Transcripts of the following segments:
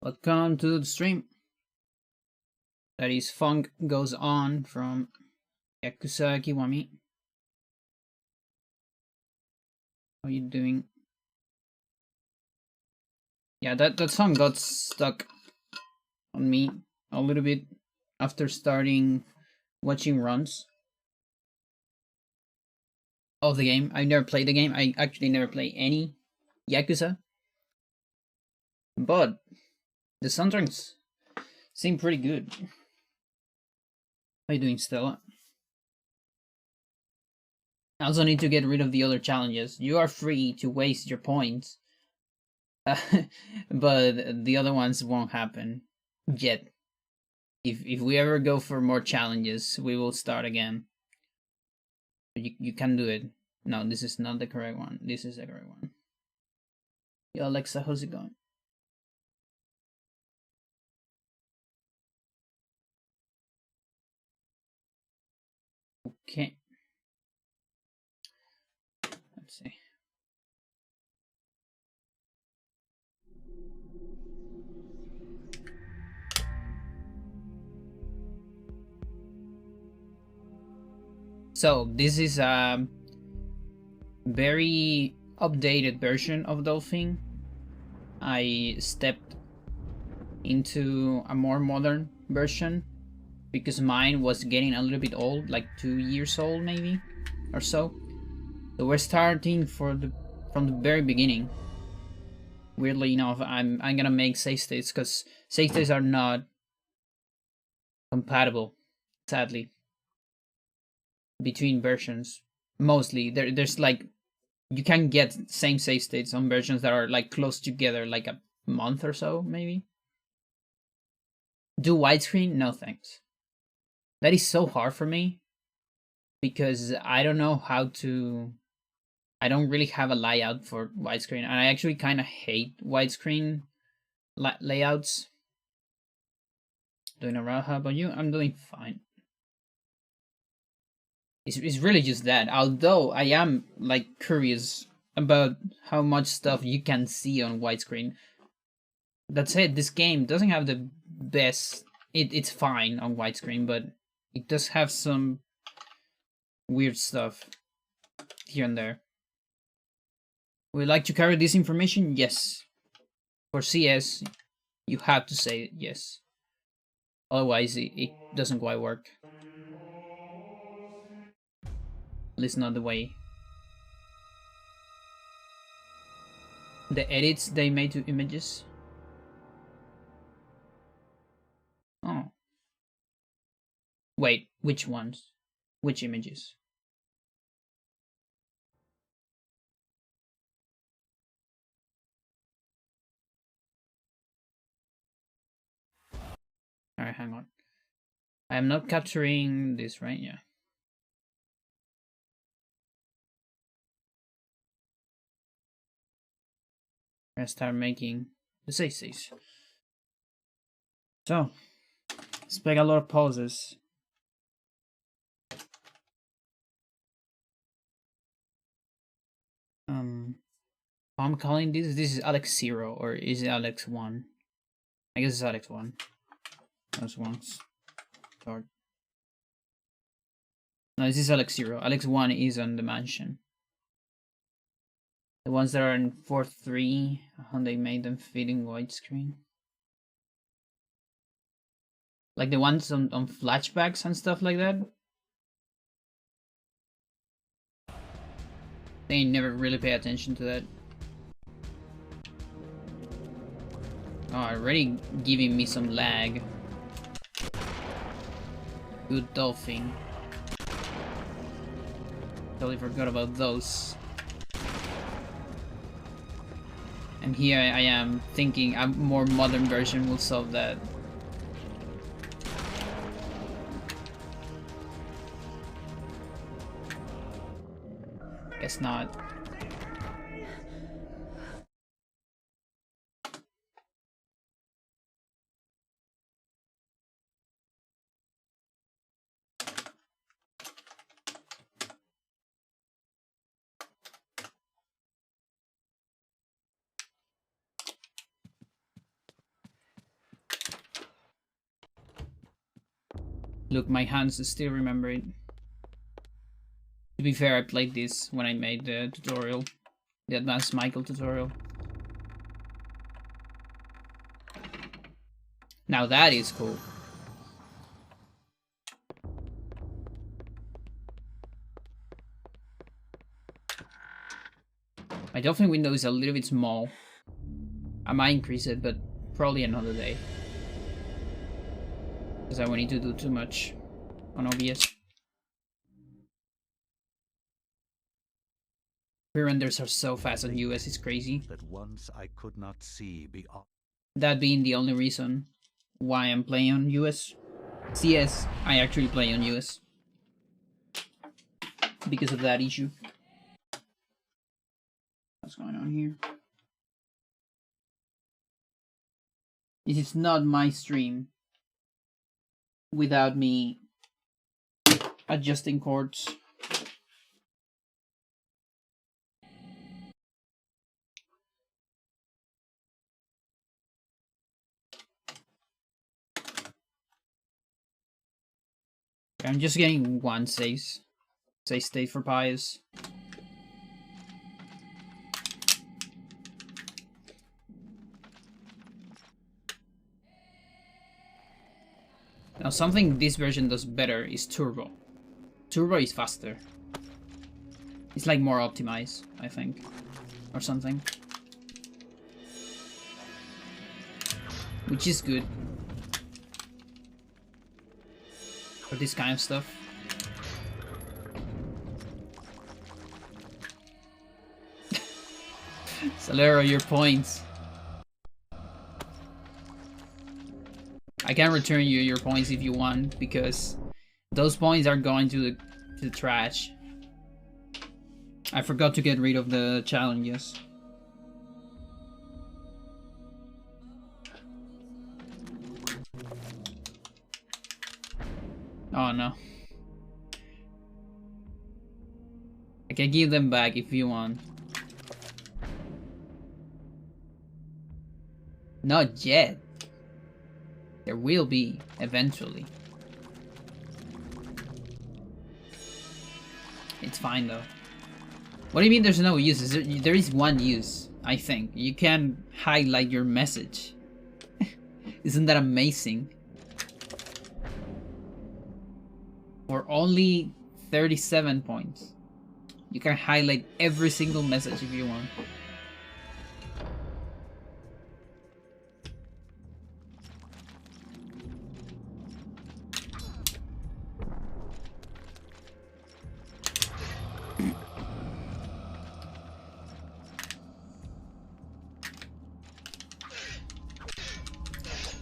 Welcome to the stream. That is Funk Goes On from Yakuza Kiwami. How are you doing? Yeah, that song got stuck on me a little bit after starting watching runs of the game. I never played the game. I actually never play any Yakuza. But the soundtracks seem pretty good. How you doing, Stella? I also need to get rid of the other challenges. You are free to waste your points. But the other ones won't happen yet. If we ever go for more challenges, we will start again. You can do it. No, this is not the correct one. This is the correct one. Yo, Alexa, how's it going? Okay. Let's see. So this is a very updated version of Dolphin. I stepped into a more modern version because mine was getting a little bit old, like 2 years old maybe or so. So we're starting from the very beginning. Weirdly enough, I'm gonna make save states because save states are not compatible, sadly, between versions. Mostly, there's like you can get same save states on versions that are like close together, like a month or so, maybe. Do widescreen? No thanks. That is so hard for me because I don't know how to. I don't really have a layout for widescreen, and I actually kind of hate widescreen layouts. Doing alright. How about you? I'm doing fine. It's really just that. Although I am like curious about how much stuff you can see on widescreen. That said, this game doesn't have the best. It's fine on widescreen, but it does have some weird stuff here and there. Would you like to carry this information? Yes. For CS, you have to say yes. Otherwise, it doesn't quite work. At least not the way. The edits they made to images. Oh. Wait, which ones? Which images? Alright, hang on. I am not capturing this, right? Yeah. I start making the save. So, let's make a lot of pauses. I'm calling this is Alex 0 or is it Alex 1? I guess it's Alex 1. Those ones. Start. No, this is Alex 0. Alex 1 is on the mansion. The ones that are in 4.3, how they made them fit in widescreen. Like the ones on flashbacks and stuff like that. They never really pay attention to that. Oh, already giving me some lag. Good dolphin. Totally forgot about those. And here I am thinking a more modern version will solve that. Guess not. Look, my hands still remember it. To be fair, I played this when I made the tutorial. The Advanced Michael tutorial. Now that is cool. My dolphin window is a little bit small. I might increase it, but probably another day. Because I won't need to do too much on OBS. Pre-renders are so fast on US, it's crazy. That once I could not see beyond. That being the only reason why I'm playing on US. CS, I actually play on US. Because of that issue. What's going on here? This is not my stream without me adjusting chords. I'm just getting one save state for Pious. Now something this version does better is Turbo. Turbo is faster. It's like more optimized, I think. Or something. Which is good. For this kind of stuff. Solero, your points. I can return you your points if you want, because those points are going to the trash. I forgot to get rid of the challenges. Oh no. I can give them back if you want. Not yet. There will be, eventually. It's fine though. What do you mean there's no use? There is one use, I think. You can highlight your message. Isn't that amazing? For only 37 points. You can highlight every single message if you want.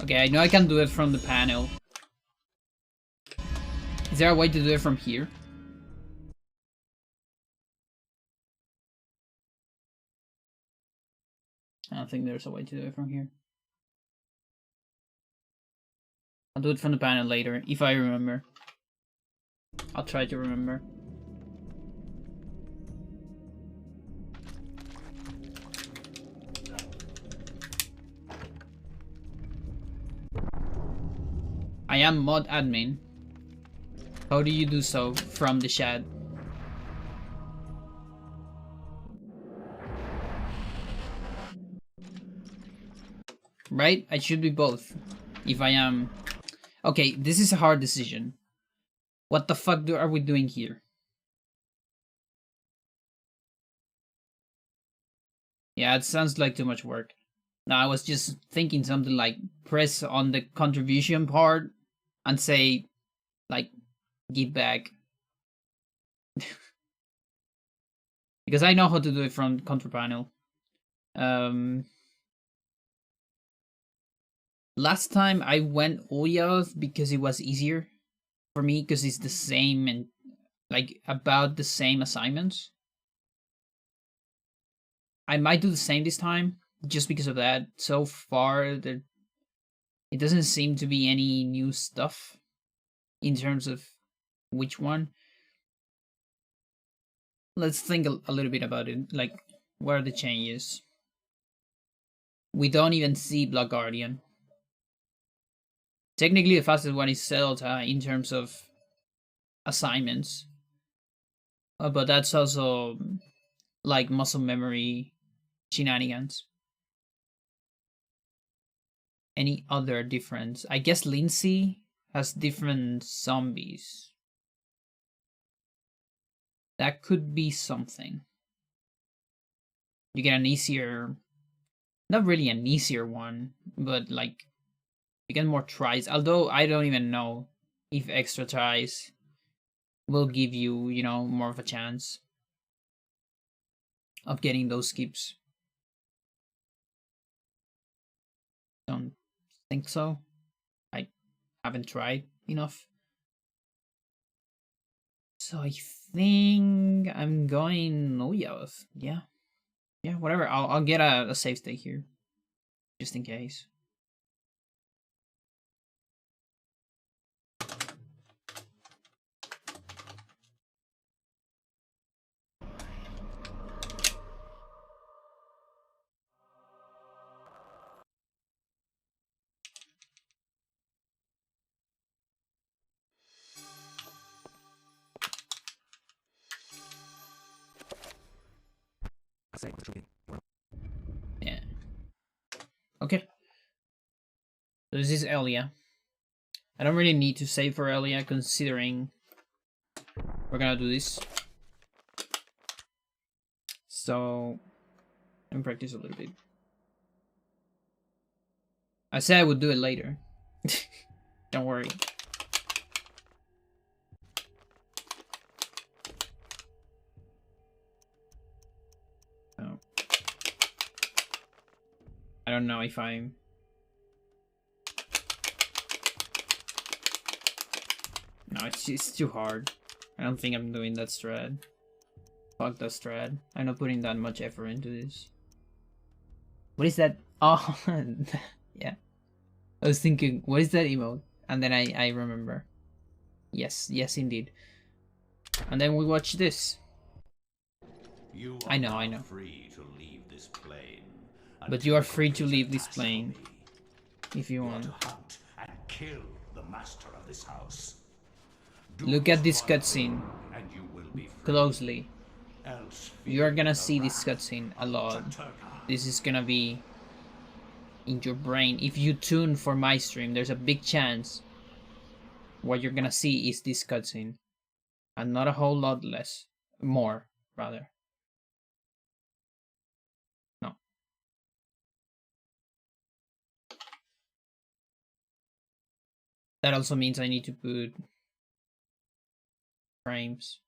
Okay, I know I can do it from the panel. Is there a way to do it from here? I don't think there's a way to do it from here. I'll do it from the panel later, if I remember. I'll try to remember. I am mod admin. How do you do so from the chat? Right? I should be both. If I am... Okay, this is a hard decision. What the fuck are we doing here? Yeah, it sounds like too much work. Now, I was just thinking something like press on the contribution part and say, like, give back. Because I know how to do it from control panel. Last time I went Oyath because it was easier for me, because it's the same and like about the same assignments. I might do the same this time just because of that. So far, there it doesn't seem to be any new stuff in terms of which one. Let's think a little bit about it. Like, what are the changes? We don't even see Blood Guardian. Technically, the fastest one is Zelda in terms of assignments, but that's also like muscle memory shenanigans. Any other difference? I guess Lindsay has different zombies. That could be something. You get an easier, not really an easier one, but like you get more tries. Although I don't even know if extra tries will give you, you know, more of a chance of getting those skips. Don't think so. I haven't tried enough. So I think I'm going. Oh yeah, yeah. Whatever. I'll get a save state here, just in case. Yeah. Okay. So this is Elia. I don't really need to save for Elia, considering we're gonna do this. So let me practice a little bit. I said I would do it later. Don't worry. No. I don't know if I'm... No, it's too hard. I don't think I'm doing that strat. Fuck that strat. I'm not putting that much effort into this. What is that? Oh, yeah. I was thinking, what is that emote? And then I remember. Yes, yes indeed. And then we watch this. You I know. free to leave this plane. But you are free to leave this plane if you want. To hunt and kill the master of this house. Look at this cutscene And you will be free. closely. Else You are gonna see this cutscene a lot. This is gonna be in your brain. If you tune for my stream, there's a big chance what you're gonna see is this cutscene. And not a whole lot less. More, rather. No. That also means I need to put frames.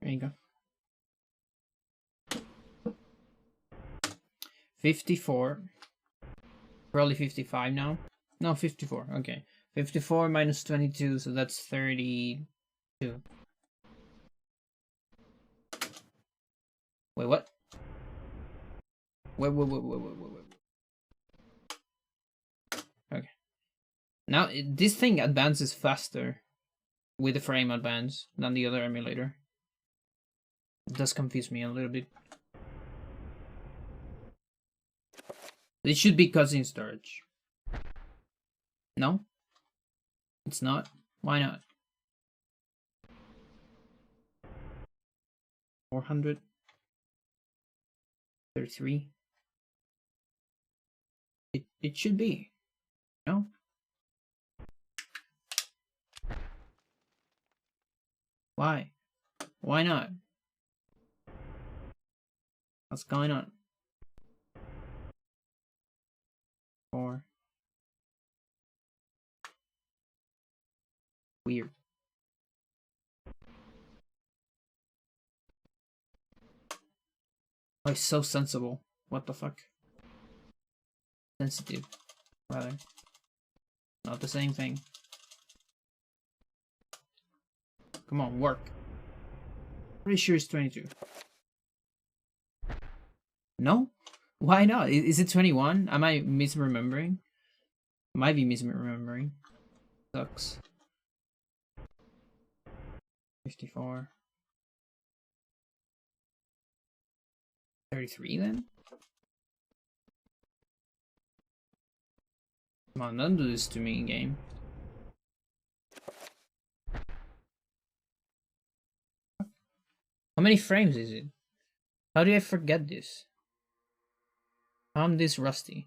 There you go. 54. Probably 55 now. No, 54. Okay. 54 minus 22, so that's 32. Wait, what? Wait. Okay. Now, this thing advances faster with the frame advance than the other emulator. It does confuse me a little bit. This should be cutscene storage. No? It's not? Why not? 433. It should be. No? Why? Why not? What's going on? 4. Weird. Oh, it's so sensible. What the fuck? Sensitive, rather. Not the same thing. Come on, work. Pretty sure it's 22. No? Why not? Is it 21? Am I misremembering? Might be misremembering. Sucks. 54. 33 then? Come on, don't do this to me, game. How many frames is it? How do I forget this? I'm this rusty.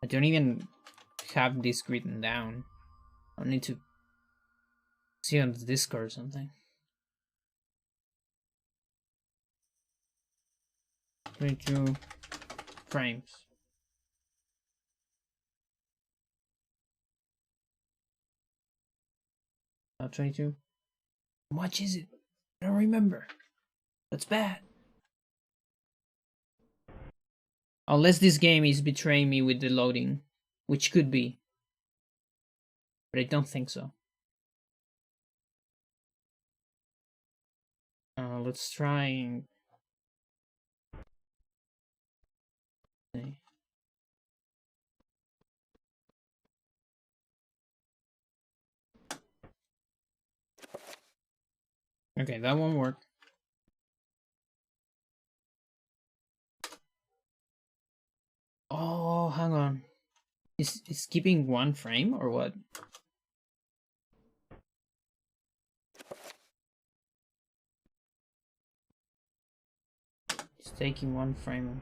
I don't even have this written down. I need to see on the Discord or something. 22 frames. Not 22. How much is it? I don't remember. That's bad. Unless this game is betraying me with the loading, which could be. But I don't think so. Let's try. Okay, that won't work. Oh, hang on. Is keeping one frame or what? It's taking one frame.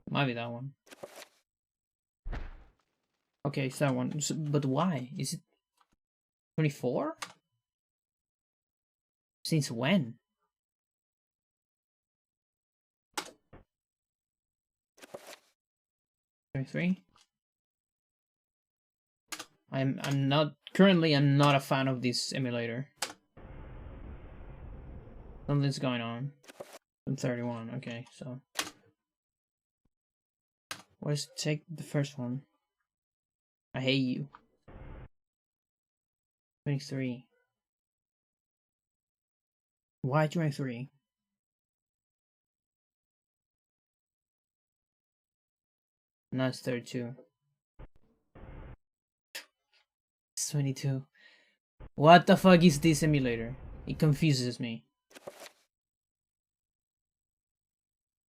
Might be that one. Okay, it's that one. So, but why? Is it 24? Since when? 23? I'm not currently I'm not a fan of this emulator. Something's going on. I'm 31, okay, so let's take the first one. I hate you. 23. Why 23? Now it's 32. It's 22. What the fuck is this emulator? It confuses me.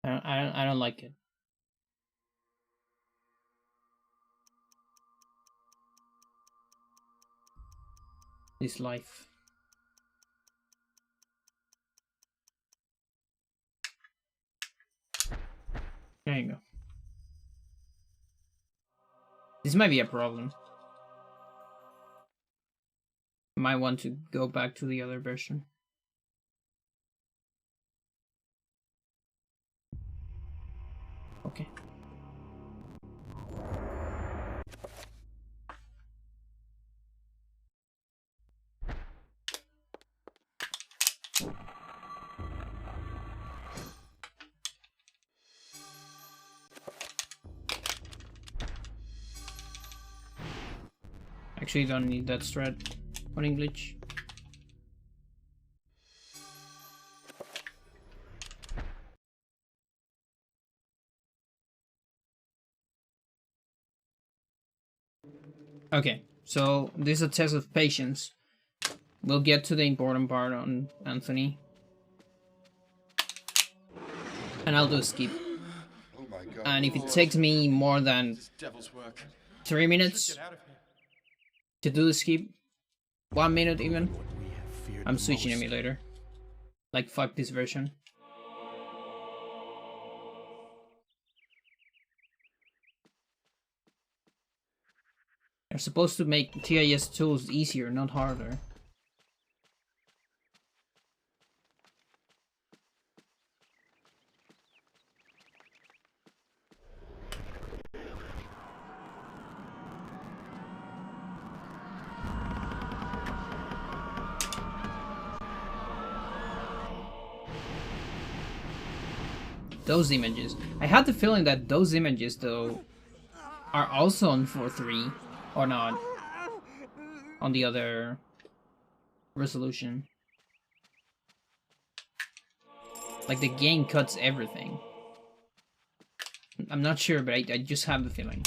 I don't like it. This life. There you go. This might be a problem. Might want to go back to the other version. Okay. Actually, don't need that strat on English. Okay, so this is a test of patience. We'll get to the important part on Anthony. And I'll do a skip. Oh my God. And if it takes me more than 3 minutes to do the skip, 1 minute even, I'm switching emulator. Like, fuck this version. They're supposed to make TIS tools easier, not harder. Those images. I had the feeling that those images, though, are also on 4.3, or not, on the other resolution. Like the game cuts everything. I'm not sure, but I just have the feeling.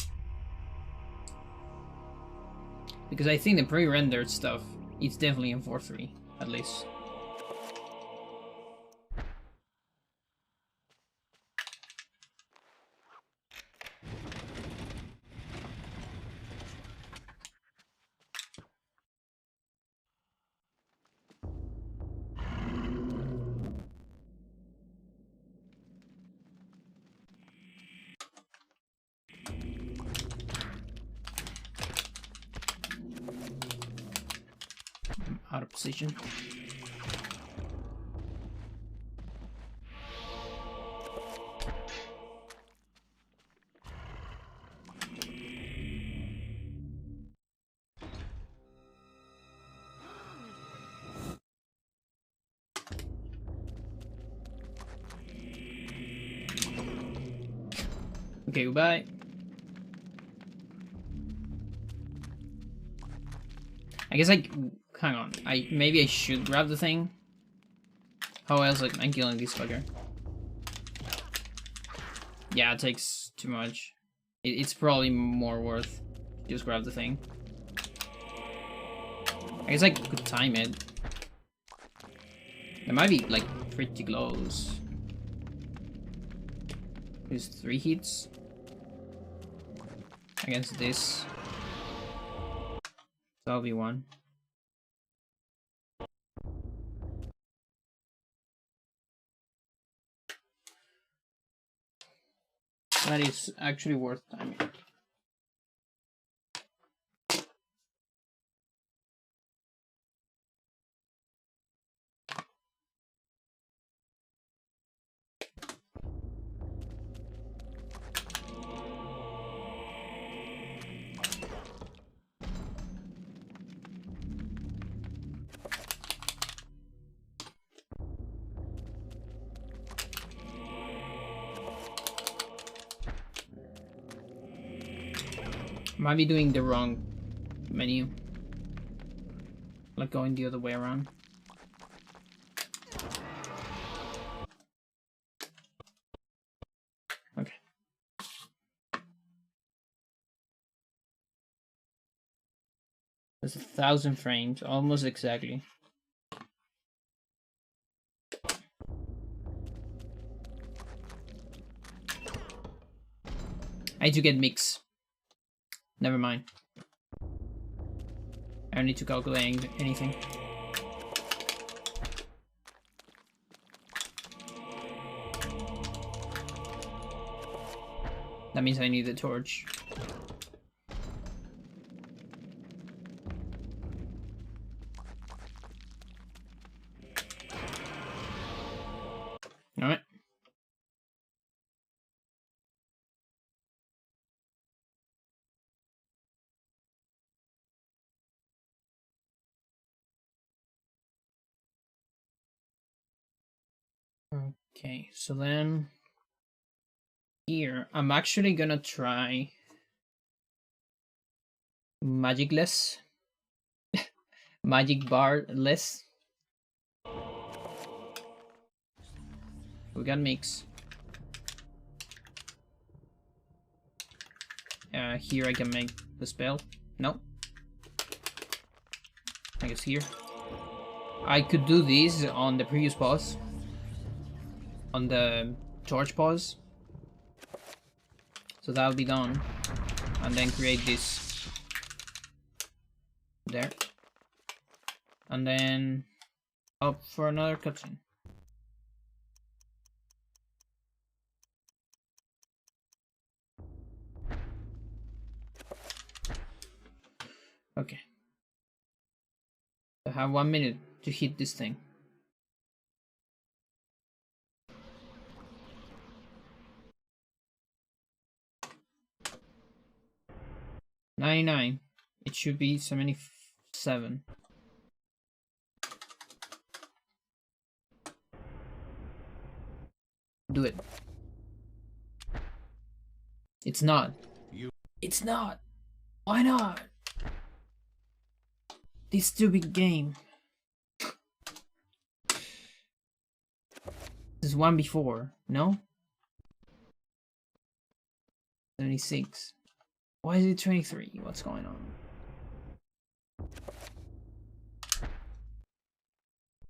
Because I think the pre-rendered stuff, it's definitely in 4.3, at least. I'm out of position. Okay, goodbye. I guess hang on. Maybe I should grab the thing. How else I'm killing this fucker? Yeah, it takes too much. It's probably more worth just grab the thing. I guess I could time it. It might be like pretty close. There's 3 hits against this. So that'll be 1. That is actually worth timing. Might be doing the wrong menu. Like going the other way around. Okay. There's 1,000 frames, almost exactly. I need to get mix. Never mind. I don't need to calculate anything. That means I need the torch. Alright. Okay, so then here I'm actually gonna try magicless. Magic bar less. We got mix. Here I can make the spell. No. I guess here. I could do this on the previous pause. On the torch pause. So that'll be done. And then create this. There. And then up for another cutscene. Okay. I have 1 minute to hit this thing. $99. It should be 77. Do it. It's not. It's not. Why not? This stupid game. There's one before, no? 76. Why is it 23? What's going on?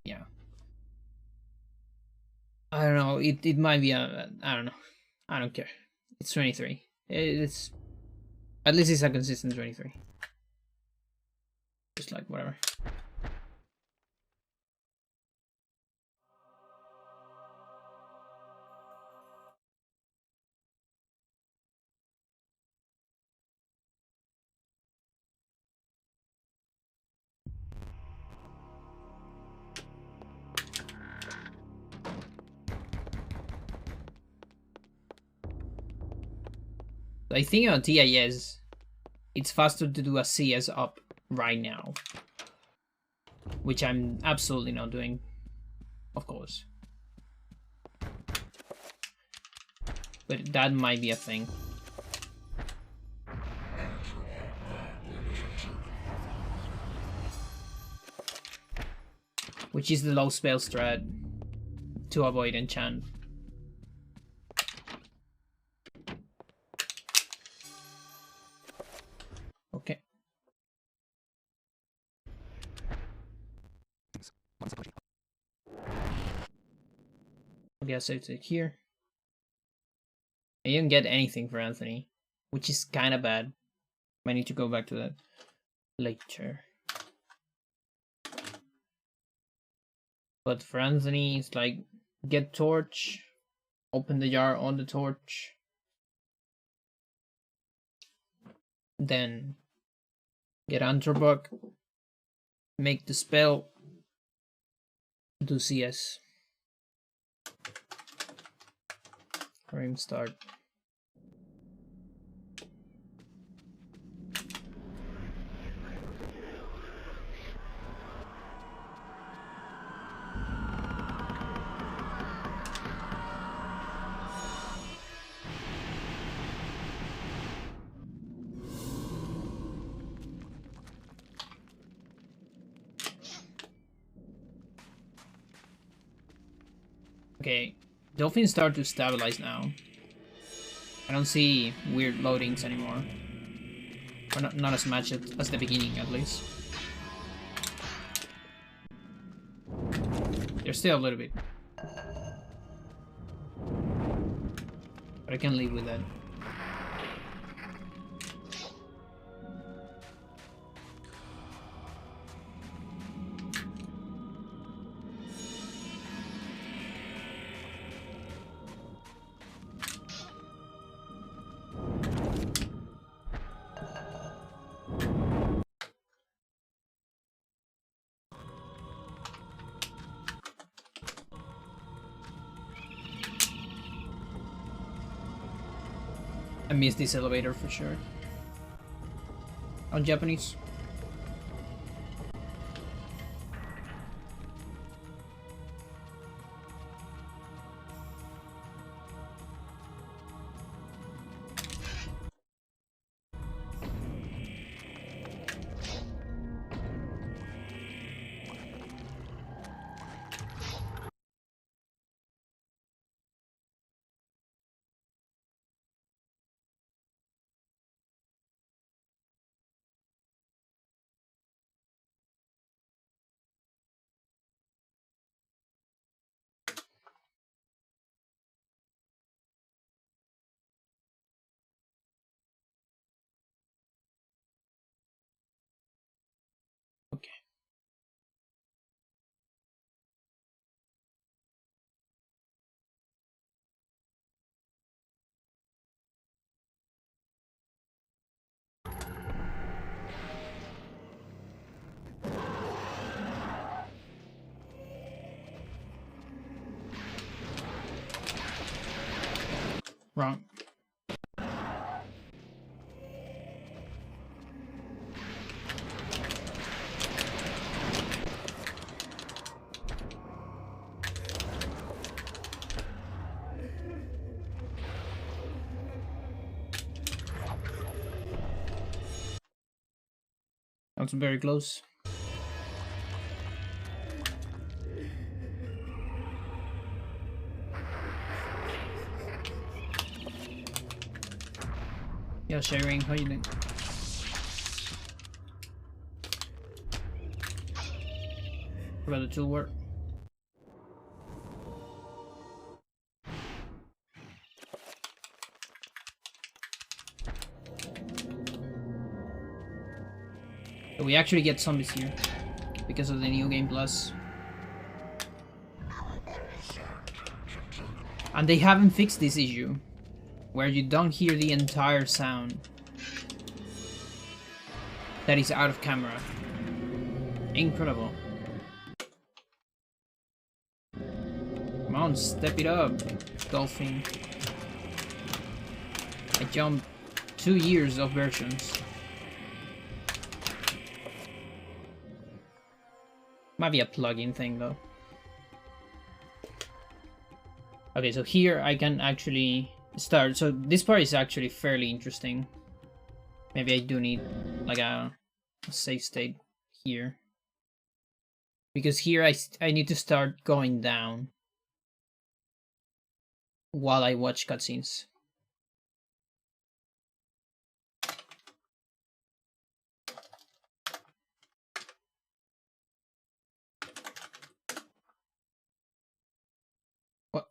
Yeah. I don't know. It might be a. I don't know. I don't care. It's 23. It's. At least it's a consistent 23. Just like whatever. I think on TIS, it's faster to do a CS up right now. Which I'm absolutely not doing, of course. But that might be a thing. Which is the low spell strat to avoid enchant. Okay. Okay, I'll save it here. I didn't get anything for Anthony, which is kind of bad. I need to go back to that later. But for Anthony, it's like get torch, open the jar on the torch, then get Anthrobuck, make the spell, do CS. Frame start. Okay, Dolphins start to stabilize now. I don't see weird loadings anymore. Or not as much as the beginning, at least. There's still a little bit. But I can live with that. I miss this elevator for sure. On Japanese. Okay. Wrong. That's very close. Yeah, sharing, how you doing? What about the tool work? So we actually get zombies here because of the new game plus. And they haven't fixed this issue where you don't hear the entire sound that is out of camera. Incredible. Come on, step it up, Dolphin. I jumped 2 years of versions. Might be a plugin thing though. Okay, so here I can actually start. So this part is actually fairly interesting. Maybe I do need like a save state here. Because here I need to start going down while I watch cutscenes. What?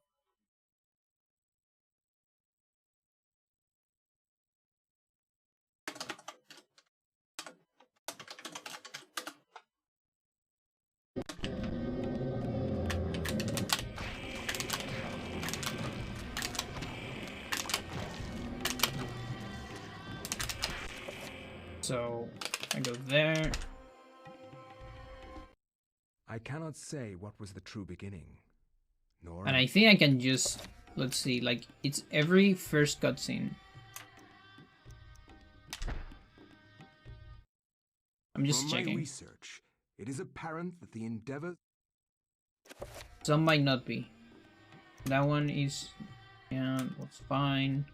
So I go there. I cannot say what was the true beginning, nor. And I think I can just, let's see, like it's every first cutscene. I'm just From checking. my research, it is apparent that the endeavor. Some might not be. That one is, yeah, that's fine.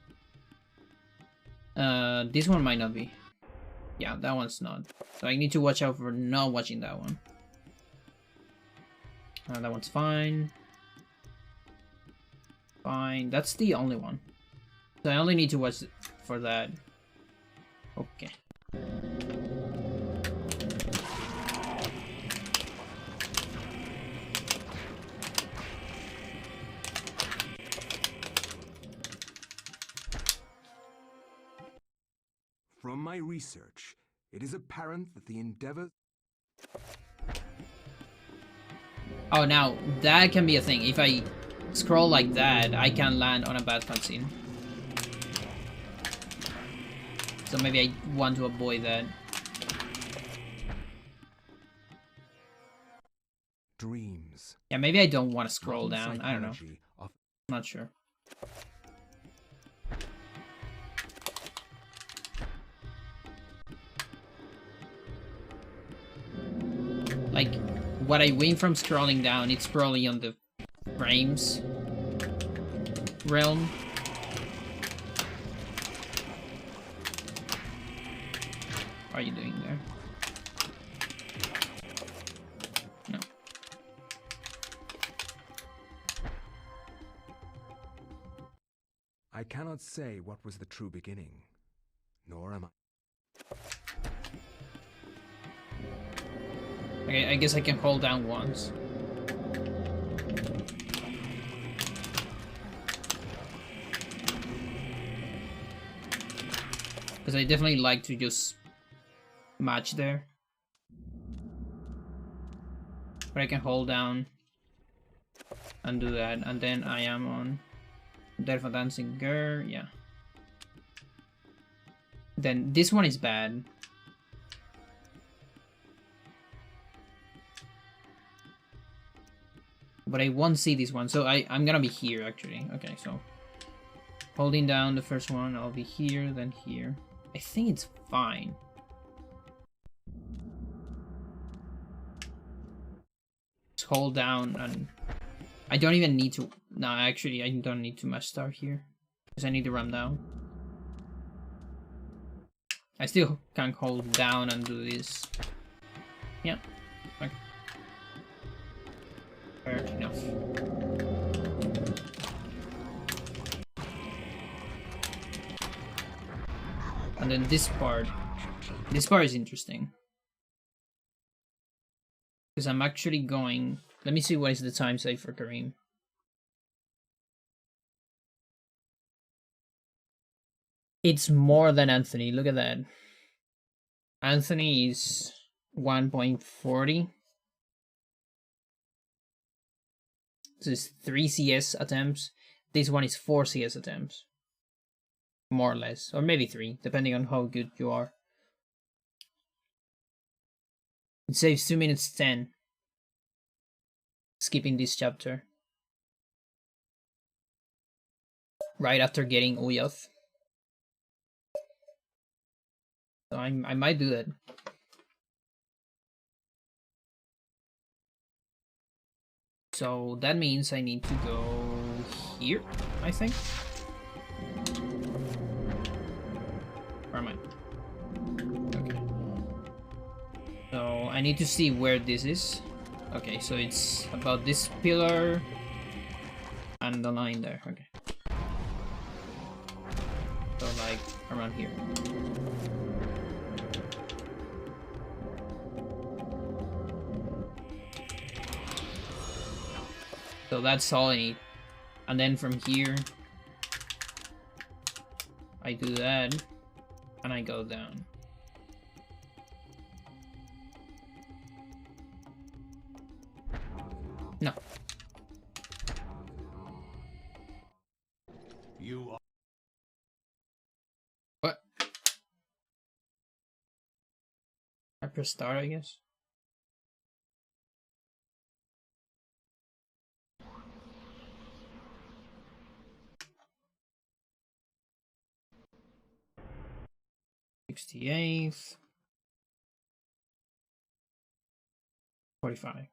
This one might not be. Yeah, that one's not. So I need to watch out for not watching that one. That one's fine. Fine. That's the only one. So I only need to watch for that. Okay. From my research, it is apparent that the endeavor. Oh, now that can be a thing. If I scroll like that, I can land on a bad cutscene. So maybe I want to avoid that. Dreams. Yeah, maybe I don't want to scroll down. I don't know. Psychology of I'm not sure. Like, what I win from scrolling down, it's probably on the frames realm. What are you doing there? No. I cannot say what was the true beginning, nor am I. Okay, I guess I can hold down once. Because I definitely like to just match there. But I can hold down and do that, and then I am on Death of a Dancing Girl, yeah. Then this one is bad. But I won't see this one, so I'm gonna be here actually. Okay, so holding down the first one, I'll be here, then here. I think it's fine. Just hold down, and I don't even need to. No, actually, I don't need to match start here because I need to run down. I still can hold down and do this. Yeah. Okay. Fair enough. And then this part is interesting. Because I'm actually going... Let me see what is the time save for Kareem. It's more than Anthony, look at that. Anthony is 1.40. This is 3 CS attempts. This one is 4 CS attempts. More or less. Or maybe 3, depending on how good you are. It saves 2 minutes 10. Skipping this chapter. Right after getting Uyoth. So I might do that. So that means I need to go here, I think. Where am I? Okay. So I need to see where this is. Okay, so it's about this pillar and the line there. Okay. So like around here. So that's all I need. And then from here, I do that, and I go down. No. You are... What? I press start, I guess. '68th. 45.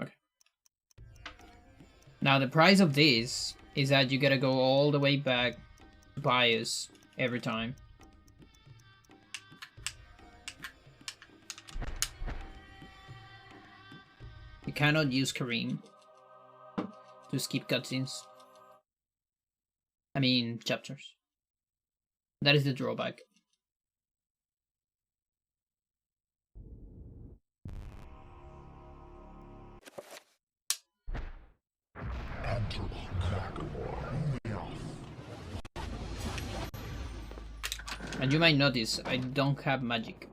Okay. Now the price of this is that you gotta go all the way back to BIOS every time. You cannot use Kareem to skip cutscenes. I mean, chapters. That is the drawback. And you might notice I don't have magic.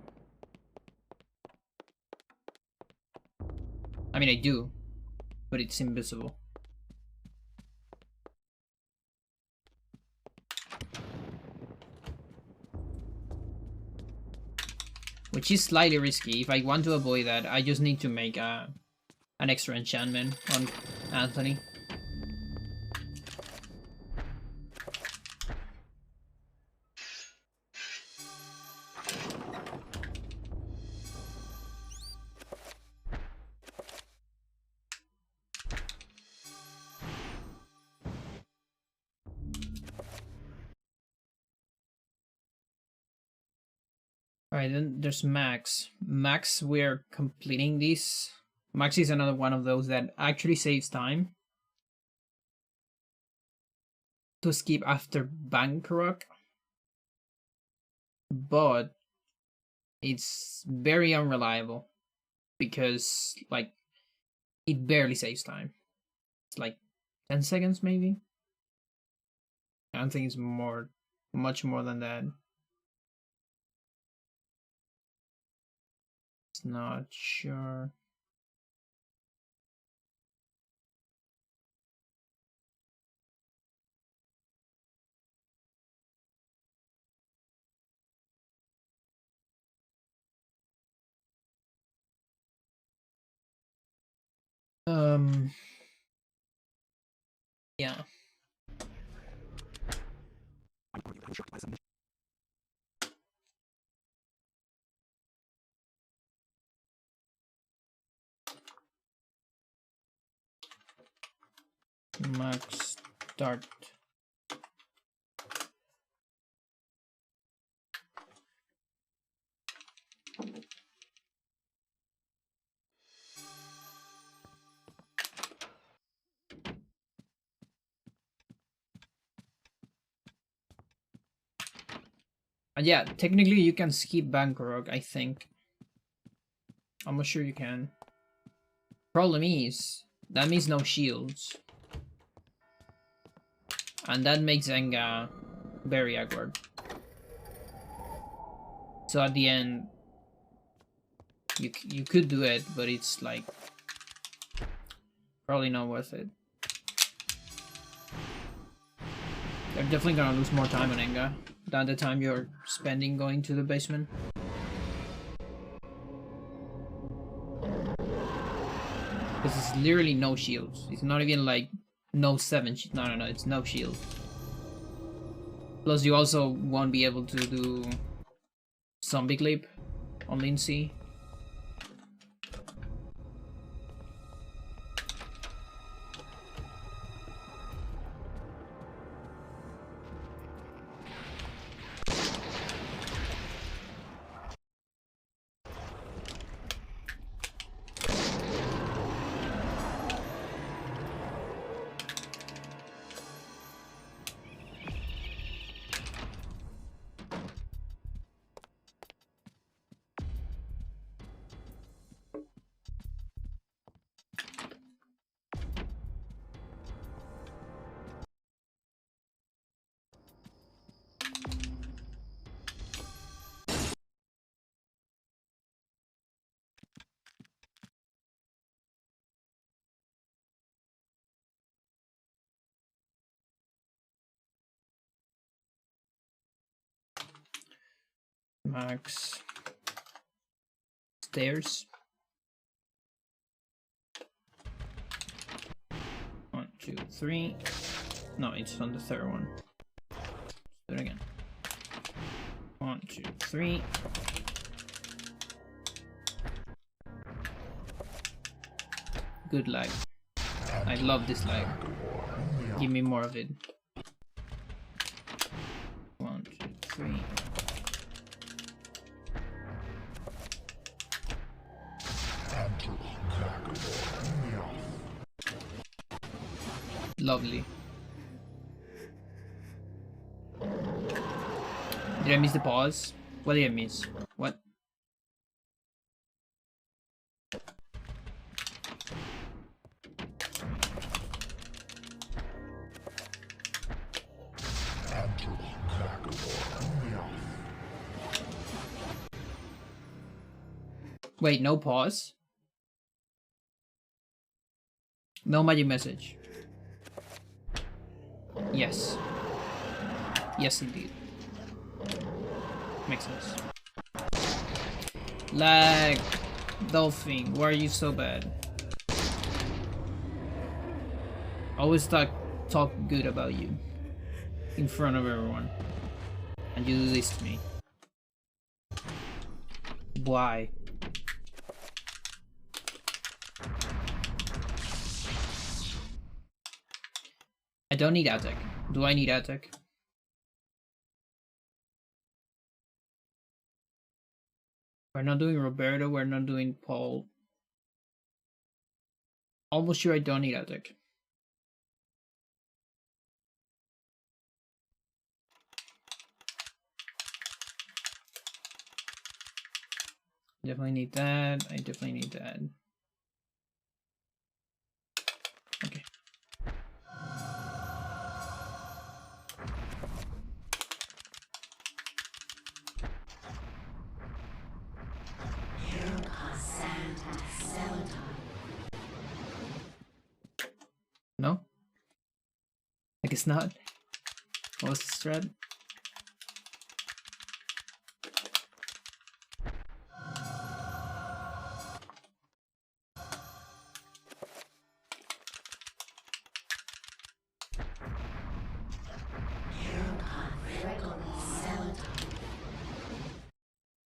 I mean, I do, but it's invisible. Which is slightly risky. If I want to avoid that, I just need to make an extra enchantment on Anthony. Alright, then there's Max. Max, we're completing this. Max is another one of those that actually saves time to skip after Bangkok. But it's very unreliable because, like, it barely saves time. It's like 10 seconds, maybe? I don't think it's much more than that. Not sure. Yeah. Max start. And yeah, technically you can skip Bangkok, I think. I'm not sure you can. Problem is, that means no shields. And that makes Zenga very awkward. So at the end, you could do it, but it's like probably not worth it. They're definitely gonna lose more time on Enga than the time you're spending going to the basement. Because it's literally no shields. It's not even like no 7 no, it's no shield. Plus you also won't be able to do zombie clip on Lindsay. Max stairs. 1, 2, 3. No, it's on the third one. Do it again. 1, 2, 3. Good lag. I love this lag. Give me more of it. 1, 2, 3. Lovely. Did I miss the pause? What did I miss? What? Wait, no pause? No magic message. Yes. Yes, indeed. Makes sense. Lag. Dolphin, why are you so bad? Always talk good about you. In front of everyone. And you do this to me. Why? I don't need attack. Do I need attack? We're not doing Roberto, we're not doing Paul. Almost sure I don't need attack. Definitely need that. I definitely need that. Okay. No? I guess not. What was the thread?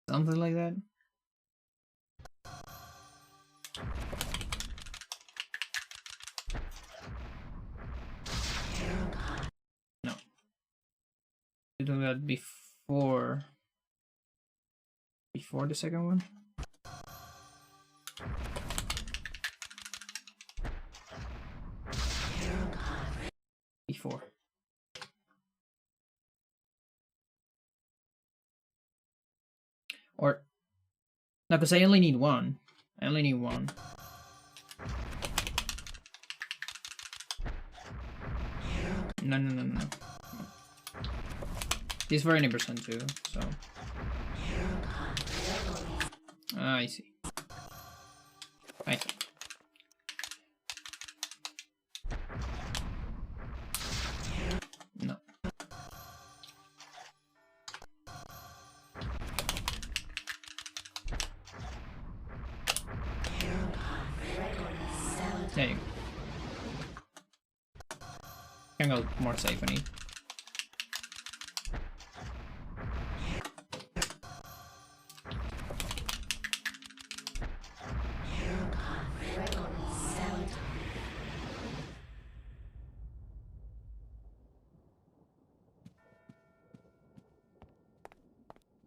Something like that. No. You do that before before the second one. Before. Or no, because I only need one. I only need one. No. This for any percent too, so. I see. I see. No. There you go. Can go more safe, I need.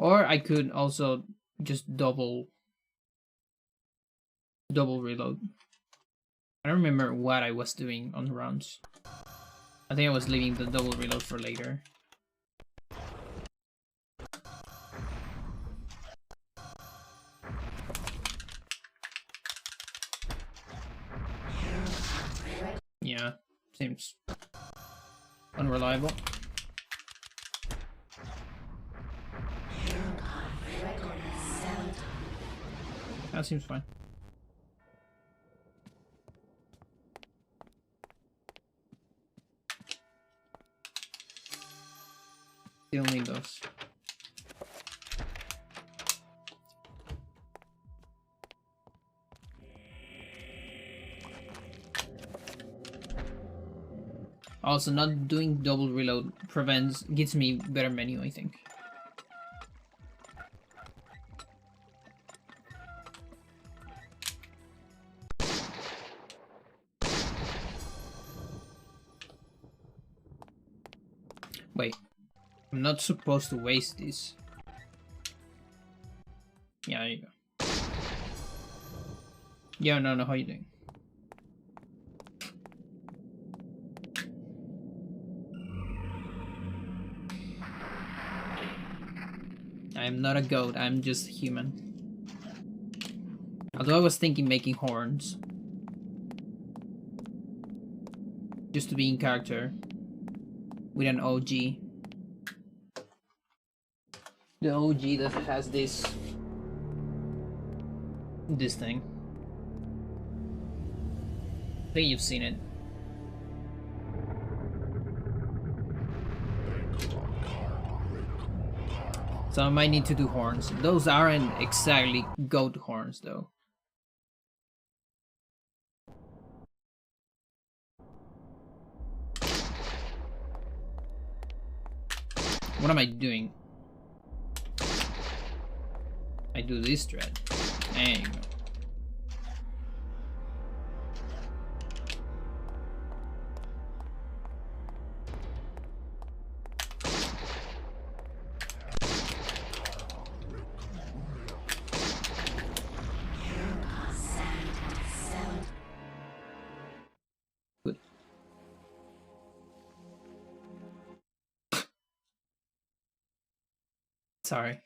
Or I could also just double reload. I don't remember what I was doing on rounds. I think I was leaving the double reload for later. Yeah, seems unreliable. That seems fine. Still need those. Also, not doing double reload gets me better menu, I think. Wait, I'm not supposed to waste this. Yeah, there you go. Yeah, no, how you doing? I am not a goat, I'm just human. Although I was thinking making horns. Just to be in character. With an OG. The OG that has this thing. I think you've seen it. So I might need to do horns. Those aren't exactly goat horns though. What am I doing? I do this thread. There you go. Good. Sorry.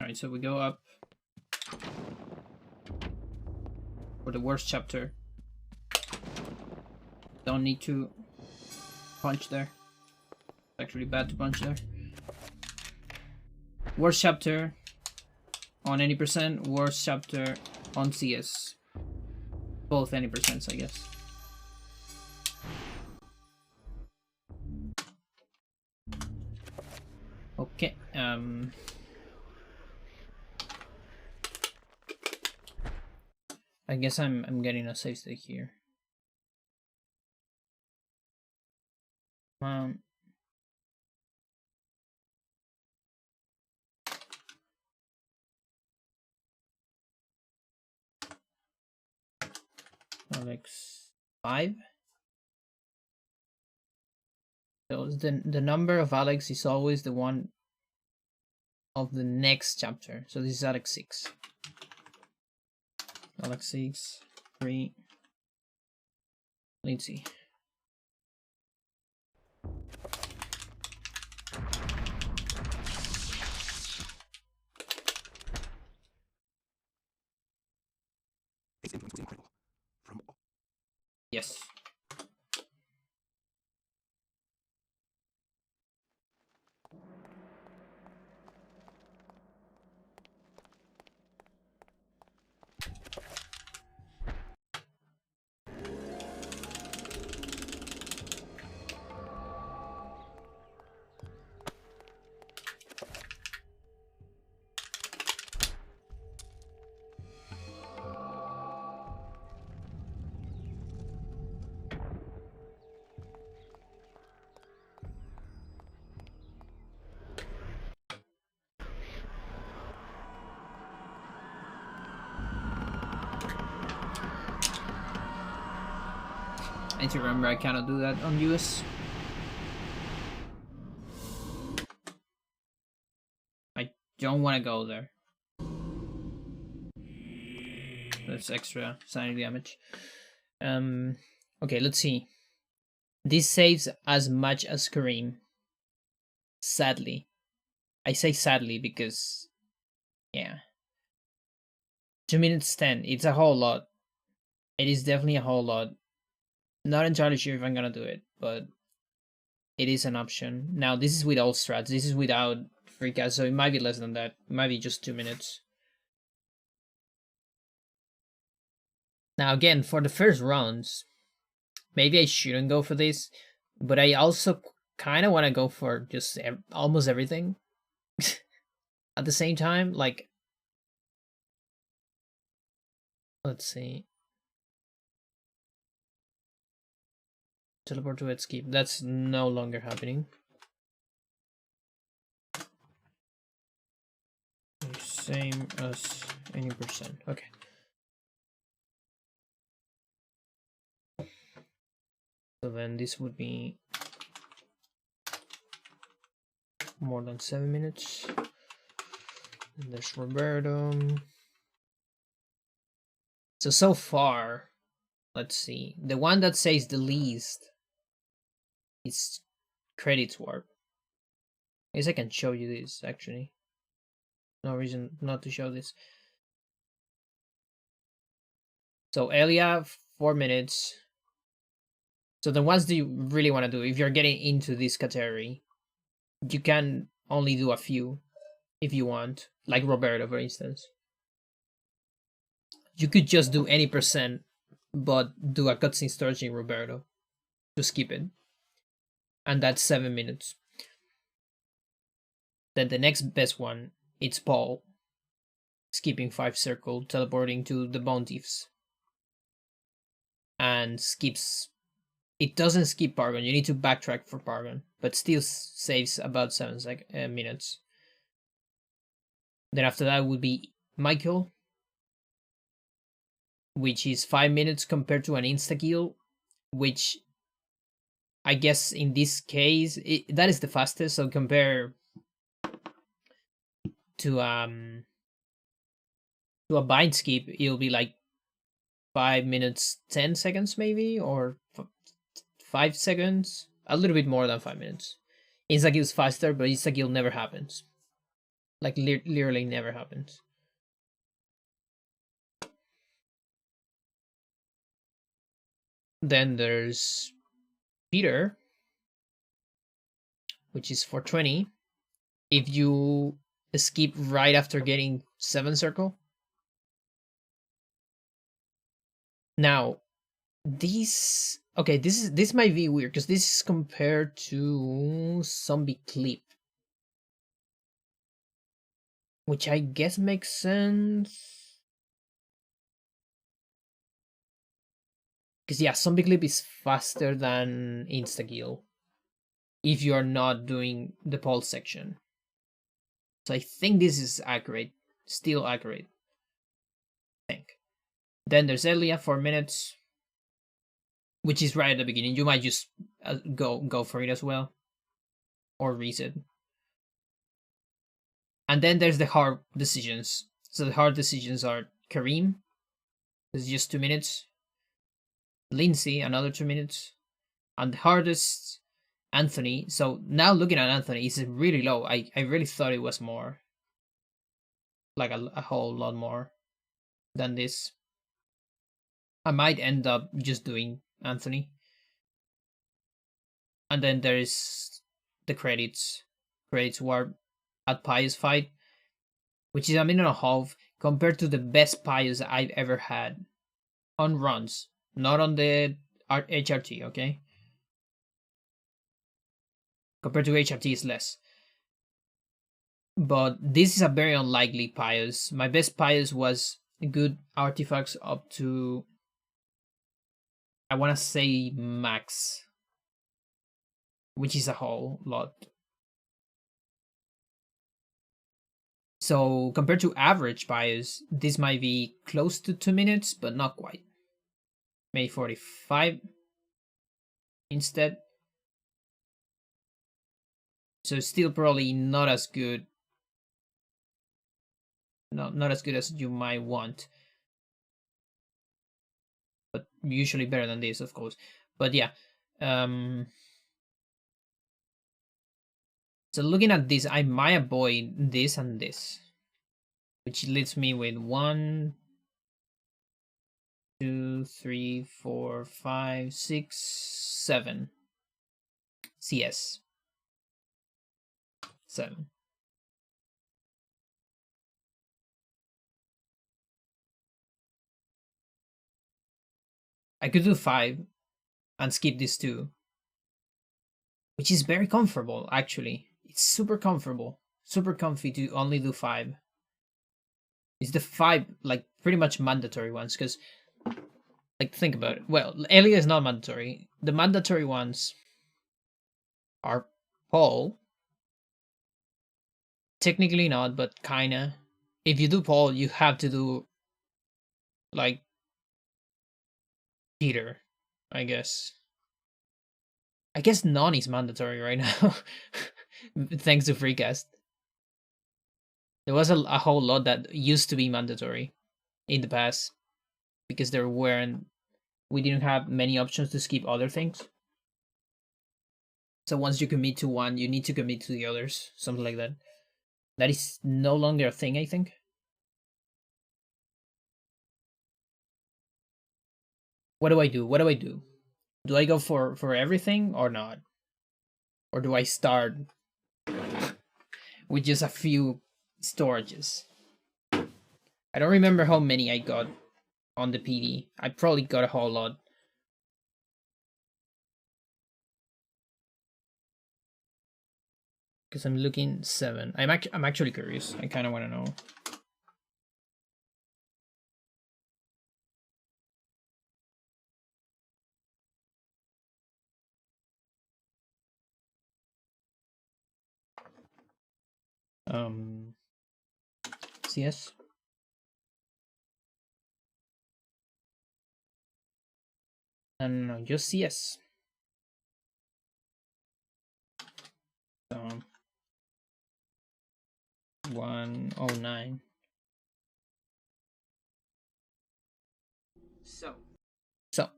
Alright, so we go up for the worst chapter. Don't need to punch there. It's actually bad to punch there. Worst chapter on any percent, worst chapter on CS. Both any percents, I guess. Okay, I guess I'm getting a save state here. Um, Alex 5. So the number of Alex is always the one of the next chapter. So this is Alex 6. Alex 6, 3. Let's see. Its influence was incredible. From Yes. I need to remember I cannot do that on US. I don't want to go there. That's extra sanity damage. Okay, let's see. This saves as much as Kareem. Sadly. I say sadly because, yeah. 2 minutes 10. It's a whole lot. It is definitely a whole lot. Not entirely sure if I'm gonna do it, but it is an option. Now, this is without strats. This is without freak out, so it might be less than that. It might be just 2 minutes. Now, again, for the first rounds, maybe I shouldn't go for this, but I also kind of want to go for just almost everything at the same time. Like, let's see. Teleport to escape. That's no longer happening. Same as any percent. Okay. So then this would be more than 7 minutes. And there's Roberto. So far, let's see. The one that says the least is Credits Warp. I guess I can show you this actually. No reason not to show this. So Elia, 4 minutes. So the ones that you really want to do, if you're getting into this category, you can only do a few if you want. Like Roberto, for instance. You could just do any percent, but do a cutscene starting Roberto to skip it. And that's 7 minutes. Then the next best one, it's Paul. Skipping 5 circle, teleporting to the Bone Thieves. And skips. It doesn't skip Pargon. You need to backtrack for Pargon, but still saves about 7 minutes. Then after that would be Michael, which is 5 minutes compared to an insta kill, which I guess in this case that is the fastest. So compare to a bind skip, it'll be like 5 minutes 10 seconds maybe, or 5 seconds, a little bit more than 5 minutes. Insta kill is faster, but insta kill never happens. Like literally never happens. Then there's Peter, which is 420. If you skip right after getting 7 circle. Now, this might be weird because this is compared to Zombie Clip, which I guess makes sense. Because yeah, zombie clip is faster than insta kill if you are not doing the pulse section. So I think this is accurate, still accurate. I think. Then there's Elia, 4 minutes, which is right at the beginning. You might just go for it as well, or reset. And then there's the hard decisions. So the hard decisions are Kareem, it's just 2 minutes. Lindsay, another 2 minutes. And the hardest, Anthony. So now looking at Anthony, it's really low. I really thought it was more. Like a whole lot more than this. I might end up just doing Anthony. And then there is the credits. Credits were at Pious fight, which is a minute and a half compared to the best Pious I've ever had on runs, not on the HRT, okay? Compared to HRT is less. But this is a very unlikely Pious. My best Pious was good artifacts up to, I want to say, max, which is a whole lot. So compared to average Pious, this might be close to 2 minutes, but not quite. Maybe 45 instead. So still probably not as good. No, not as good as you might want. But usually better than this, of course. But yeah. So looking at this, I might avoid this and this. Which leaves me with 1, 2, 3, 4, 5, 6, 7. CS. 7. I could do 5 and skip this 2. Which is very comfortable, actually. It's super comfortable. Super comfy to only do 5. It's the 5, like, pretty much mandatory ones, because, like, think about it. Well, Elia is not mandatory. The mandatory ones are Paul. Technically not, but kinda. If you do Paul, you have to do, like, Peter, I guess. I guess none is mandatory right now. Thanks to Freecast. There was a whole lot that used to be mandatory in the past because there weren't, we didn't have many options to skip other things. So once you commit to one, you need to commit to the others, something like that. That is no longer a thing, I think. What do I do? What do I do? Do I go for everything or not? Or do I start with just a few storages? I don't remember how many I got on the PD. I probably got a whole lot. Because I'm looking 7. I'm actually curious. I kind of want to know. CS. No, just CS. 109. So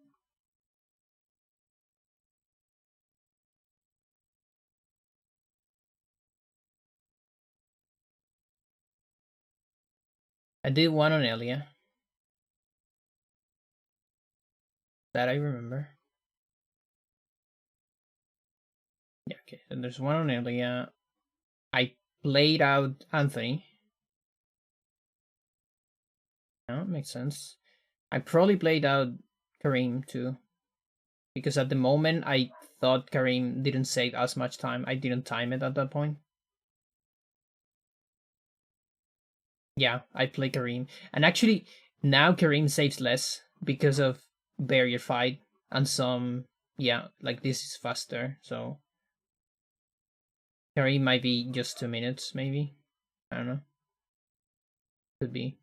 I did one on Elia. That I remember. Yeah, okay. And there's one on Elia. I played out Anthony. No, it makes sense. I probably played out Kareem too. Because at the moment I thought Kareem didn't save as much time. I didn't time it at that point. Yeah, I play Kareem. And actually now Kareem saves less because of barrier fight, and some, yeah, like this is faster. So carry might be just 2 minutes, maybe. I don't know. Could be.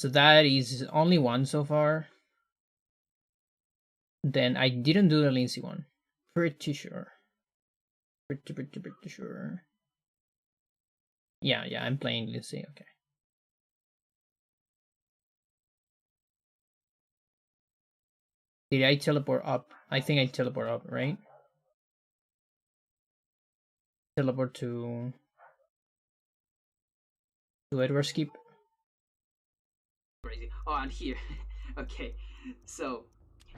So that is only one so far. Then I didn't do the Lindsay one. Pretty sure. Pretty sure. Yeah, I'm playing Lindsay. Okay. Did I teleport up? I think I teleport up, right? Teleport to Edward's Keep. Crazy. Oh, and here. Okay. So,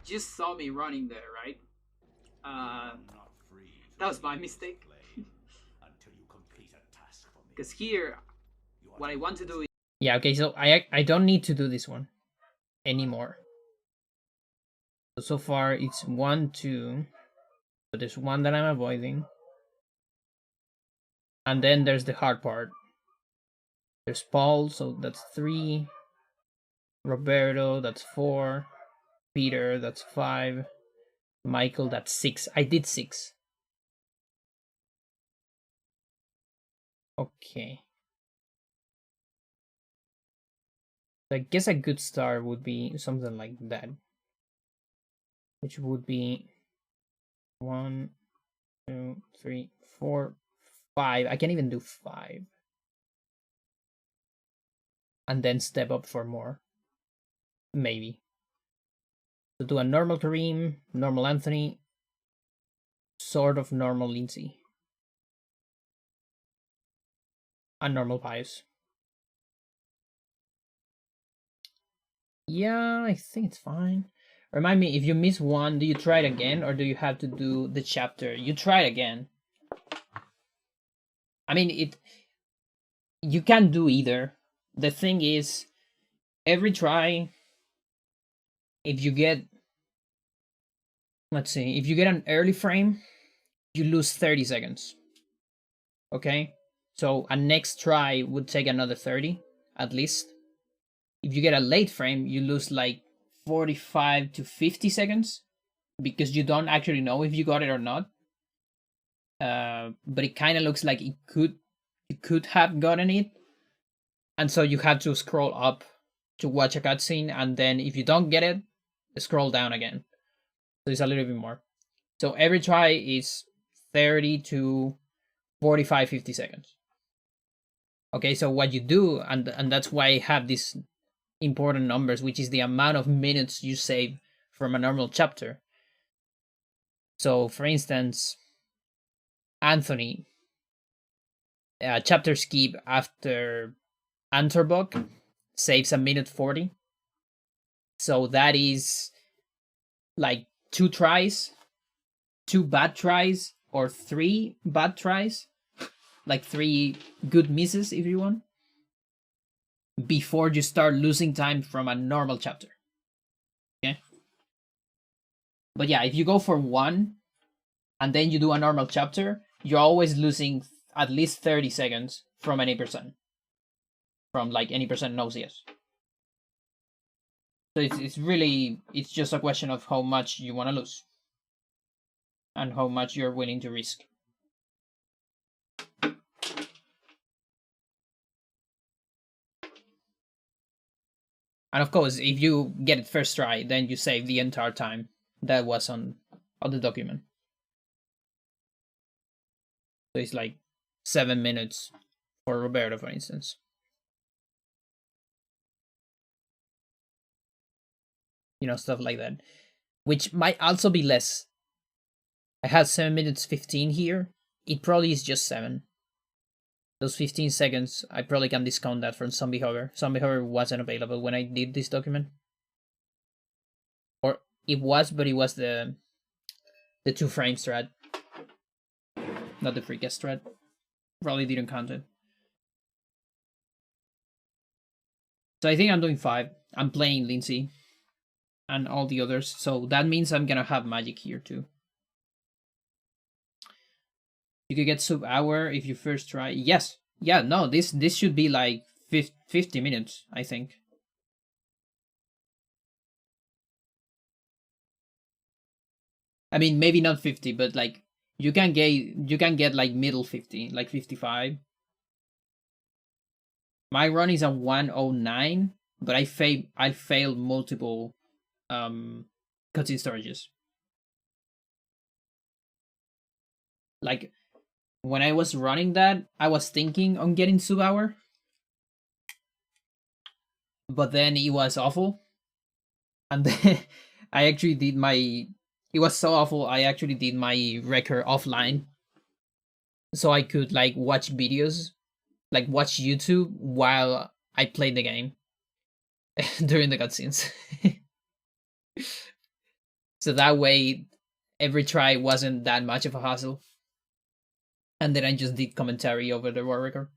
just saw me running there, right? Not free to That was my leave this mistake. plane until you complete a task for me. Because here, You are what I to want to do do is... Yeah, okay, so I don't need to do this one anymore. So far, it's 1, 2. So there's one that I'm avoiding. And then there's the hard part. There's Paul, so that's 3. Roberto, that's 4. Peter, that's 5. Michael, that's 6. I did 6. Okay. I guess a good start would be something like that. Which would be 1, 2, 3, 4, 5. I can even do 5. And then step up for more. Maybe. So do a normal Kareem, normal Anthony, sort of normal Lindsay, and normal Pius. Yeah, I think it's fine. Remind me, if you miss one, do you try it again or do you have to do the chapter? You try it again. I mean, you can do either. The thing is, every try, if you get, let's see, if you get an early frame, you lose 30 seconds. Okay? So a next try would take another 30, at least. If you get a late frame, you lose like 45 to 50 seconds because you don't actually know if you got it or not. But it kind of looks like you could have gotten it, and so you have to scroll up to watch a cutscene, and then if you don't get it, scroll down again. So it's a little bit more. So every try is 30 to 45, 50 seconds. Okay, so what you do, and that's why I have these important numbers, which is the amount of minutes you save from a normal chapter. So, for instance, Anthony, chapter skip after Anterbok saves 1:40. So that is like 2 tries, 2 bad tries, or 3 bad tries, like 3 good misses if you want, before you start losing time from a normal chapter. Okay? But yeah, if you go for 1 and then you do a normal chapter, you're always losing at least 30 seconds from any percent. From like any percent knows yes. So it's really, it's just a question of how much you want to lose and how much you're willing to risk. And of course, if you get it first try, then you save the entire time that was on the document. So it's like 7 minutes for Roberto, for instance. Stuff like that. Which might also be less. I had 7 minutes 15 here. It probably is just 7. Those 15 seconds, I probably can discount that from Zombie Hover. Zombie Hover wasn't available when I did this document. Or it was, but it was the 2 frame strat. Not the free guest strat. Probably didn't count it. So I think I'm doing 5. I'm playing Lindsay and all the others. So that means I'm gonna have magic here too. You could get sub hour if you first try. Yes. Yeah, no, this should be like 50 minutes, I think. I mean, maybe not 50, but like you can get like middle 50, like 55. My run is a 109, but I failed multiple cutscene storages. Like when I was running that, I was thinking on getting sub-hour, but then it was awful, and then I actually did my. It was so awful. I actually did my record offline, so I could like watch videos, like watch YouTube while I played the game during the cutscenes. So that way, every try wasn't that much of a hassle, and then I just did commentary over the war record.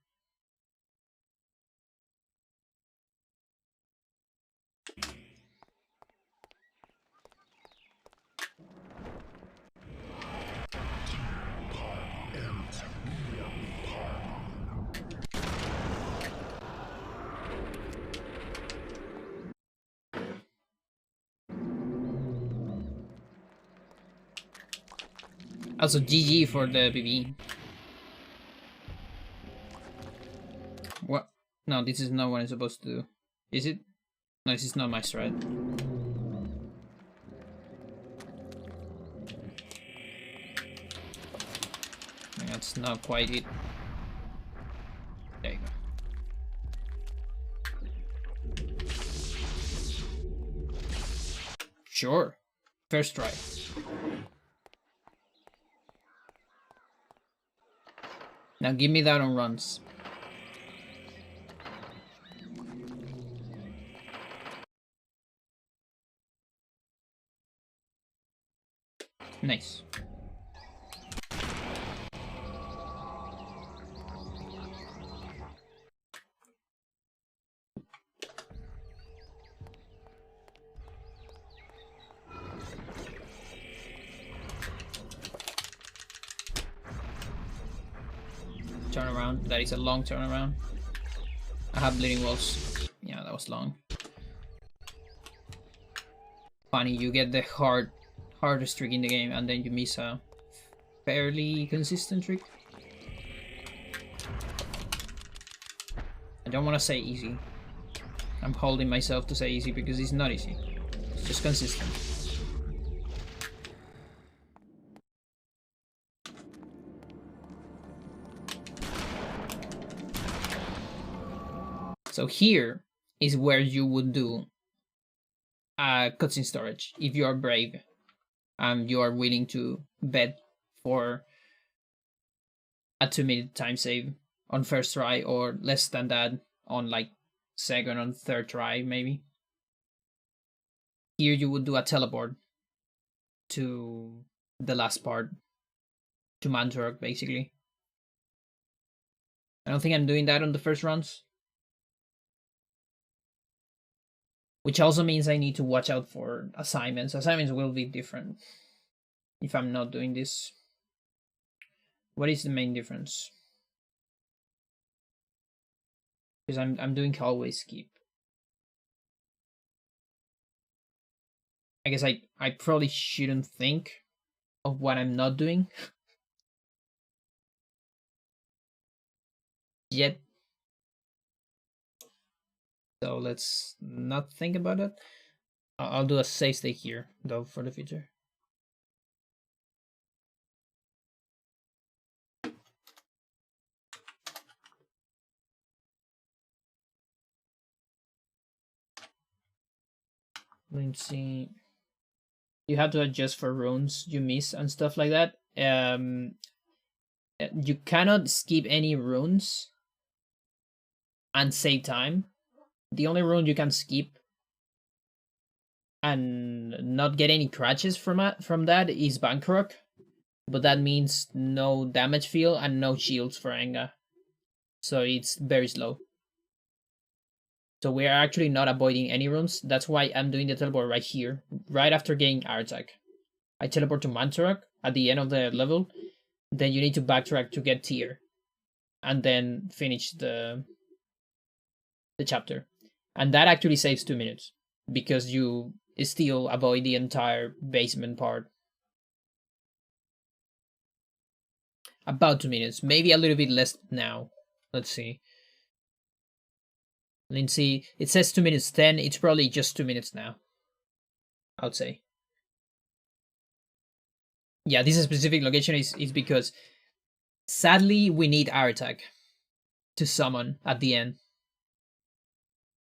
Also, GG for the BB. What? No, this is not what I'm supposed to do. Is it? No, this is not my strat. That's not quite it. There you go. Sure. First try. Now give me that on runs. Nice. Turnaround. That is a long turnaround. I have bleeding walls. Yeah, that was long. Funny, you get the hardest trick in the game and then you miss a fairly consistent trick. I don't want to say easy. I'm holding myself to say easy because it's not easy. It's just consistent. So here is where you would do a cutscene storage if you are brave and you are willing to bet for a 2-minute time save on first try or less than that on like second and third try maybe. Here you would do a teleport to the last part, to Mantork basically. I don't think I'm doing that on the first runs. Which also means I need to watch out for assignments. Assignments will be different if I'm not doing this. What is the main difference? Because I'm doing hallway skip. I guess I probably shouldn't think of what I'm not doing yet. So let's not think about it. I'll do a save state here though for the future. Let's see. You have to adjust for runes you miss and stuff like that. You cannot skip any runes and save time. The only rune you can skip and not get any crutches from that is Bankrok, but that means no damage field and no shields for Enga, so it's very slow. So we are actually not avoiding any runes. That's why I'm doing the teleport right here, right after getting Artak. I teleport to Mantorok at the end of the level. Then you need to backtrack to get tier, and then finish the chapter. And that actually saves 2 minutes because you still avoid the entire basement part. About 2 minutes, maybe a little bit less now. Let's see. Lindsay, it says 2 minutes 10. It's probably just 2 minutes now, I would say. Yeah, this specific location is because sadly we need Aratak to summon at the end.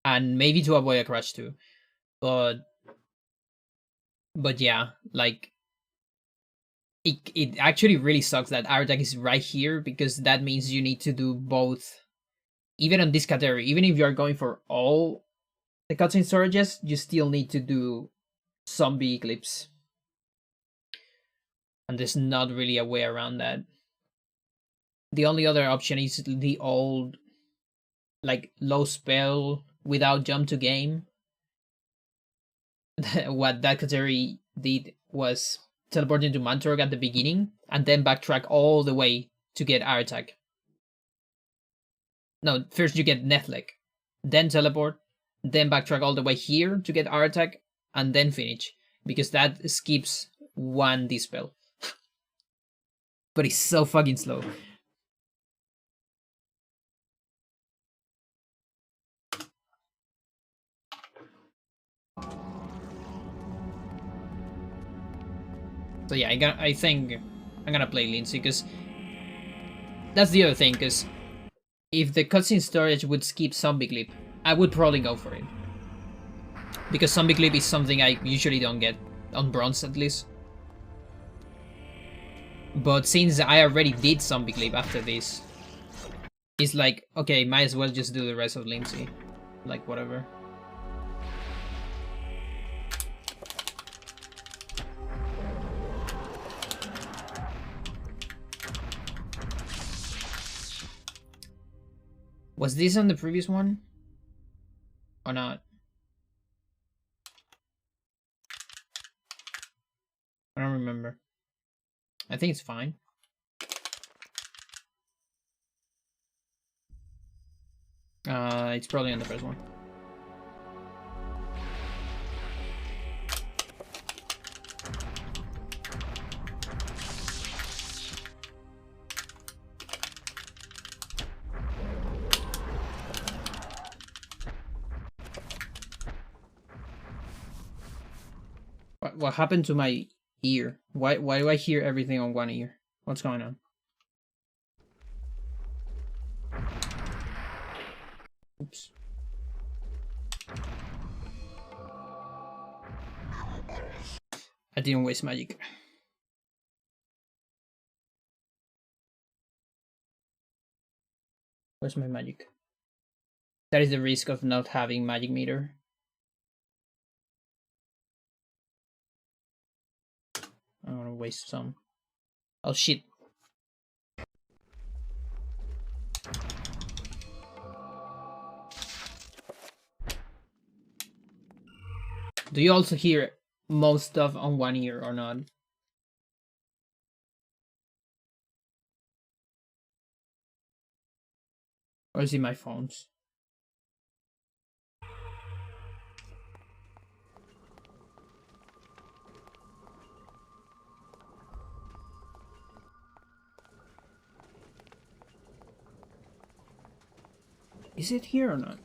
And maybe to avoid a crash too. But yeah, like it actually really sucks that Aratak is right here, because that means you need to do both. Even on this category, even if you're going for all the cutscene storages, you still need to do zombie eclipse. And there's not really a way around that. The only other option is the old, like, low spell without jump to game. What that category did was teleport into Mantorg at the beginning and then backtrack all the way to get Aratak. No, first you get Nethlek, then teleport, then backtrack all the way here to get Aratak, and then finish, because that skips one dispel. But it's so fucking slow. So yeah, I think I'm gonna play Lindsay, because that's the other thing, because if the cutscene storage would skip Zombie Clip, I would probably go for it. Because Zombie Clip is something I usually don't get, on Bronze at least. But since I already did Zombie Clip after this, it's like, okay, might as well just do the rest of Lindsay. Like, whatever. Was this on the previous one? Or not? I don't remember. I think it's fine. It's probably on the first one. What happened to my ear? Why do I hear everything on one ear? What's going on? Oops. I didn't waste magic. Where's my magic? That is the risk of not having magic meter. I want to waste some. Oh shit. Do you also hear most stuff on one ear or not? Or is it my phones? Is it here or not?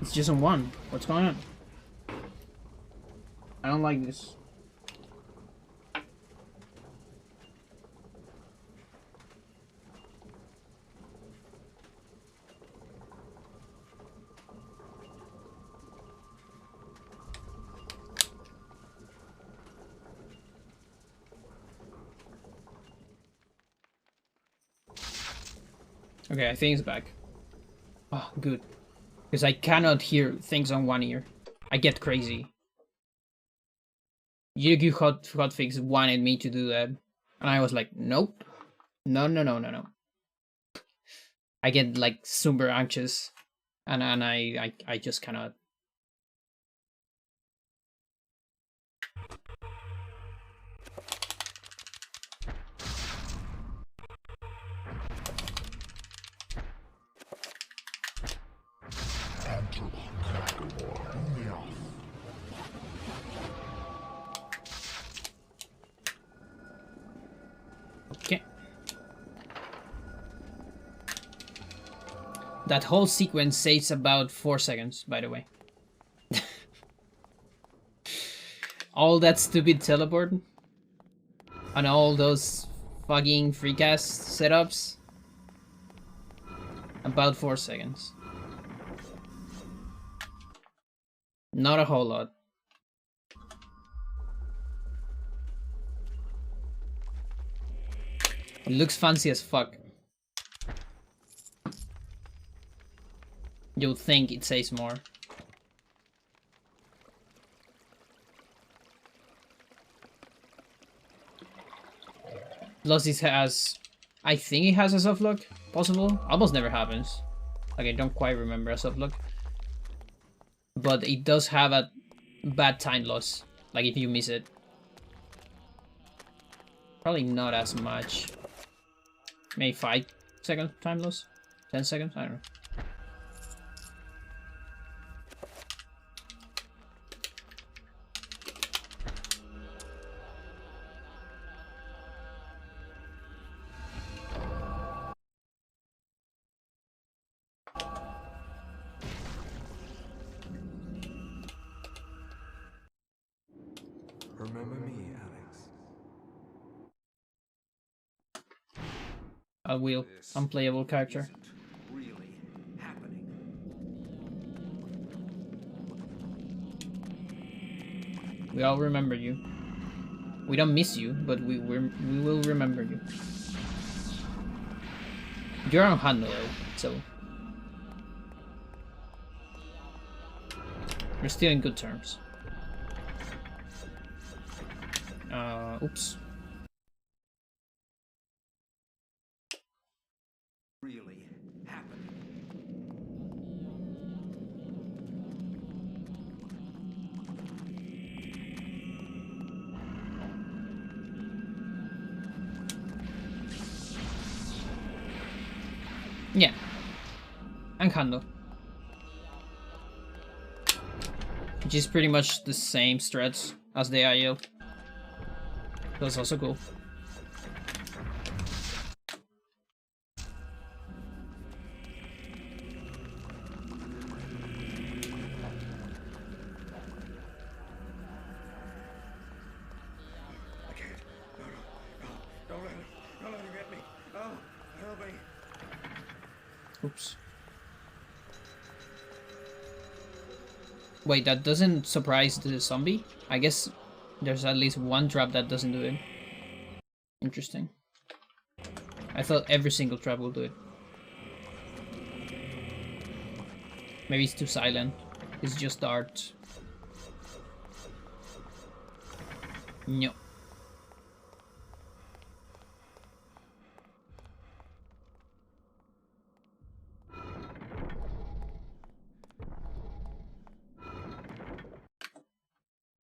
It's just on one. What's going on? I don't like this. Okay, I think it's back. Oh, good. Because I cannot hear things on one ear. I get crazy. Yugi Hotfix wanted me to do that. And I was like, nope. No. I get like super anxious. And I just cannot. That whole sequence takes about 4 seconds, by the way. All that stupid teleport and all those fucking freecast setups. About 4 seconds. Not a whole lot. It looks fancy as fuck. You'll think it says more. Plus it has... I think it has a soft lock. Possible? Almost never happens. Like, I don't quite remember a soft lock. But it does have a bad time loss. Like, if you miss it. Probably not as much. Maybe 5 second time loss? 10 seconds? I don't know. Remember me, Alex. A wheel. Unplayable character. Really happening. We all remember you. We don't miss you, but we will remember you. You're on Hano though, so we're still in good terms. Oops. Really happening. Yeah. And Hando. Which is pretty much the same strats as the IO. That's also cool. I can't. No, no, no. Don't let him. Don't let him get me. Oh, help me. Oops. Wait, that doesn't surprise the zombie? I guess there's at least one trap that doesn't do it. Interesting. I thought every single trap will do it. Maybe it's too silent. It's just art. No.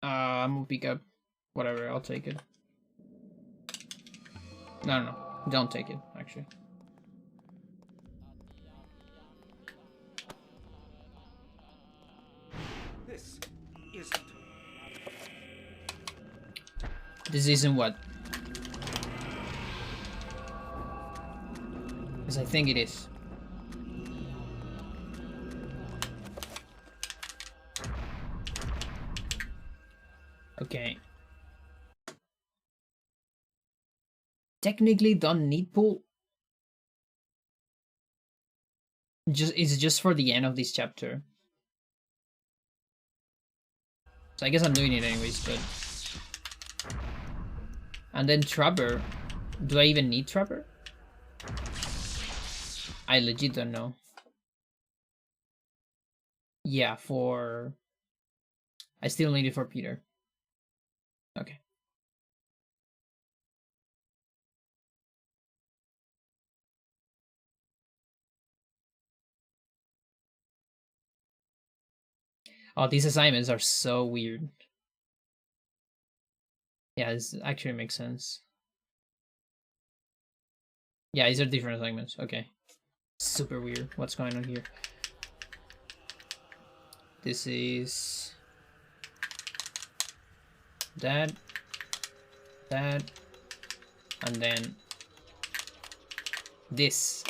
I'm gonna pick up whatever, I'll take it. No, don't take it, actually. This isn't. This isn't what? Because I think it is. Okay. Technically don't need pull. It's just for the end of this chapter. So I guess I'm doing it anyways, but... And then Trapper. Do I even need Trapper? I legit don't know. Yeah, for... I still need it for Peter. Okay. Oh, these assignments are so weird. Yeah, this actually makes sense. Yeah, these are different assignments. Okay. Super weird. What's going on here? This is... that, and then this.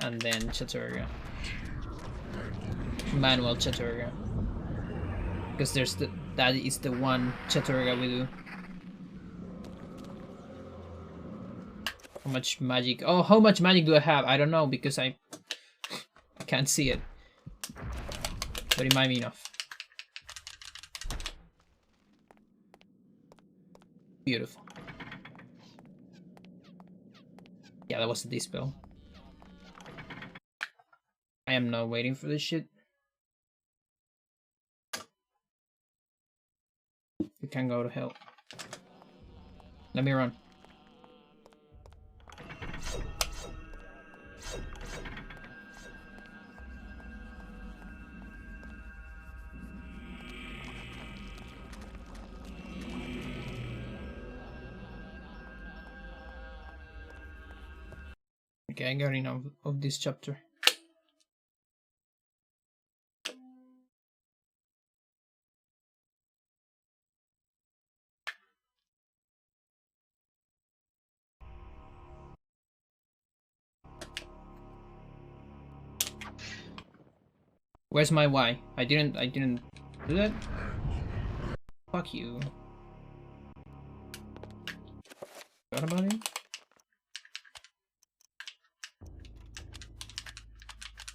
and then Chaturanga. Manual Chaturanga. Because that is the one Chaturanga we do. How much magic? Oh, how much magic do I have? I don't know because I can't see it. But it might be enough. Beautiful. Yeah, that was the dispel. I am not waiting for this shit. You can go to hell. Let me run. Okay, I got enough of this chapter. Where's my Y? I didn't do that. Fuck you. What about it?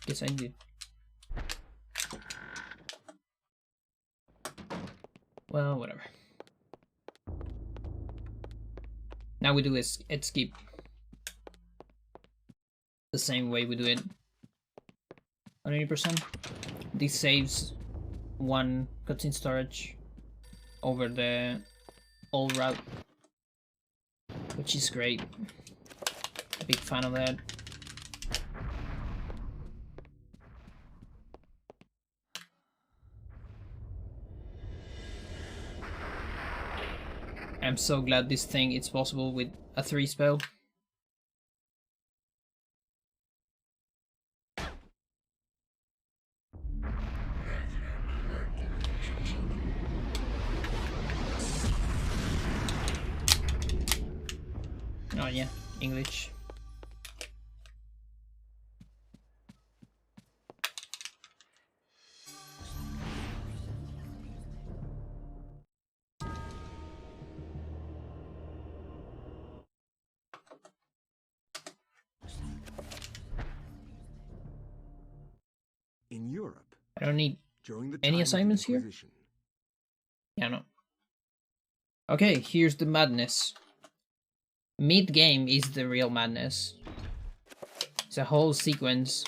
Guess I did. Well, whatever. Now we do is skip the same way we do it on 80%. This saves one cutscene storage over the old route, which is great. Big fan of that. I'm so glad this thing is possible with a 3 spell. Oh yeah, English. In Europe, I don't need during the any time of the assignments here? Inquisition, Yeah, no. Okay, here's the madness. Mid-game is the real madness. It's a whole sequence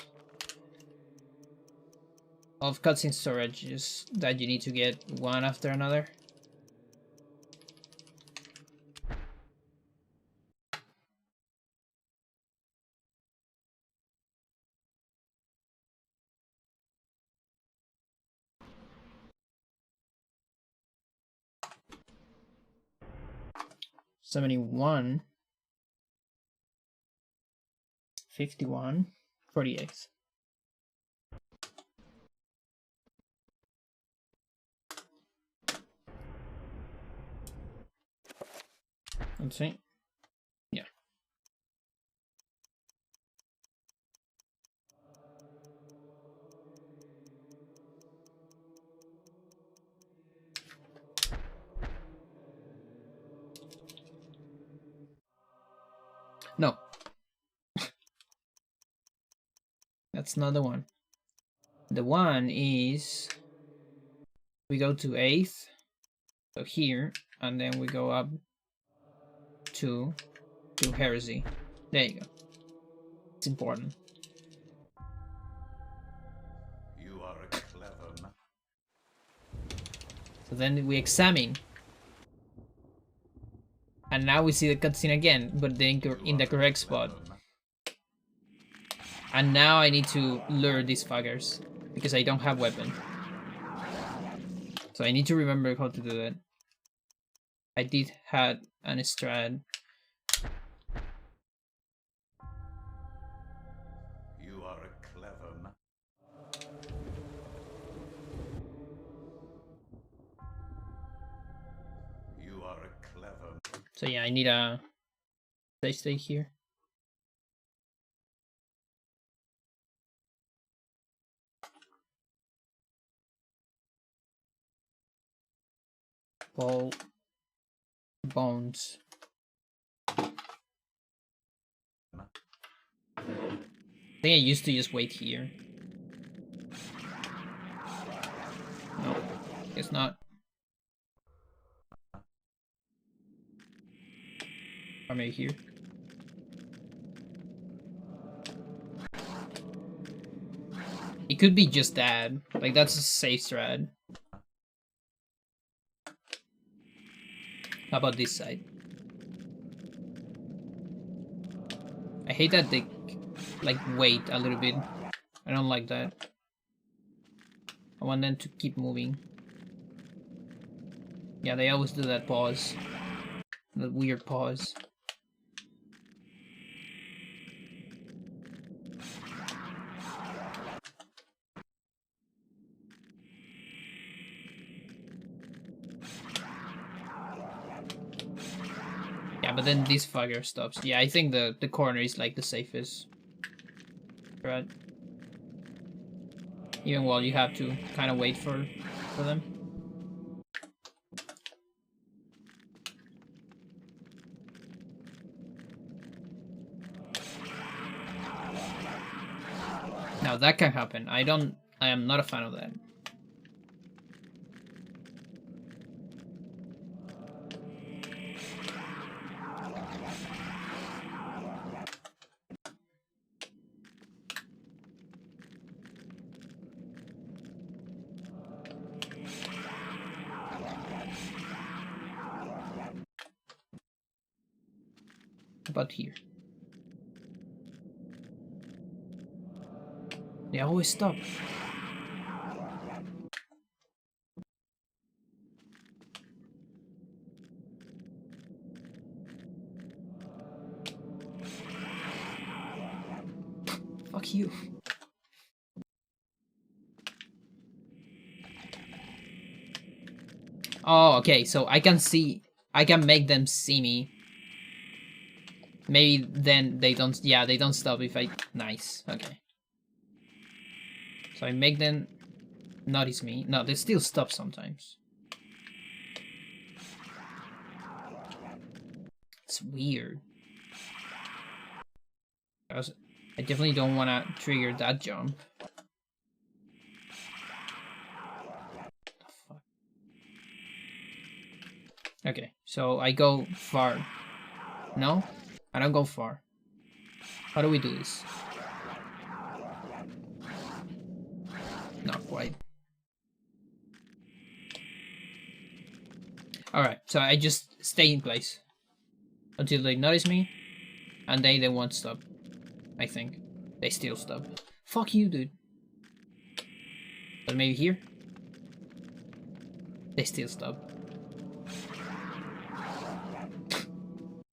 of cutscene storages that you need to get one after another. $71, $51, $48. Let's see. Yeah. No. That's not the one. The one is we go to 8th, so here, and then we go up to heresy. There you go. It's important. You are a clever man. So then we examine. And now we see the cutscene again, but then in the correct spot. And now I need to lure these fuckers, because I don't have weapon. So I need to remember how to do that. I did have an strat. You are a clever man. You are a clever man. So yeah, I need a stay here. Ball. Bones. I think I used to just wait here. No, guess not. Or maybe here. It could be just that. Like, that's a safe strat. How about this side? I hate that they, like, wait a little bit. I don't like that. I want them to keep moving. Yeah, they always do that pause. That weird pause. Yeah, but then this fucker stops. Yeah, I think the corner is like the safest. Right. Even while you have to kind of wait for them. Now that can happen. I am not a fan of that. About here. They always stop. Fuck you. Oh, okay, so I can make them see me. Maybe then they don't, yeah, they don't stop if I, nice, okay. So I make them notice me. No, they still stop sometimes. It's weird. I definitely don't want to trigger that jump. Okay, so I go far. No? I don't go far. How do we do this? Not quite. Alright, so I just stay in place. Until they notice me. And they won't stop. I think. They still stop. Fuck you, dude. But maybe here? They still stop.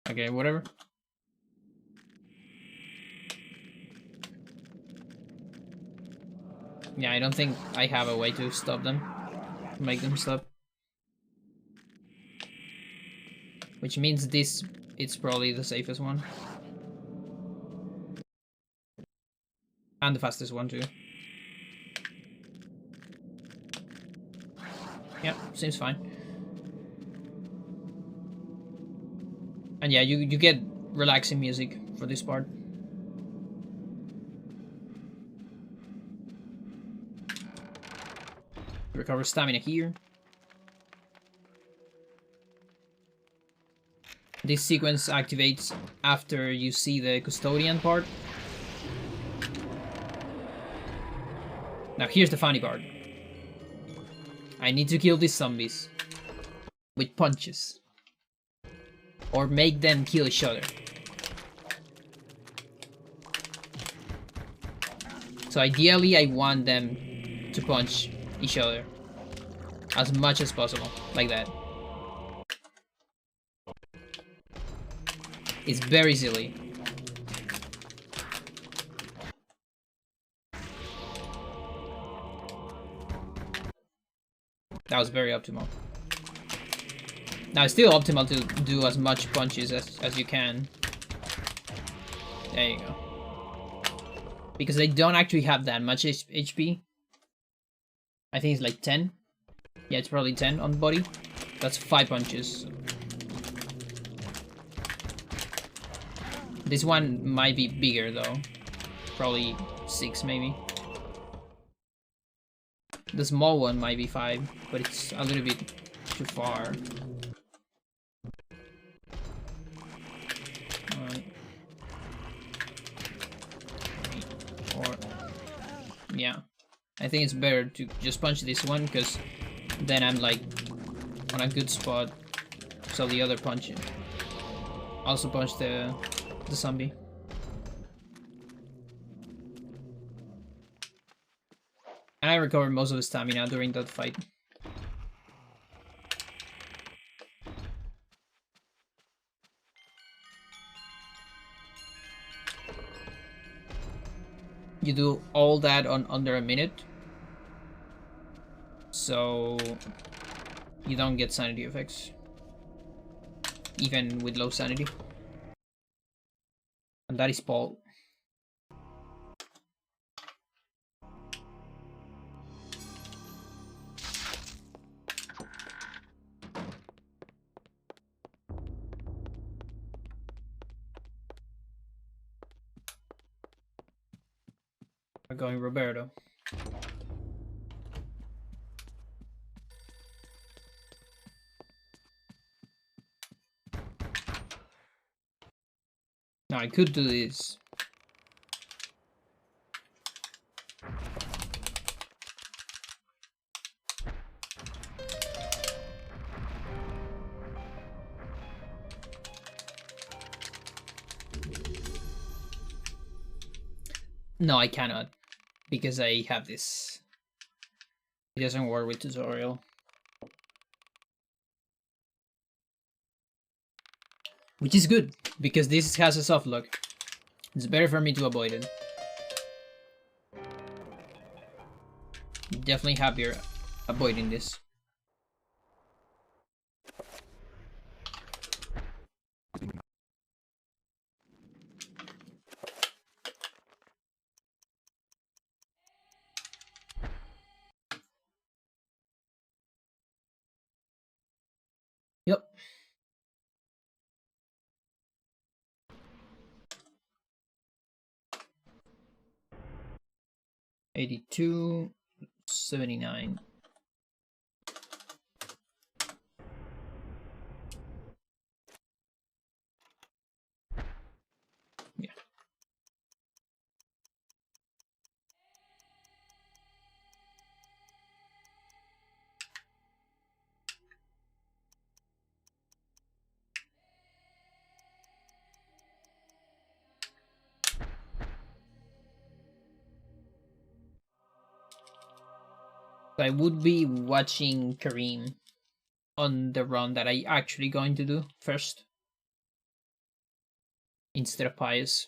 Okay, whatever. Yeah, I don't think I have a way to stop them. Make them stop. Which means this, it's probably the safest one. And the fastest one too. Yeah, seems fine. And yeah, you get relaxing music for this part. Recover stamina here. This sequence activates after you see the custodian part. Now here's the funny part. I need to kill these zombies with punches. Or make them kill each other. So ideally I want them to punch each other as much as possible, like that. It's very silly. That was very optimal. Now it's still optimal to do as much punches as you can. There you go. Because they don't actually have that much HP. I think it's like 10. Yeah, it's probably 10 on body. That's 5 punches. This one might be bigger though. Probably 6 maybe. The small one might be 5, but it's a little bit too far. Or yeah, I think it's better to just punch this one because then I'm like on a good spot. So the other punch also punch the zombie. And I recovered most of the stamina during that fight. You do all that on under a minute, so you don't get sanity effects, even with low sanity. And that is Paul. We're going Roberto. Now I could do this. No, I cannot, because I have this. It doesn't work with tutorial. Which is good, because this has a soft lock. It's better for me to avoid it. Definitely happier avoiding this. Yep. 82, 79. Yeah. So I would be watching Kareem on the run that I actually going to do first, instead of Pius.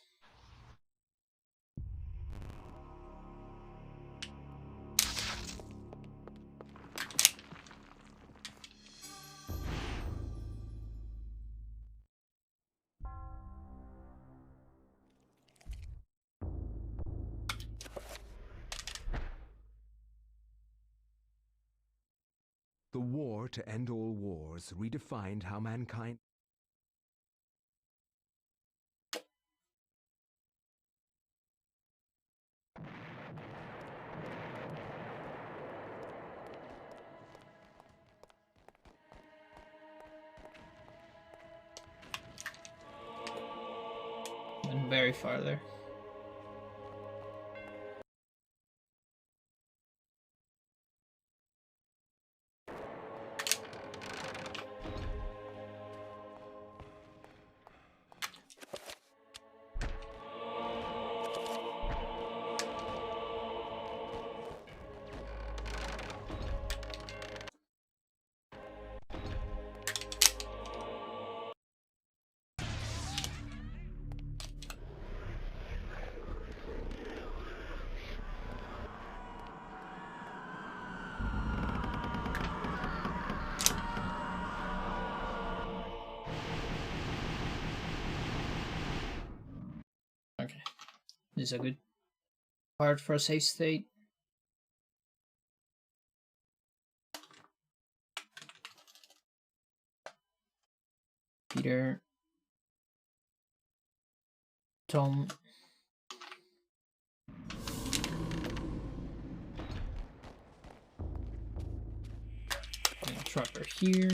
The war to end all wars redefined how mankind... And very farther. Okay, this is a good part for a safe state. Peter. Tom. Trapper here.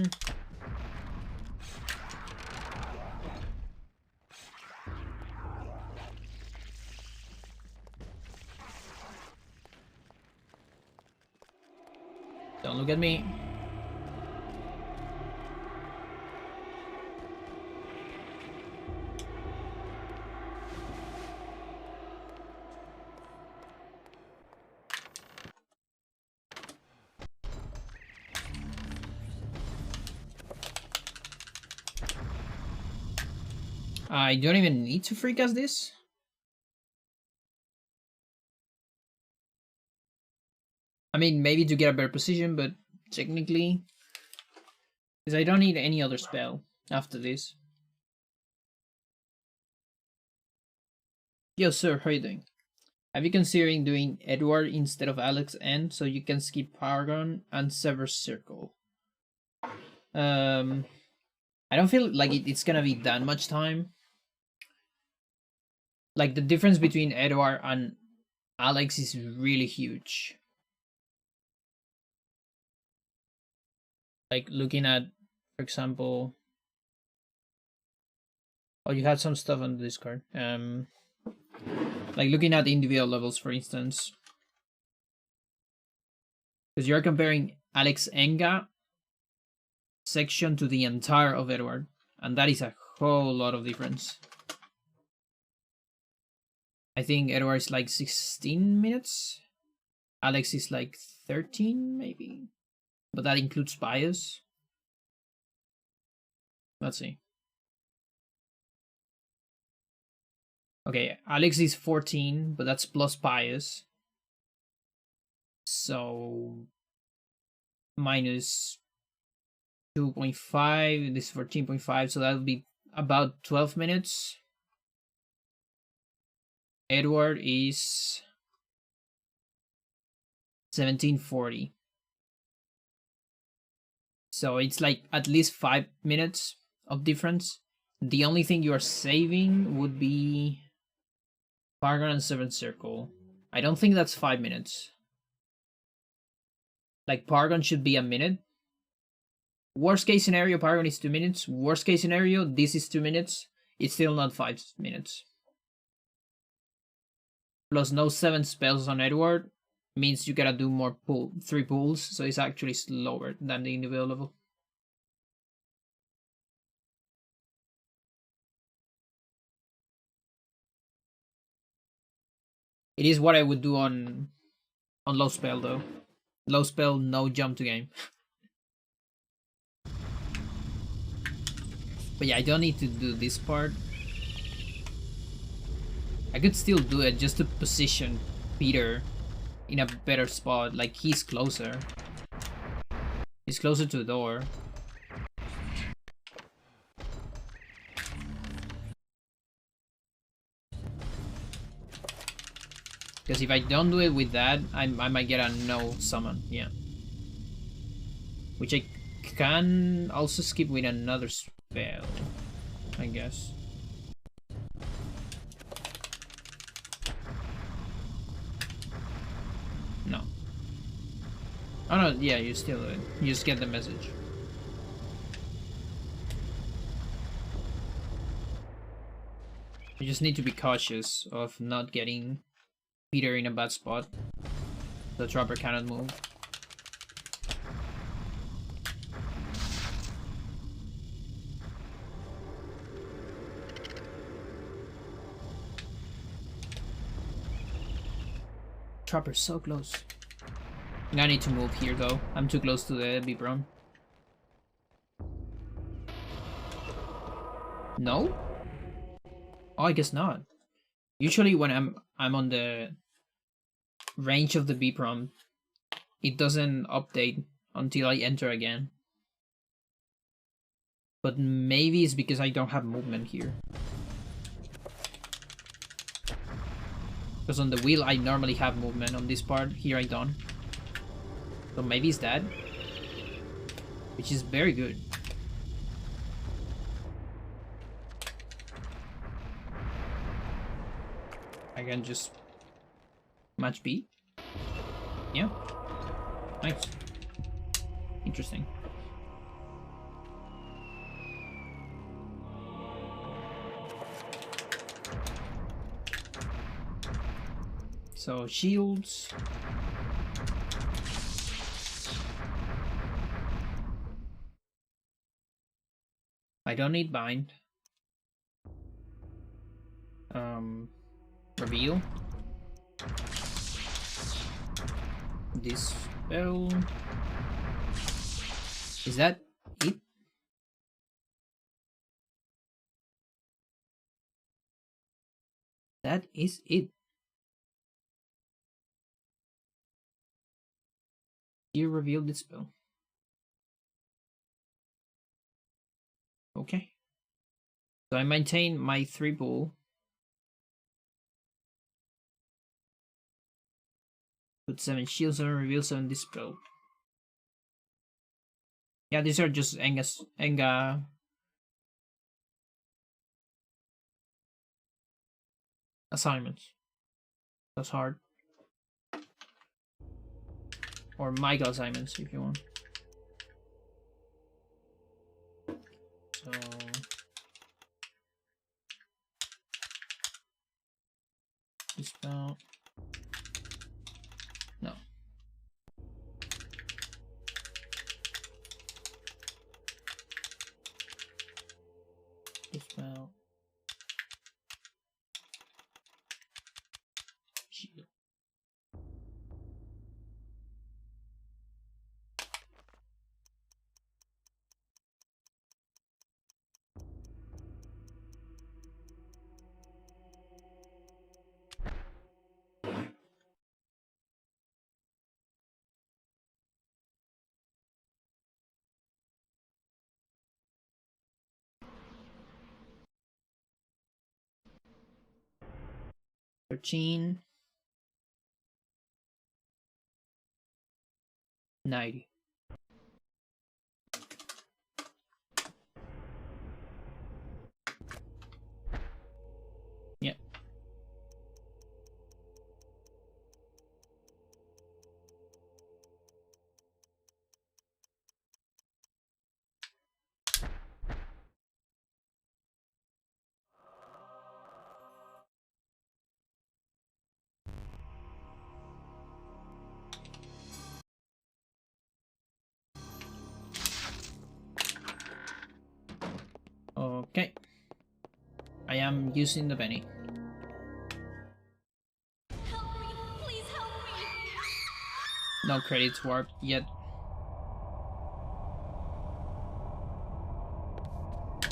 Don't look at me. I don't even need to free cast this. I mean, maybe to get a better position, but technically, because I don't need any other spell after this. Yo, sir, how you doing? Have you considering doing Edward instead of Alex N so you can skip Paragon and Sever Circle? I don't feel like it's gonna be that much time. Like, the difference between Edward and Alex is really huge. Like, looking at, for example... Oh, you had some stuff on the Discord. Like, looking at the individual levels, for instance. Because you're comparing Alex Enga section to the entire of Edward. And that is a whole lot of difference. I think Edward is like 16 minutes. Alex is like 13, maybe. But that includes bias. Let's see. Okay, Alex is 14, but that's plus bias. So minus 2.5, this is 14.5, so that would be about 12 minutes. Edward is 1740. So it's like at least 5 minutes of difference. The only thing you are saving would be Paragon and Seventh Circle. I don't think that's 5 minutes. Like, Paragon should be a minute. Worst case scenario, Paragon is 2 minutes. Worst case scenario, this is 2 minutes. It's still not 5 minutes. Plus no 7 spells on Edward means you gotta do more 3 pulls, so it's actually slower than the individual level. It is what I would do on low spell though. Low spell, no jump to game. But yeah, I don't need to do this part. I could still do it just to position Peter in a better spot. Like, he's closer. He's closer to the door. Because if I don't do it with that, I might get a no summon, yeah. Which I can also skip with another spell, I guess. No. Oh no, yeah, you still do it. You just get the message. You just need to be cautious of not getting Peter in a bad spot. The Trapper cannot move. Trapper's so close. I need to move here though. I'm too close to the Bibron. No? Oh, I guess not. Usually when I'm on the range of the B-Prom, it doesn't update until I enter again. But maybe it's because I don't have movement here. Because on the wheel I normally have movement, on this part here I don't. So maybe it's that. Which is very good. I can just match B. Yeah. Nice. Interesting. So shields. I don't need bind. Reveal. Dispel. Is that it? That is it. You reveal dispel. Okay. So I maintain my 3 bull. Put 7 shields and reveal 7 dispel. Yeah, these are just Enga assignments. That's hard. Or Michael assignments if you want. So dispel. No. Dispel. Shield. $13. 90. Yeah. Okay. I am using the penny. Help me! Please help me! No credits warped yet. I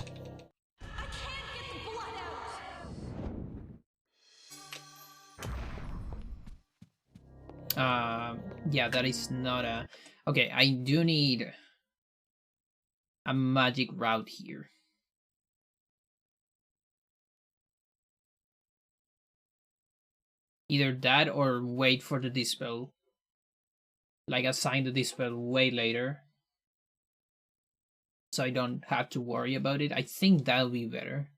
can't get the blood out! Yeah, that is not a... Okay, I do need a magic route here. Either that or wait for the dispel. Like assign the dispel way later. So I don't have to worry about it. I think that'll be better.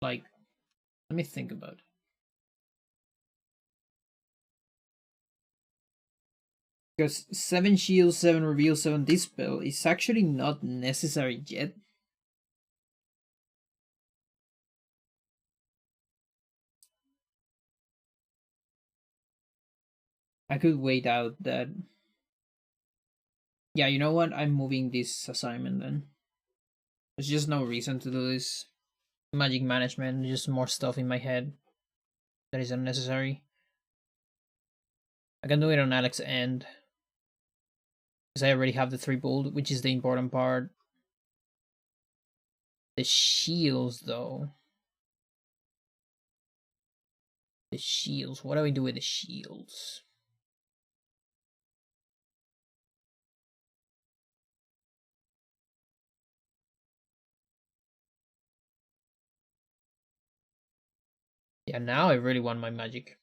Like, let me think about it. Because 7 shield, 7 reveal, 7 dispel is actually not necessary yet. I could wait out that. Yeah, you know what? I'm moving this assignment then. There's just no reason to do this. Magic management, just more stuff in my head that is unnecessary. I can do it on Alex's end. Because I already have the 3 bold, which is the important part. The shields, though. The shields. What do we do with the shields? Yeah, now I really want my magic.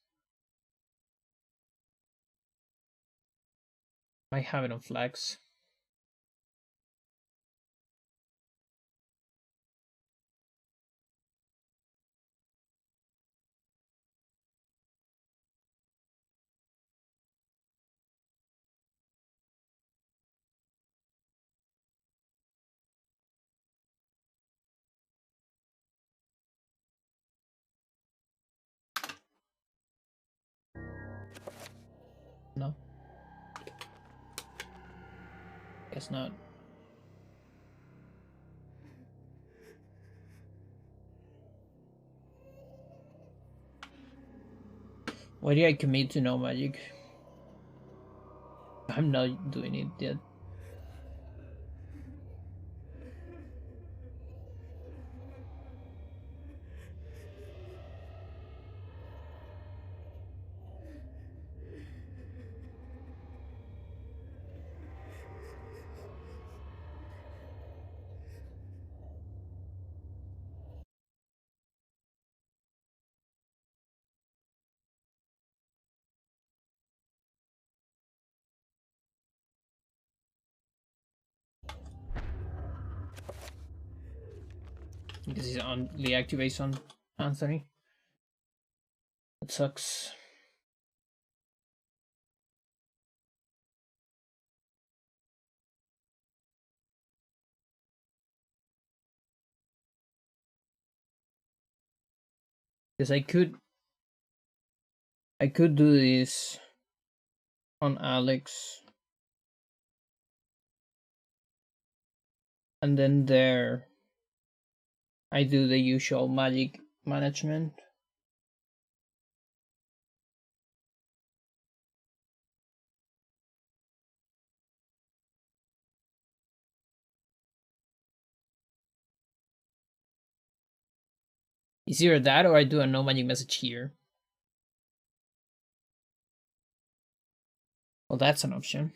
I have it on flex. No. Guess not. Why did I commit to no magic? I'm not doing it yet. Because he's only activates on Anthony. That sucks. Because I could do this on Alex. And then there I do the usual magic management. It's either that or I do a no magic message here. Well, that's an option.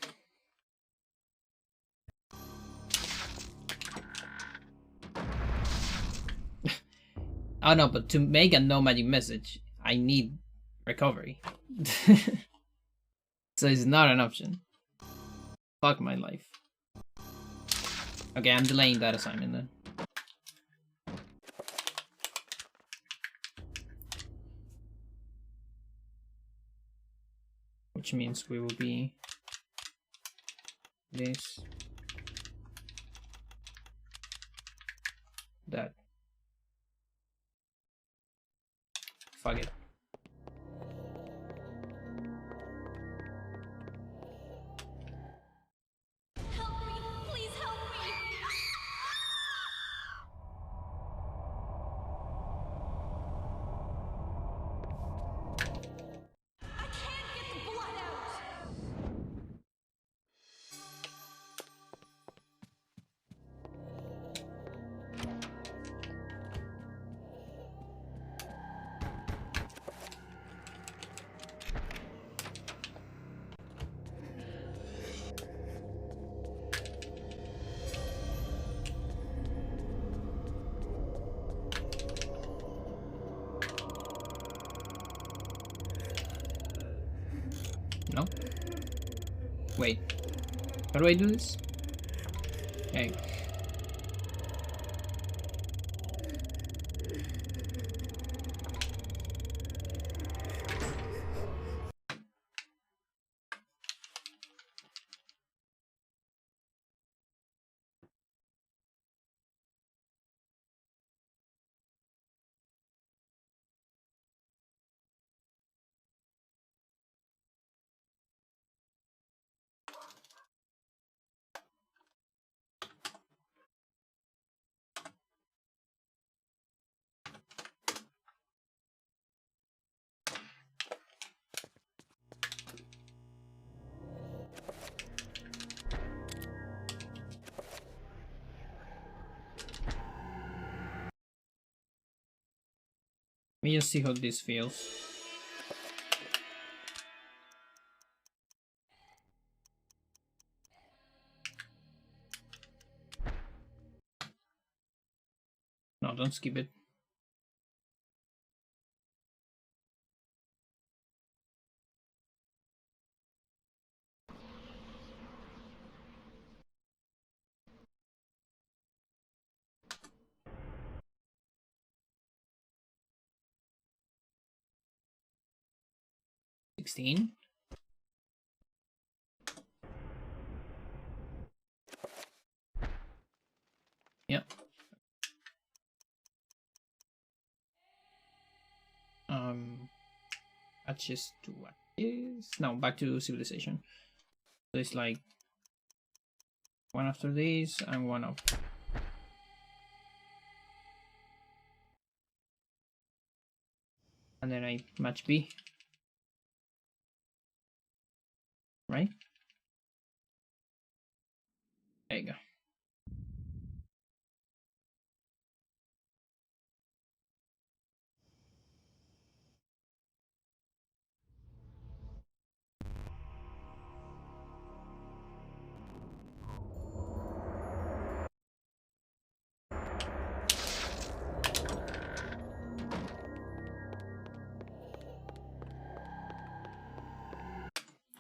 Oh no, but to make a no magic message, I need recovery. So it's not an option. Fuck my life. Okay, I'm delaying that assignment then. Which means we will be this, that. Fuck it. Help me! Please help me! I can't get the blood out! No? Wait. How do I do this? Okay. Let me just see how this feels. No, don't skip it. $16. Yep. That's just to what? is no, back to civilization. So it's like one after this and one up. And then I match B. Right? There you go.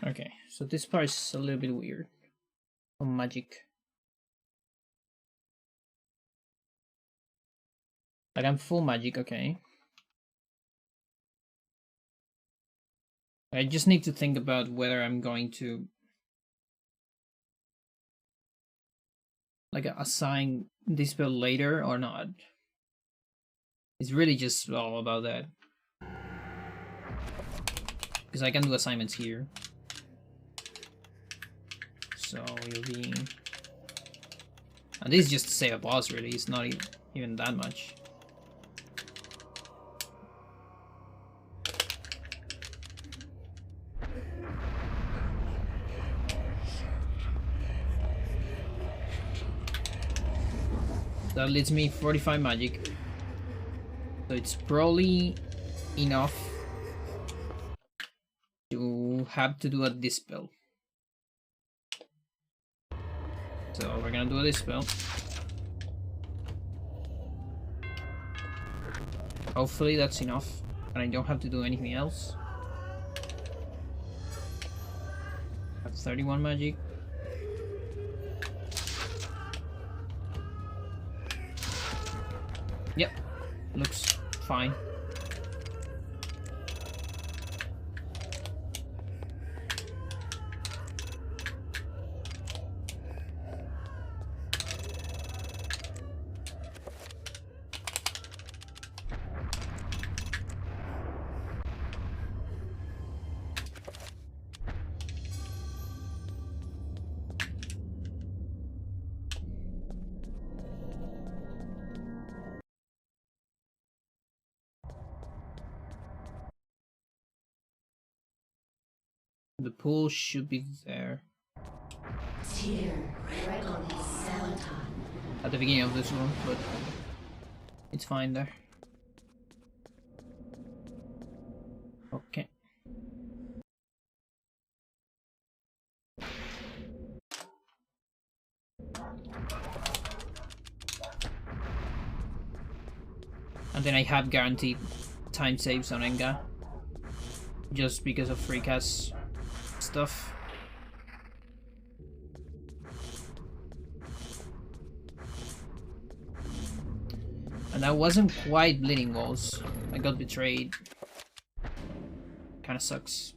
Okay, so this part is a little bit weird. Oh, magic. Like I'm full magic, okay. I just need to think about whether I'm going to like assign this spell later or not. It's really just all about that. Because I can do assignments here. So you'll be... And this is just to save a boss, really. It's not even that much. That leads me 45 magic. So it's probably enough to have to do a dispel. So we're gonna do a dispel. Hopefully that's enough, and I don't have to do anything else. I have 31 magic. Yep, looks fine. The pool should be there. At the beginning of this room, but it's fine there. Okay. And then I have guaranteed time saves on Enga. Just because of free cast stuff. And that wasn't quite bleeding walls. I got betrayed. Kinda sucks.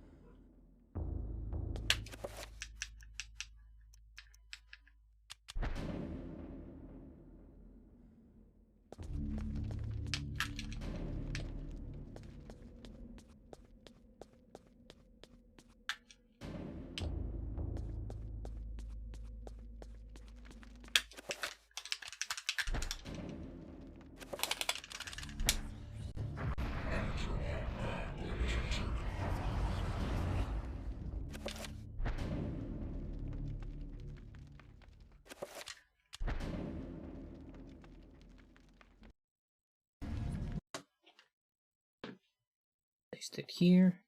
Paste it here.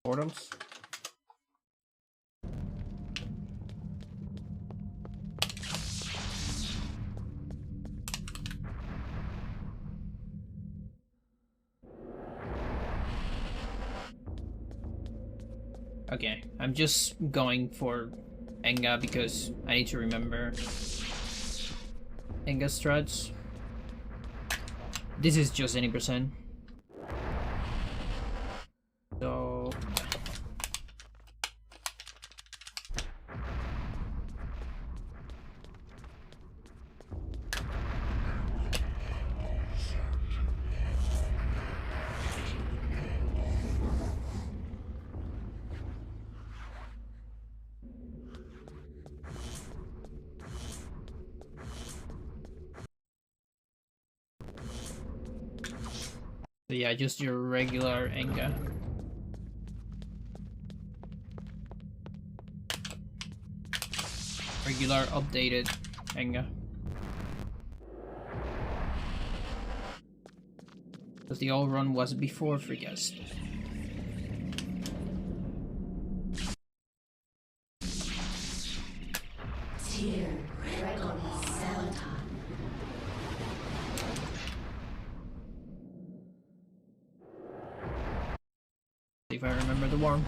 Portals. Okay, I'm just going for Enga because I need to remember Enga strats. This is just any percent. So yeah, just your regular Enga. Regular updated Enga. Because the old run was before Freecast. Tear, Dragon, Celadon. If I remember the worm.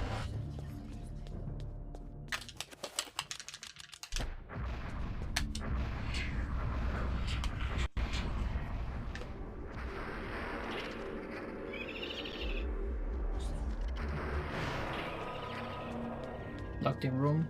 Locked in room.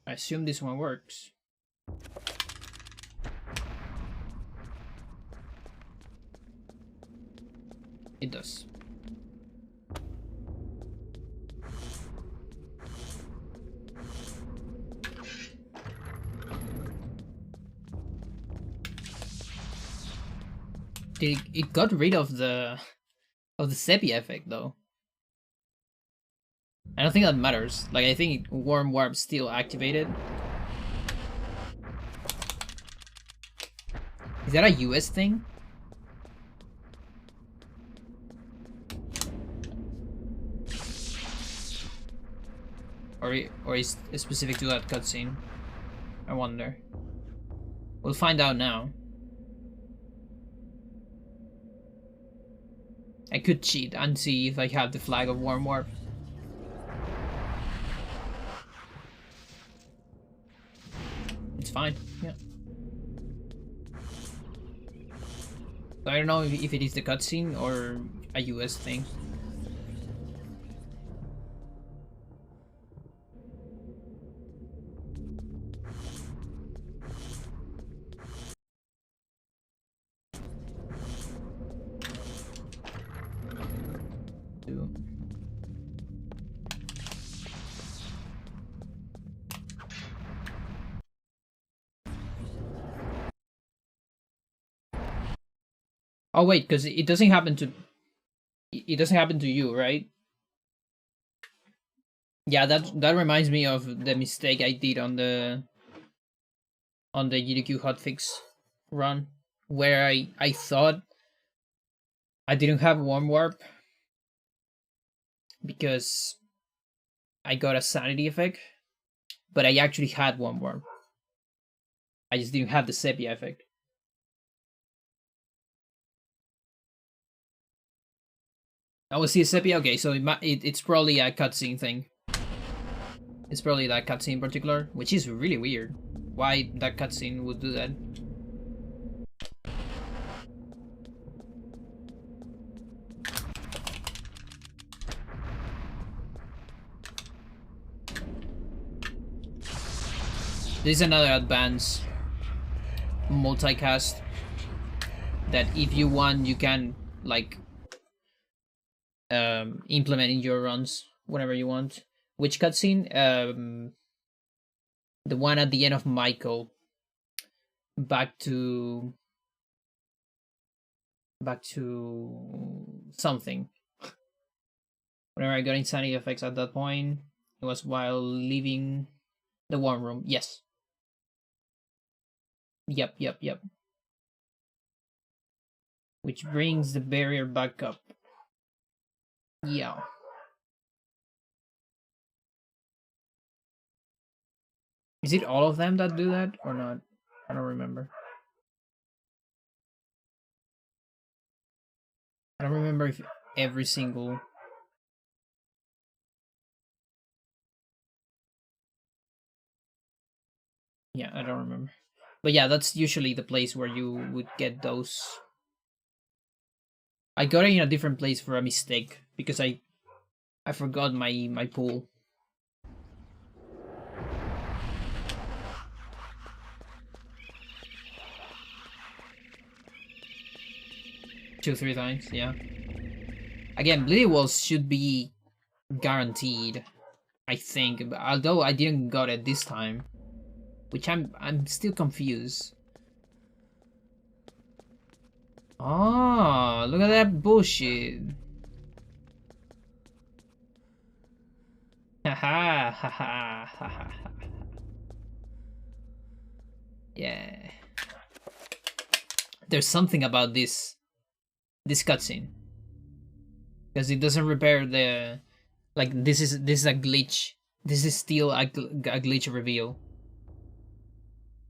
I assume this one works. It does. It got rid of the sepia effect though. I don't think that matters. Like I think Worm Warp still activated. Is that a US thing? Or is it specific to that cutscene? I wonder. We'll find out now. I could cheat and see if I have the flag of Worm Warp. It's fine, yeah. So I don't know if it is the cutscene or a US thing. Oh wait, because it doesn't happen to you, right? Yeah, that reminds me of the mistake I did on the GDQ hotfix run, where I thought I didn't have Warm Warp because I got a sanity effect, but I actually had Warm Warp. I just didn't have the sepia effect. Oh, see a sepia? Okay, so it's probably a cutscene thing. It's probably that cutscene in particular, which is really weird. Why that cutscene would do that? This is another advanced multicast that if you want you can like implement in your runs whenever you want. Which cutscene? The one at the end of Michael. Back to something. Whenever I got insanity effects at that point, it was while leaving the one room. Yes. Yep. Which brings the barrier back up. Yeah. Is it all of them that do that or not? I don't remember. I don't remember if every single... Yeah, I don't remember. But yeah, that's usually the place where you would get those. I got it in a different place for a mistake because I forgot my pool. Two, 3 times, yeah. Again, Bleedy Walls should be guaranteed, I think. Although I didn't got it this time, which I'm still confused. Oh, look at that bullshit. Haha, haha, haha. Yeah. There's something about this cutscene. Because it doesn't repair the... Like, this is a glitch. This is still a glitch reveal.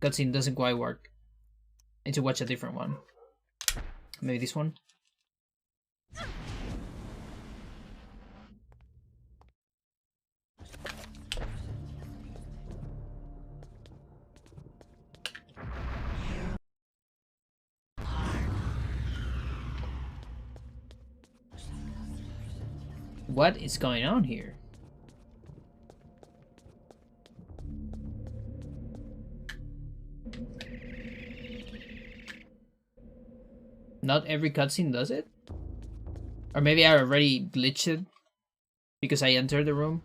Cutscene doesn't quite work. I need to watch a different one. Maybe this one? What is going on here? Not every cutscene does it? Or maybe I already glitched it because I entered the room.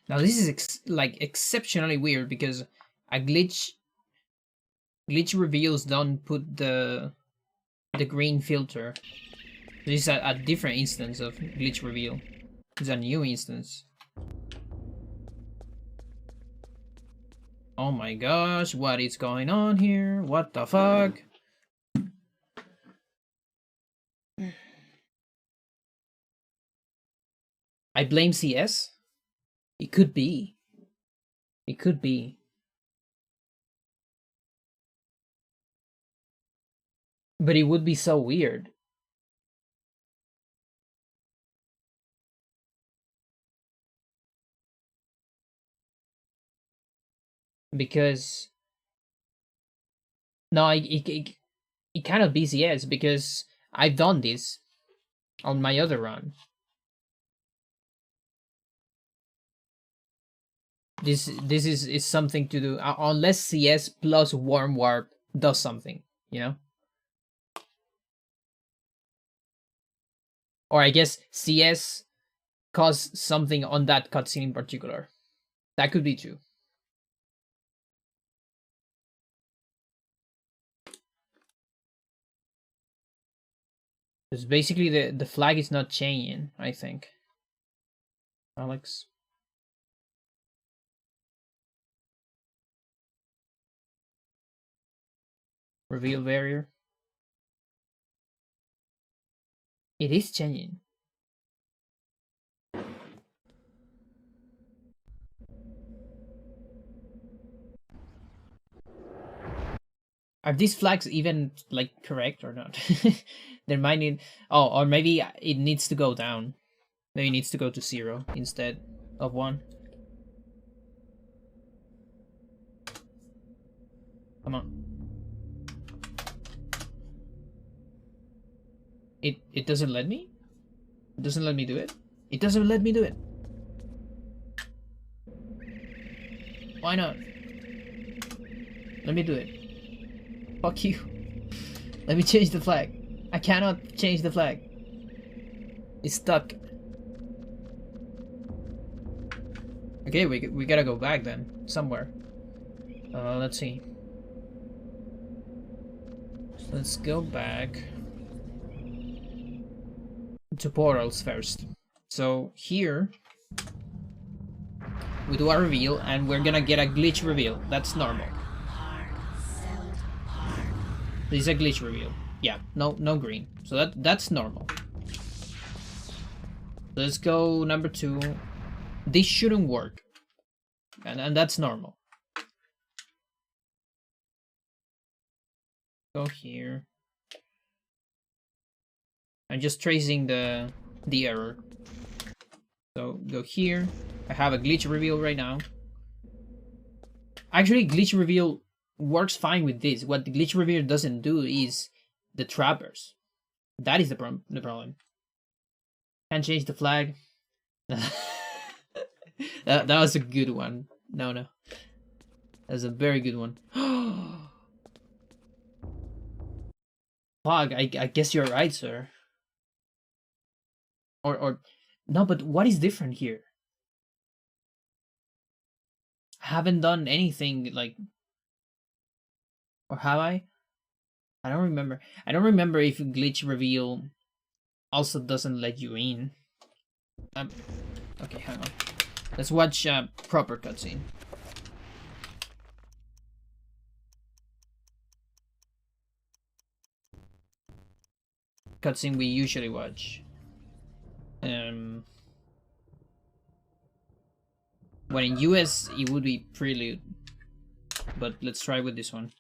Now this is like exceptionally weird because a glitch reveals don't put the green filter. This is a different instance of glitch reveal. It's a new instance. Oh my gosh, what is going on here? What the fuck? I blame CS? It could be. It could be. But it would be so weird. Because... No, it cannot be CS because I've done this on my other run. This is something to do unless CS plus warm warp does something, you know? Or I guess CS caused something on that cutscene in particular. That could be true. Because basically the flag is not changing, I think. Alex. Reveal barrier. It is changing. Are these flags even like correct or not? There might need... Oh, or maybe it needs to go down. Maybe it needs to go to 0 instead of 1. Come on. It doesn't let me? It doesn't let me do it? It doesn't let me do it. Why not? Let me do it. Fuck you. Let me change the flag. I cannot change the flag. It's stuck. Okay, we gotta go back then. Somewhere. Let's see. Let's go back to portals first. So here we do our reveal and we're gonna get a glitch reveal. That's normal. This is a glitch reveal. Yeah, no green. So that's normal. Let's go number 2. This shouldn't work. And that's normal. Go here. I'm just tracing the error. So go here. I have a glitch reveal right now. Actually, glitch reveal works fine with this. What the glitch reveal doesn't do is the trappers. That is the problem. Can't change the flag. that was a good one. No. That's a very good one. Fuck, I guess you're right, sir. Or no, but what is different here? I haven't done anything like, or have I? I don't remember. I don't remember if glitch reveal also doesn't let you in. Okay, hang on. Let's watch a proper cutscene. Cutscene we usually watch. When in US it would be Prelude, but let's try with this one.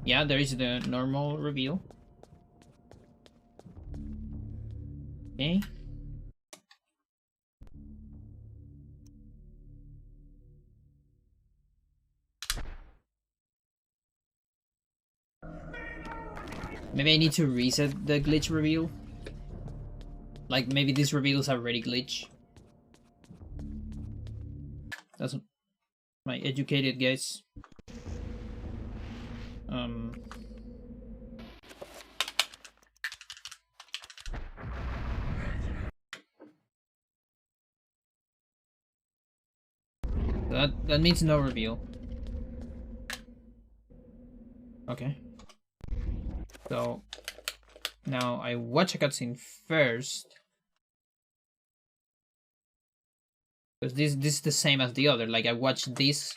Yeah, there is the normal reveal. Okay. Maybe I need to reset the glitch reveal. Like maybe this reveal is already glitch. That's my educated guess. That means no reveal. Okay. So now I watch a cutscene first. Because this is the same as the other. Like I watch this,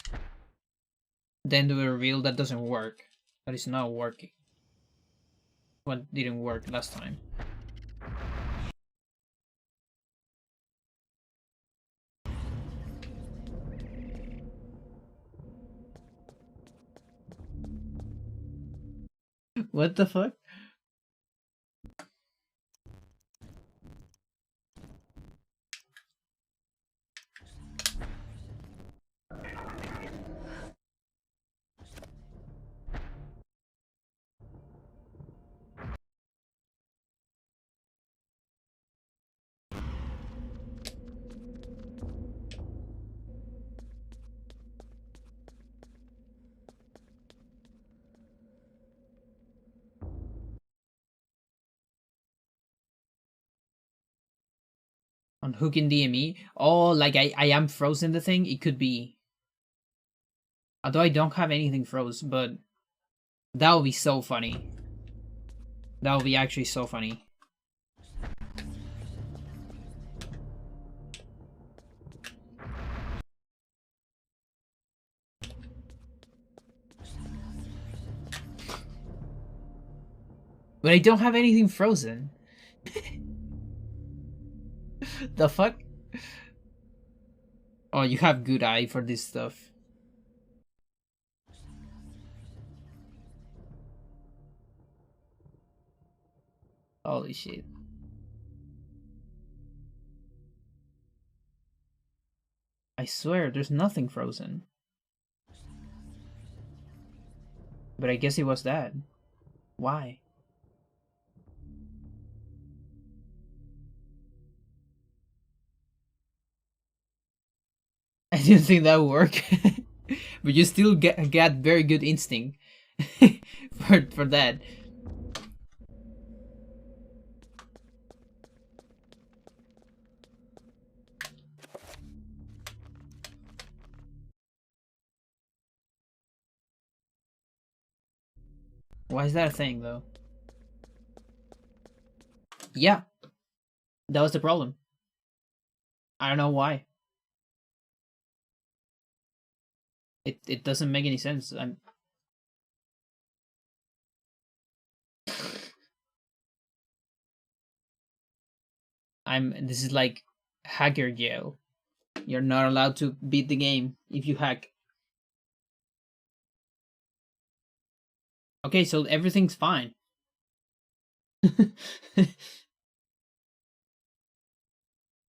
then do a reveal. That doesn't work. That is not working. What didn't work last time? What the fuck? On hooking DME? Oh, like I am frozen the thing? It could be. Although I don't have anything froze, but that would be so funny. That would be actually so funny. But I don't have anything frozen. The fuck? Oh, you have good eye for this stuff. Holy shit. I swear, there's nothing frozen. But I guess it was that. Why? I didn't think that would work. But you still get very good instinct for that. Why is that a thing though? Yeah, that was the problem. I don't know why. It doesn't make any sense. This is like hacker jail. You're not allowed to beat the game if you hack. Okay, so everything's fine.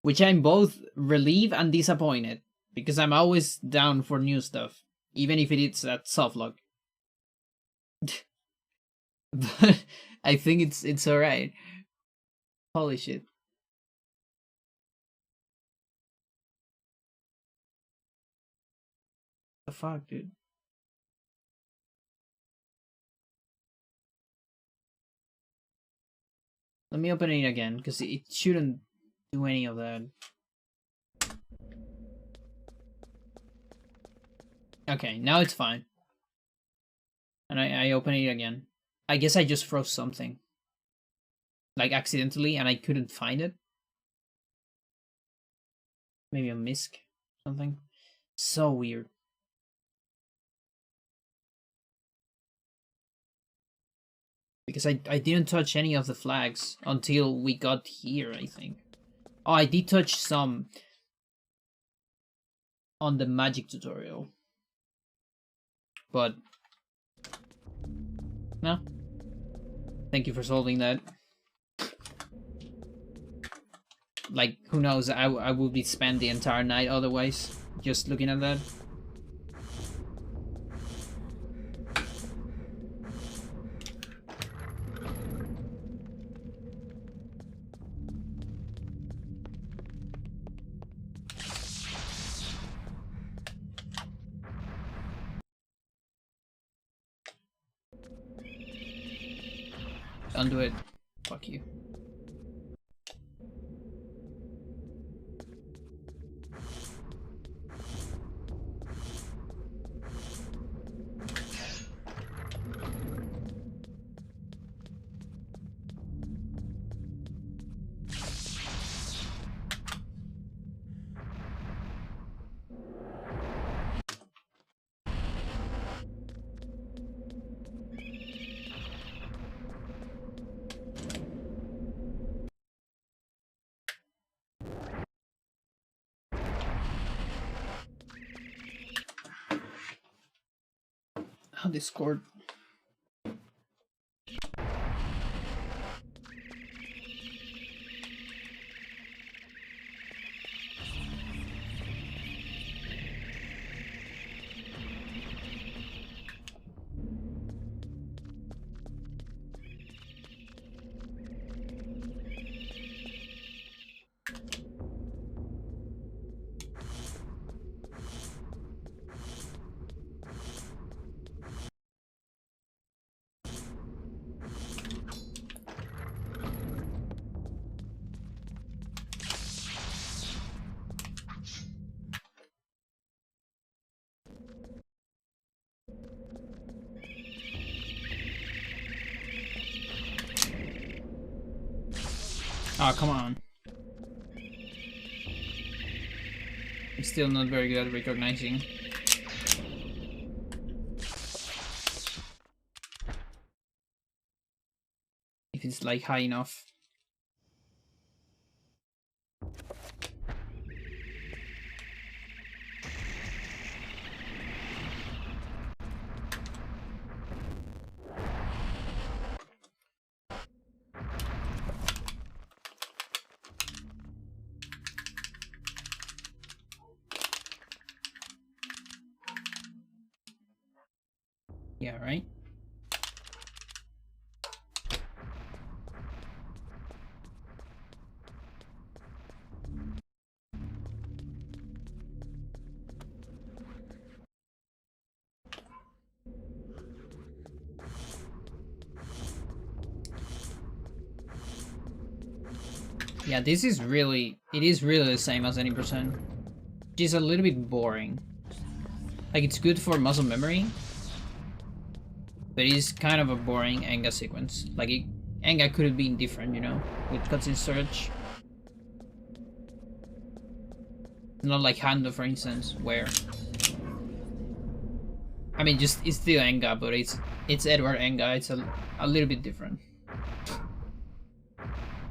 Which I'm both relieved and disappointed because I'm always down for new stuff, even if it is at softlock. But I think it's alright. Holy shit. The fuck, dude. Let me open it again, because it shouldn't do any of that. Okay, now it's fine. And I open it again. I guess I just froze something. Like accidentally, and I couldn't find it. Maybe a misc, something. So weird. Because I didn't touch any of the flags until we got here, I think. Oh, I did touch some on the magic tutorial. But no. Thank you for solving that. Like, who knows, I would be spent the entire night otherwise, just looking at that. Undo it. Fuck you. Oh, Discord. Oh, come on. I'm still not very good at recognizing. If it's like high enough. Yeah, right? Yeah, this is really, it is really the same as any percent. Just a little bit boring. Like, it's good for muscle memory, but it's kind of a boring Enga sequence. Like, Enga could have been different, you know, with cutscene storage. Not like Hando, for instance, where... I mean, just, it's still Enga, but it's Edward Enga, it's a little bit different.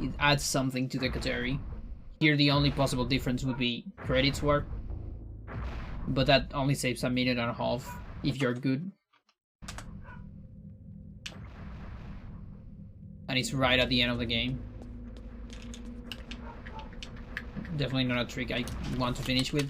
It adds something to the Kateri. Here the only possible difference would be credits work, but that only saves a minute and a half if you're good. And it's right at the end of the game. Definitely not a trick I want to finish with.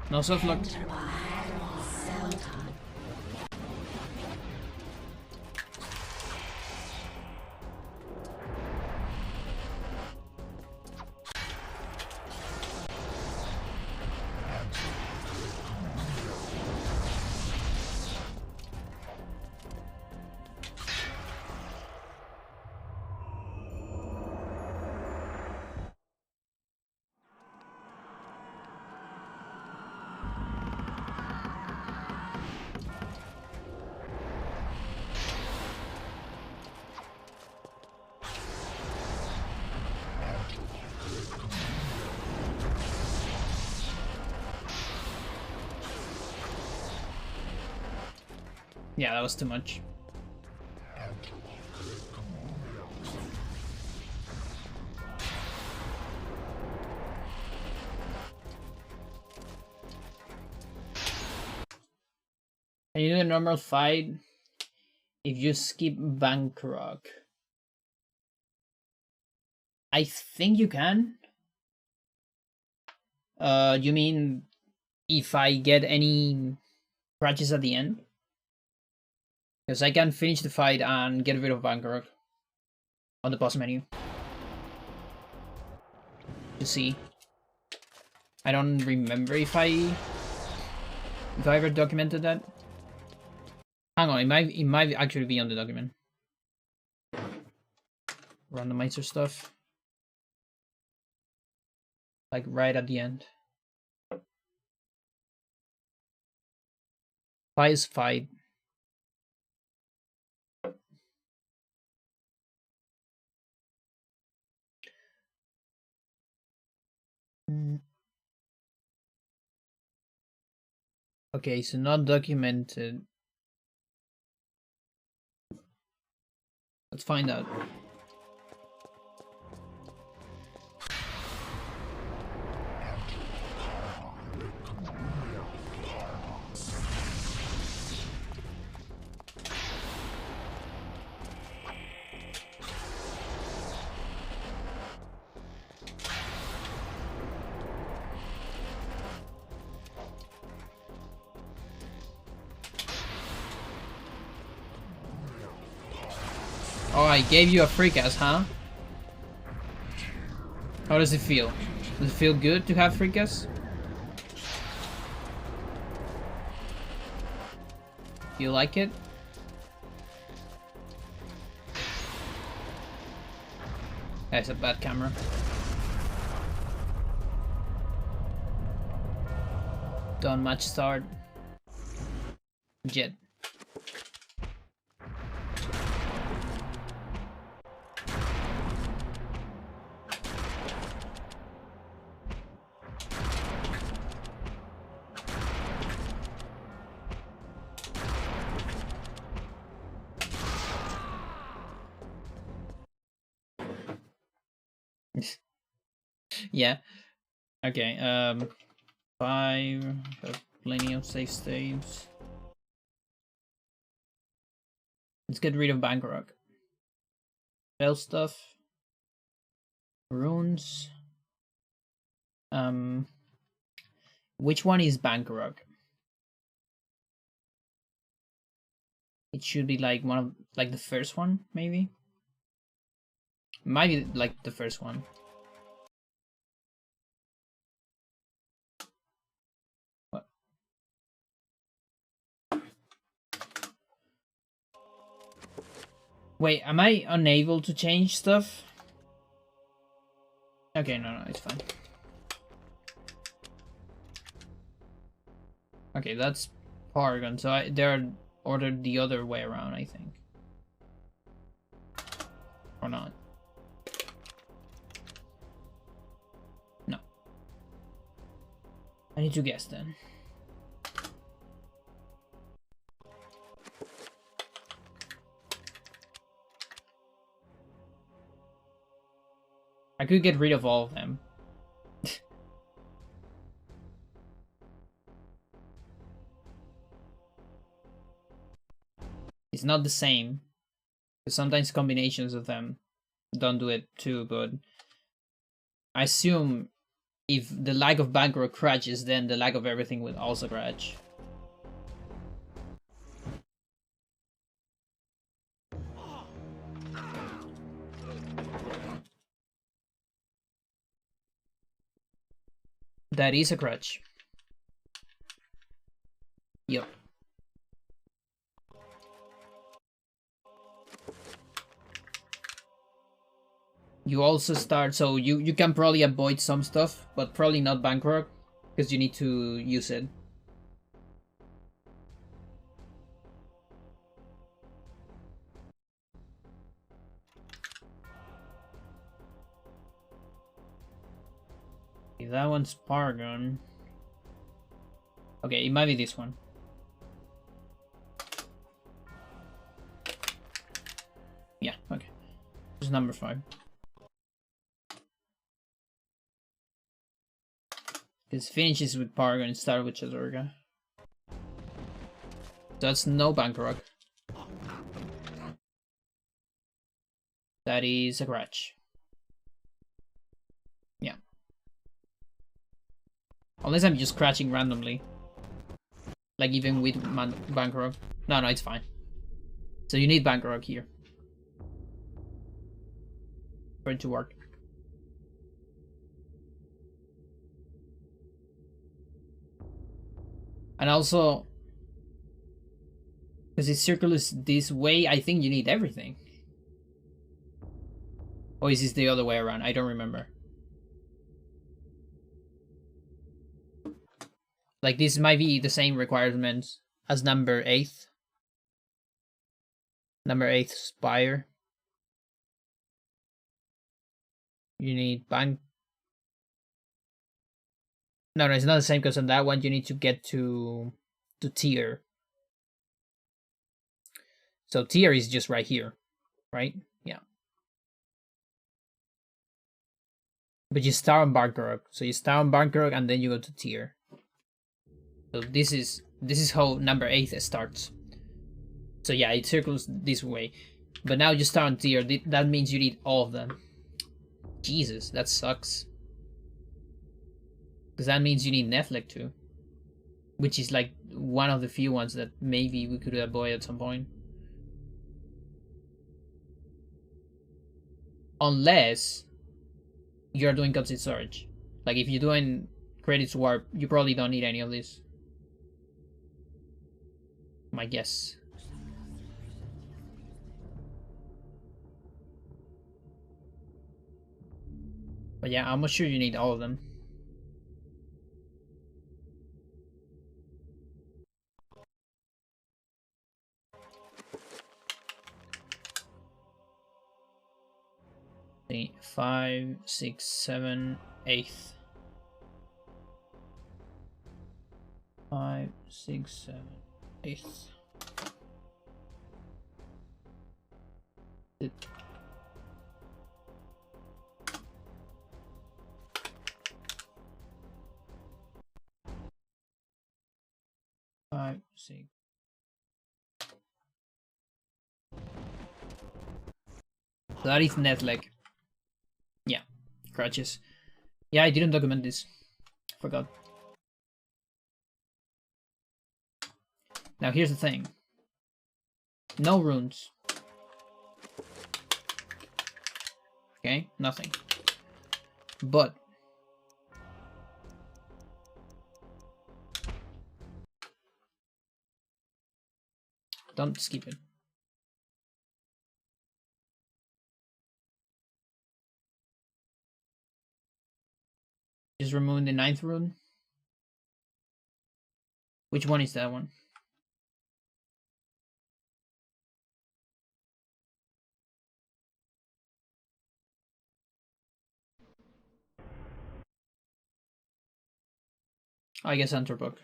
No soft lock. Yeah, that was too much. Can you do a normal fight if you skip Bangkok? I think you can. You mean if I get any scratches at the end? Because I can finish the fight and get rid of Bangkok on the boss menu. To see. I don't remember if I ever documented that. Hang on, it might actually be on the document. Randomizer stuff. Like right at the end. Fight. Okay, so not documented. Let's find out. Oh, I gave you a free cast, huh? How does it feel? Does it feel good to have Freakus? You like it? That's a bad camera. Don't match start. Jet. Yeah. Okay. 5. Have plenty of safe staves. Let's get rid of Bankrok. Spell stuff. Runes. Which one is Bankrok? It should be like one of like the first one, maybe. Might be like the first one. What? Wait, am I unable to change stuff? Okay, no, it's fine. Okay, that's Paragon, so they're ordered the other way around, I think. Or not. No. I need to guess then. I could get rid of all of them. It's not the same. Because sometimes combinations of them don't do it too, but I assume if the lag of Bankrok crashes, then the lag of everything will also crash. That is a crutch. Yep. You also start, so you can probably avoid some stuff, but probably not Bankrok, because you need to use it. Okay, that one's Paragon. Okay, it might be this one. Yeah, okay. This is number 5. This finishes with Paragon and starts with Chazorga. That's no Bankrok. That is a crutch. Yeah. Unless I'm just scratching randomly. Like even with Bankrok. No, it's fine. So you need Bankrok here. For it to work. And also, because it's circulars this way, I think you need everything. Or is this the other way around? I don't remember. Like this might be the same requirements as number 8. Number 8 Spire. You need bank. No, it's not the same because on that one you need to get to tier. So tier is just right here, right? Yeah. But you start on Bankrok, so you start on Bankrok and then you go to tier. So this is how number 8 starts. So yeah, it circles this way. But now you start on tier. That means you need all of them. Jesus, that sucks. Because that means you need Netflix too. Which is like one of the few ones that maybe we could avoid at some point. Unless you're doing constant storage. Like if you're doing credits warp, you probably don't need any of this. My guess. But yeah, I'm not sure you need all of them. See, 5, 6, 7, 8. 5, 6, 7, 8. Five, 6. So that is net leg. Yeah, crutches. Yeah, I didn't document this. Forgot. Now here's the thing. No runes. Okay, nothing. But don't skip it. Just removing the 9th rune. Which one is that one? I guess Enterbook.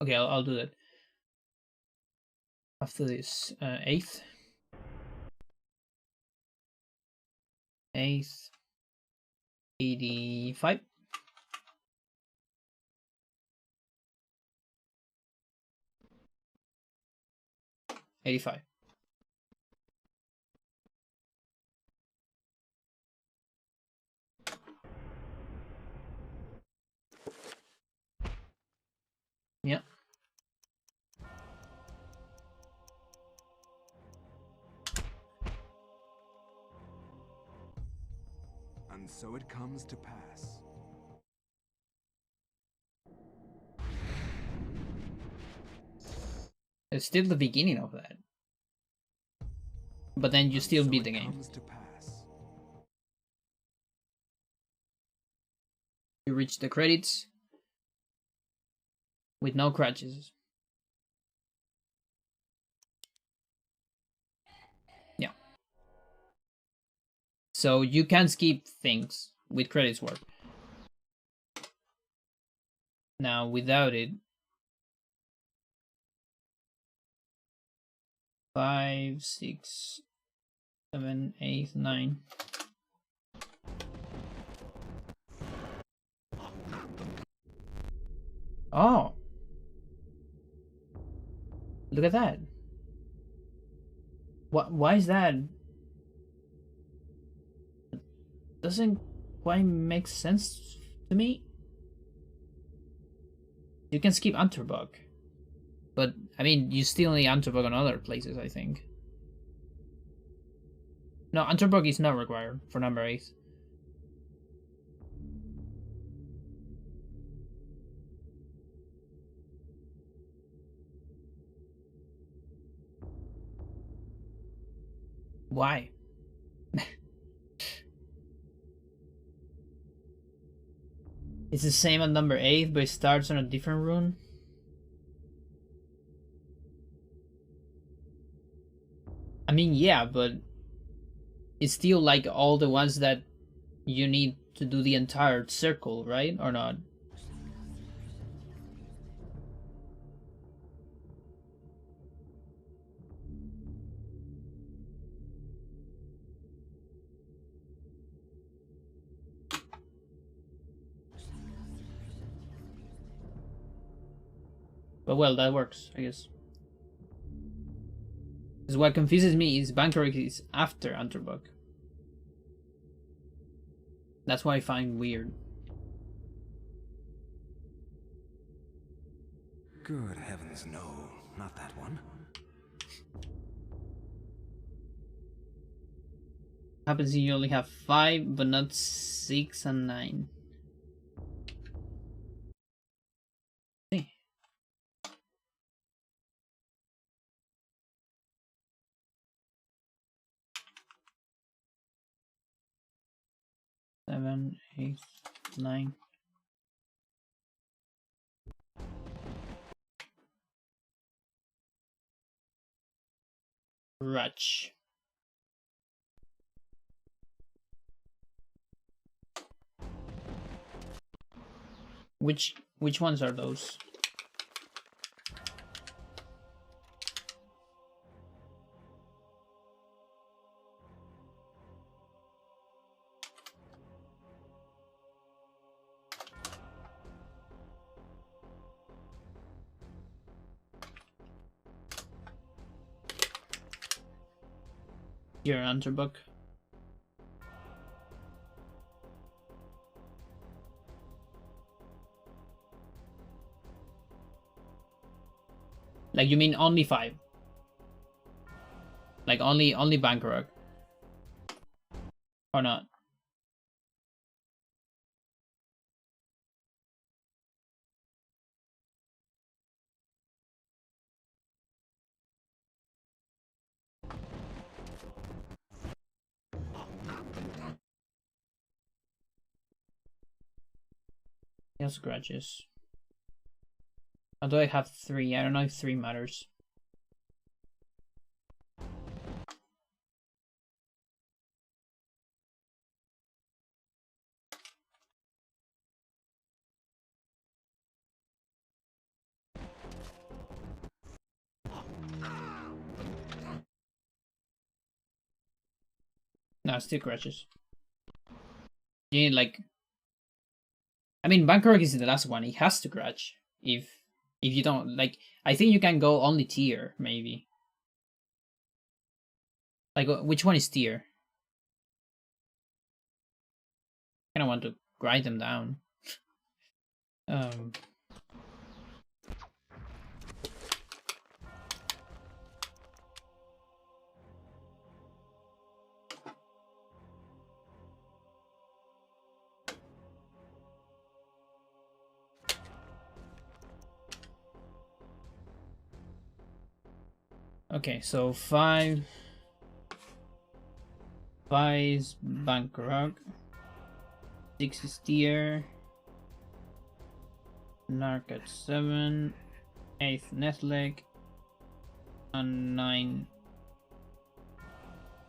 Okay, I'll do that. After this, 8th. 8th. 85. 85. Yeah. And so it comes to pass. It's still the beginning of that. But then you still beat the game. Comes to pass. You reach the credits with no crutches. Yeah. So you can skip things with credits work. Now without it, 5, 6, 7, 8, 9. Oh, look at that. What? Why is that? Doesn't quite make sense to me. You can skip Unterbug, but I mean, you still need Unterbug on other places, I think. No, Unterbug is not required for number 8. Why? It's the same on number 8, but it starts on a different rune. I mean, yeah, but it's still like all the ones that you need to do the entire circle, right? Or not? But well, that works, I guess. Because what confuses me is Bankerik is after Unterbug. That's what I find weird. Good heavens, no, not that one. Happens if you only have 5, but not 6 and 9. See. Seven, 8, 9. Rutch. Which ones are those? Your answer book. Like you mean only 5? Like only Bangkok? Or not? Yes, scratches. Although I have 3, I don't know if 3 matters. No, still scratches. You need like, I mean, Bangkok is the last one. It has to scratch. If you don't like, I think you can go only tier maybe. Like which one is tier? I kind of want to grind them down. Um. Okay, so 5 is Bangkok, 6 is tier, Narc at 7, 8 Netleg, and 9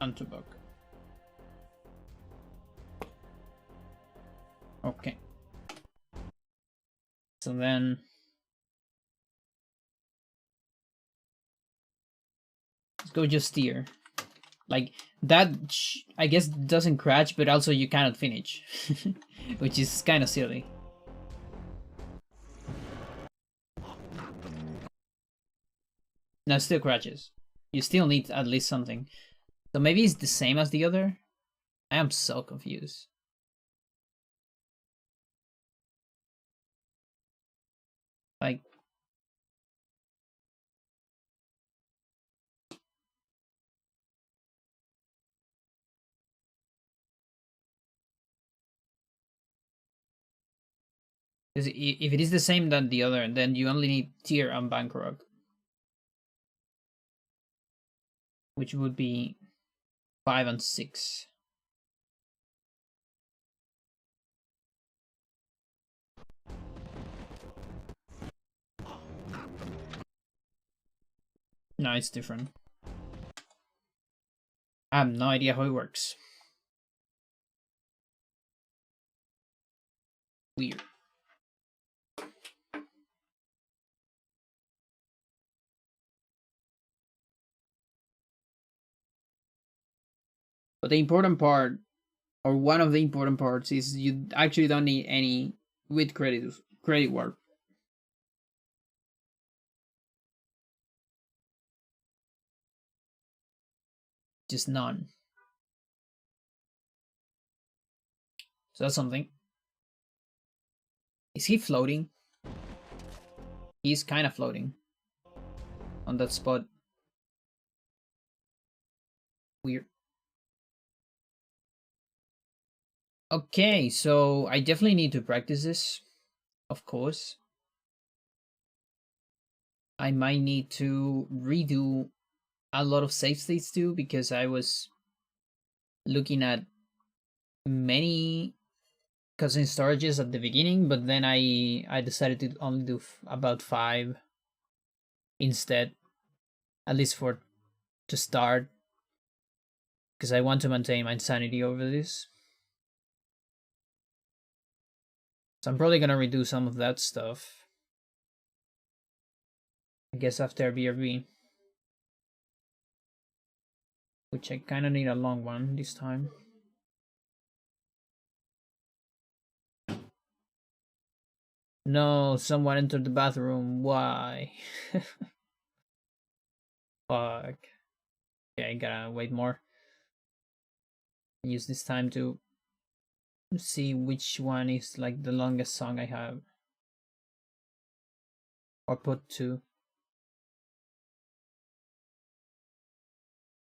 Antubok. Okay. So then let's go just tier. Like that, I guess doesn't crash, but also you cannot finish, which is kind of silly. No, it still crashes. You still need at least something. So maybe it's the same as the other? I am so confused. Like, because if it is the same than the other, then you only need tier and Bangkok, which would be 5 and 6. No, it's different. I have no idea how it works. Weird. But the important part, or one of the important parts, is you actually don't need any with credit warp. Just none. So that's something. Is he floating? He's kind of floating on that spot. Weird. Okay, so I definitely need to practice this, of course. I might need to redo a lot of save states too, because I was looking at many cousin storages at the beginning, but then I decided to only do about 5 instead, at least for to start, because I want to maintain my sanity over this. So I'm probably gonna redo some of that stuff, I guess, after BRB, which I kind of need a long one this time. No, someone entered the bathroom. Why? Fuck. Okay, gotta wait more. Use this time to see which one is like the longest song I have. Or put 2.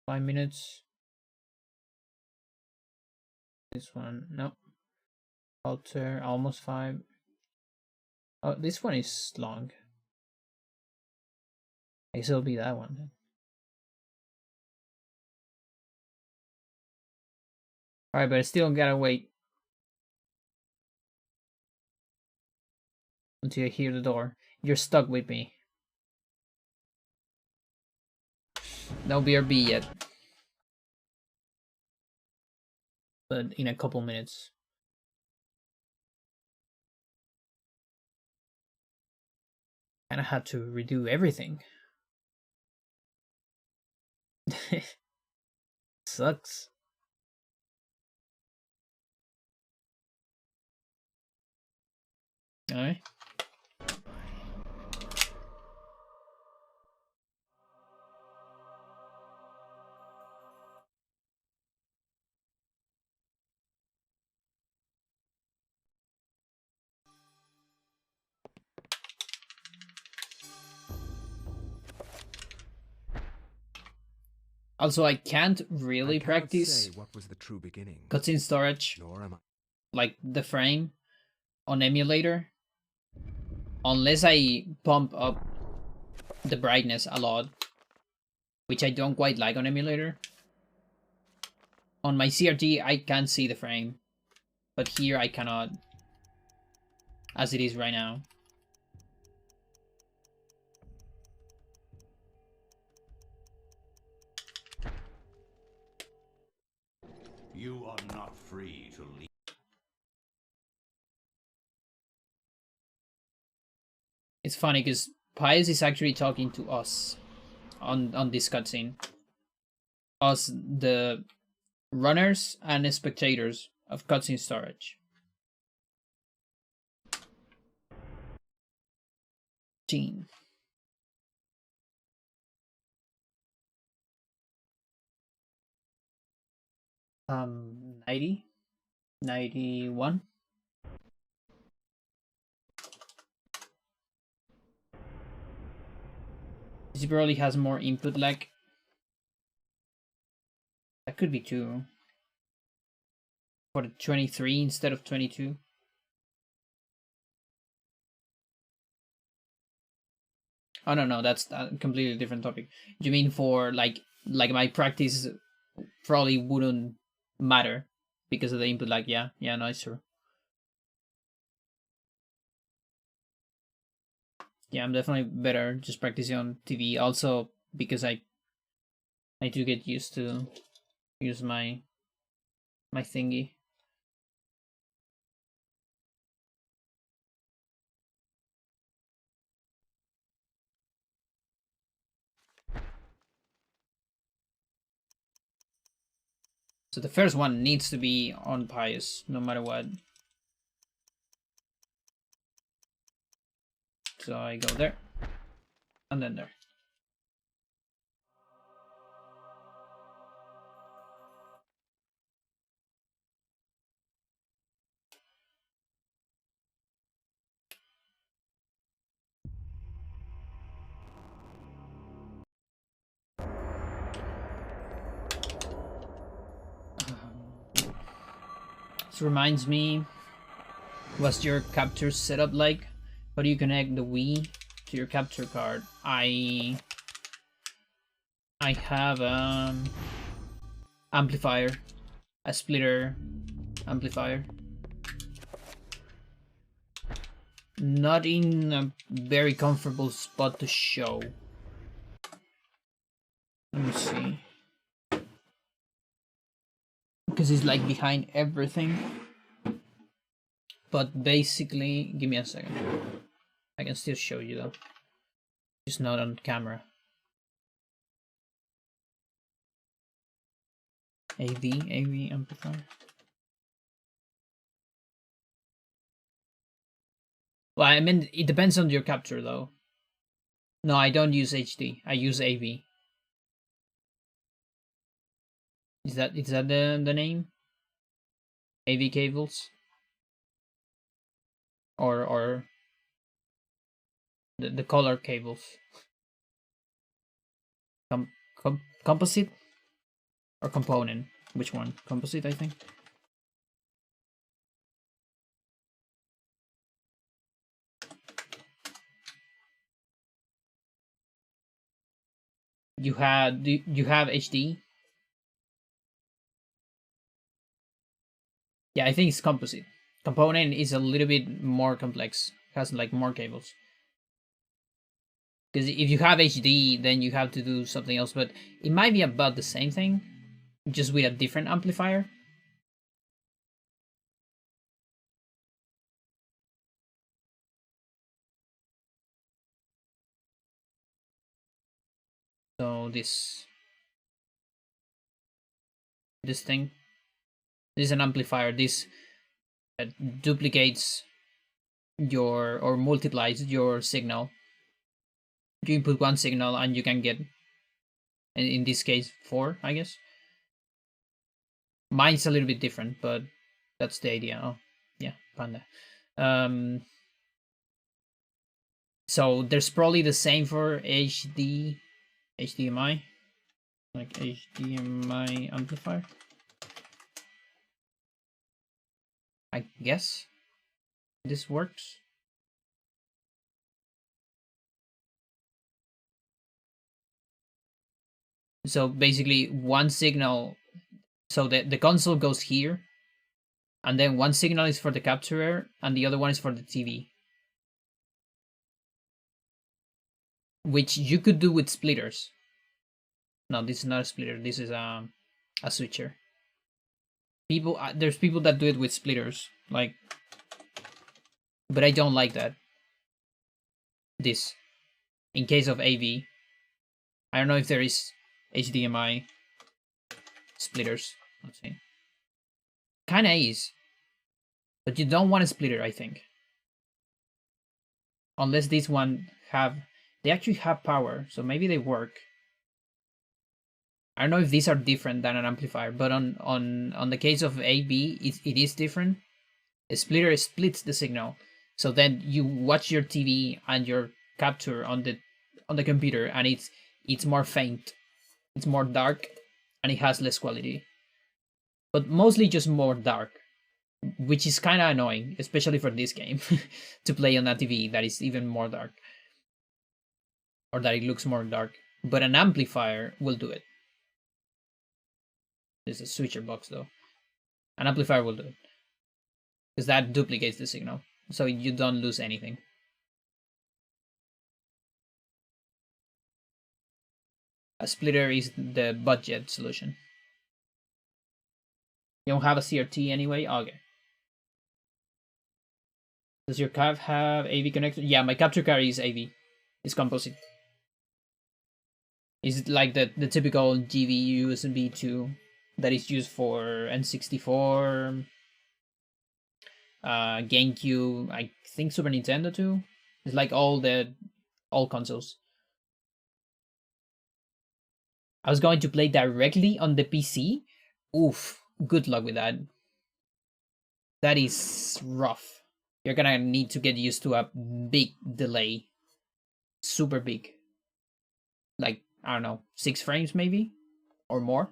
5 minutes. This one, no. Alter, almost 5. Oh, this one is long. I guess it'll be that one then. Alright, but I still gotta wait until I hear the door. You're stuck with me. No BRB yet. But in a couple minutes. And I had to redo everything. Sucks. Alright. Also, I can't really I cannot practice say what was the true beginning, cutscene storage, nor am I. like the frame, on emulator, unless I pump up the brightness a lot, which I don't quite like on emulator. On my CRT, I can see the frame, but here I cannot, as it is right now. You are not free to leave. It's funny because Pius is actually talking to us on this cutscene. Us, the runners and spectators of cutscene storage. Gene. 90? 91? This probably has more input lag. That could be 2. For the 23 instead of 22. Oh no, that's a completely different topic. Do you mean for like my practice probably wouldn't matter because of the input lag? Yeah, no, it's true. Yeah, I'm definitely better just practicing on TV. Also because I do get used to use my thingy. So the first one needs to be on Pius, no matter what. So I go there, and then there. This reminds me, what's your capture setup like? How do you connect the Wii to your capture card? I have amplifier, a splitter amplifier. Not in a very comfortable spot to show. Let me see. Because it's like behind everything. But basically, give me a second. I can still show you though. Just not on camera. AV amplifier. Well, I mean, it depends on your capture though. No, I don't use HD. I use AV. Is that the name? AV cables? Or the color cables? Composite or component? Which one? Composite, I think. Do you have HD? Yeah, I think it's composite. Component is a little bit more complex. Has like more cables. Because if you have HD, then you have to do something else. But it might be about the same thing, just with a different amplifier. So this thing, this is an amplifier. This duplicates your or multiplies your signal. You input one signal and you can get, in this case, 4, I guess. Mine's a little bit different, but that's the idea. Oh, yeah, Panda. So there's probably the same for HDMI, like HDMI amplifier. I guess this works. So basically one signal, so the console goes here, and then one signal is for the capturer and the other one is for the TV. Which you could do with splitters. No, this is not a splitter, this is a switcher. There's people that do it with splitters, like, but I don't like that. This, in case of AV, I don't know if there is HDMI splitters. Let's see. Kinda is, but you don't want a splitter, I think. Unless this one they actually have power, so maybe they work. I don't know if these are different than an amplifier, but on the case of AV, it is different. A splitter splits the signal, so then you watch your TV and your capture on the computer, and it's more faint, it's more dark, and it has less quality. But mostly just more dark, which is kind of annoying, especially for this game, to play on a TV that is even more dark, or that it looks more dark. But an amplifier will do it. There's a switcher box though. An amplifier will do it, because that duplicates the signal, so you don't lose anything. A splitter is the budget solution. You don't have a CRT anyway? Okay. Does your card have AV connector? Yeah, my capture card is AV. It's composite. It's like the typical GV USB 2 that is used for N64, GameCube, I think Super Nintendo too. It's like all consoles. I was going to play directly on the PC. Oof, good luck with that. That is rough. You're gonna need to get used to a big delay. Super big. Like, I don't know, 6 frames maybe? Or more?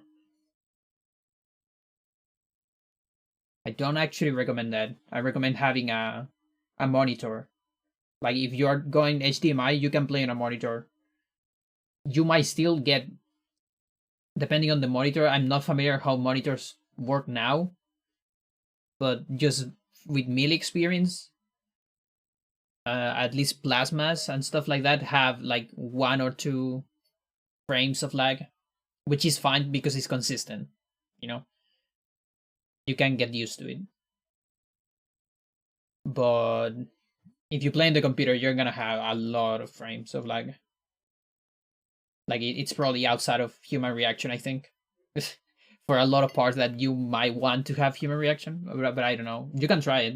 I don't actually recommend that. I recommend having a monitor. Like if you're going HDMI, you can play on a monitor. You might still get, depending on the monitor. I'm not familiar how monitors work now, but just with melee experience, at least plasmas and stuff like that have like 1 or 2 frames of lag, which is fine because it's consistent. You know, you can get used to it. But if you play in the computer, you're gonna have a lot of frames of lag. Like it's probably outside of human reaction, I think. For a lot of parts that you might want to have human reaction, but I don't know. You can try it.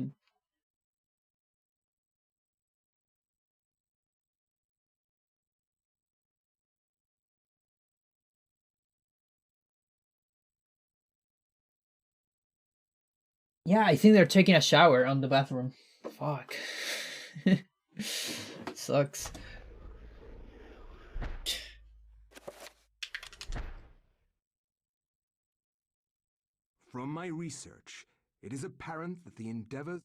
Yeah, I think they're taking a shower on the bathroom. Fuck. Sucks. From my research, it is apparent that the endeavors.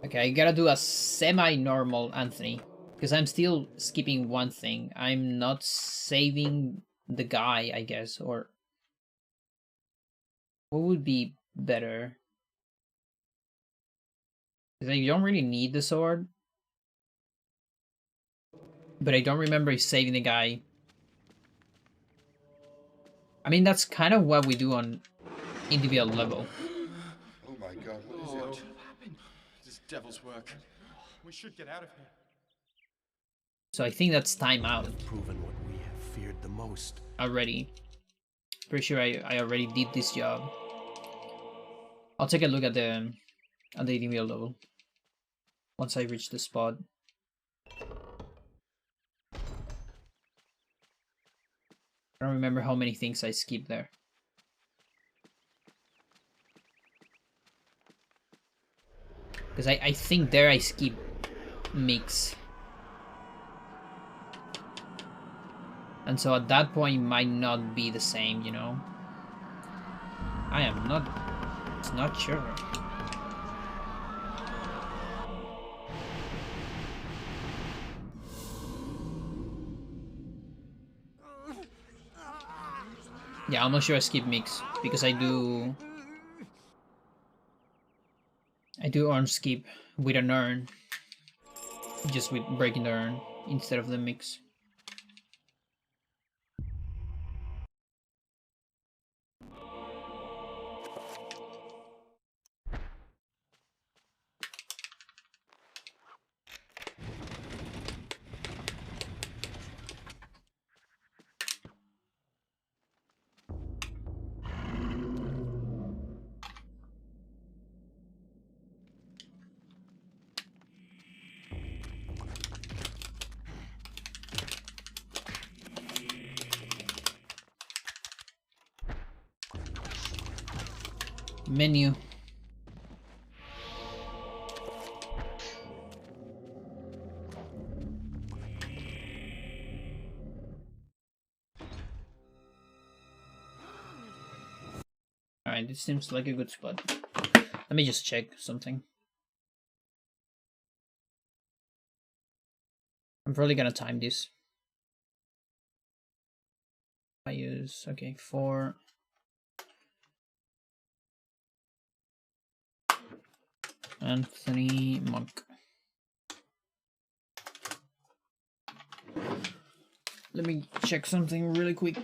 Okay, I gotta do a semi-normal Anthony. Because I'm still skipping one thing. I'm not saving the guy, I guess, or... What would be better? Because I don't really need the sword. But I don't remember saving the guy. I mean, that's kind of what we do on individual level. Oh my god, what is Lord, it? this devil's work. We should get out of here. So I think that's time out Proven what we have feared the most. already. Pretty sure I already did this job. I'll take a look at the individual level once I reach the spot. I don't remember how many things I skipped there. Because I think there I skip mix. And so at that point might not be the same, you know? I am not sure. Yeah, I'm not sure I skip mix because I do urn skip with an urn, just with breaking the urn instead of the mix. Menu. Alright, this seems like a good spot. Let me just check something. I'm probably gonna time this. I use, okay, 4. Anthony Monk. Let me check something really quick.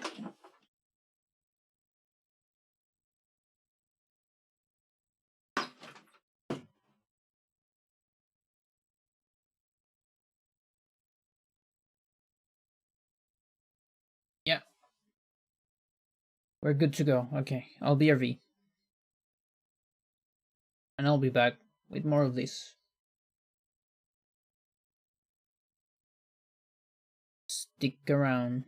Yeah. We're good to go. Okay, I'll be RV. And I'll be back with more of this. Stick around.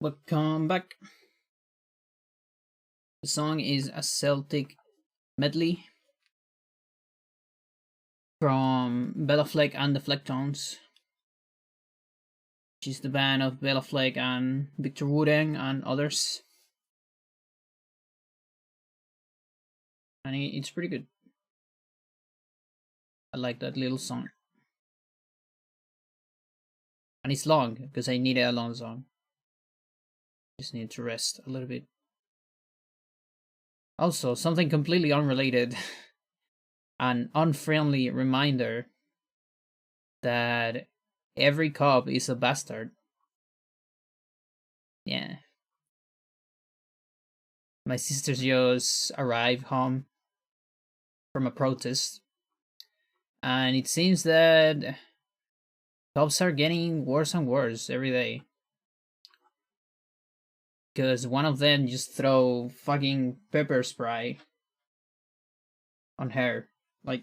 Welcome back. The song is a Celtic medley from Bella Fleck and the Flecktones, which is the band of Bella Fleck and Victor Woodeng and others. And it's pretty good. I like that little song. And it's long, because I needed a long song. Just need to rest a little bit. Also, something completely unrelated. An unfriendly reminder that every cop is a bastard. Yeah. My sister just arrived home from a protest, and it seems that cops are getting worse and worse every day. Because one of them just throw fucking pepper spray on her. Like,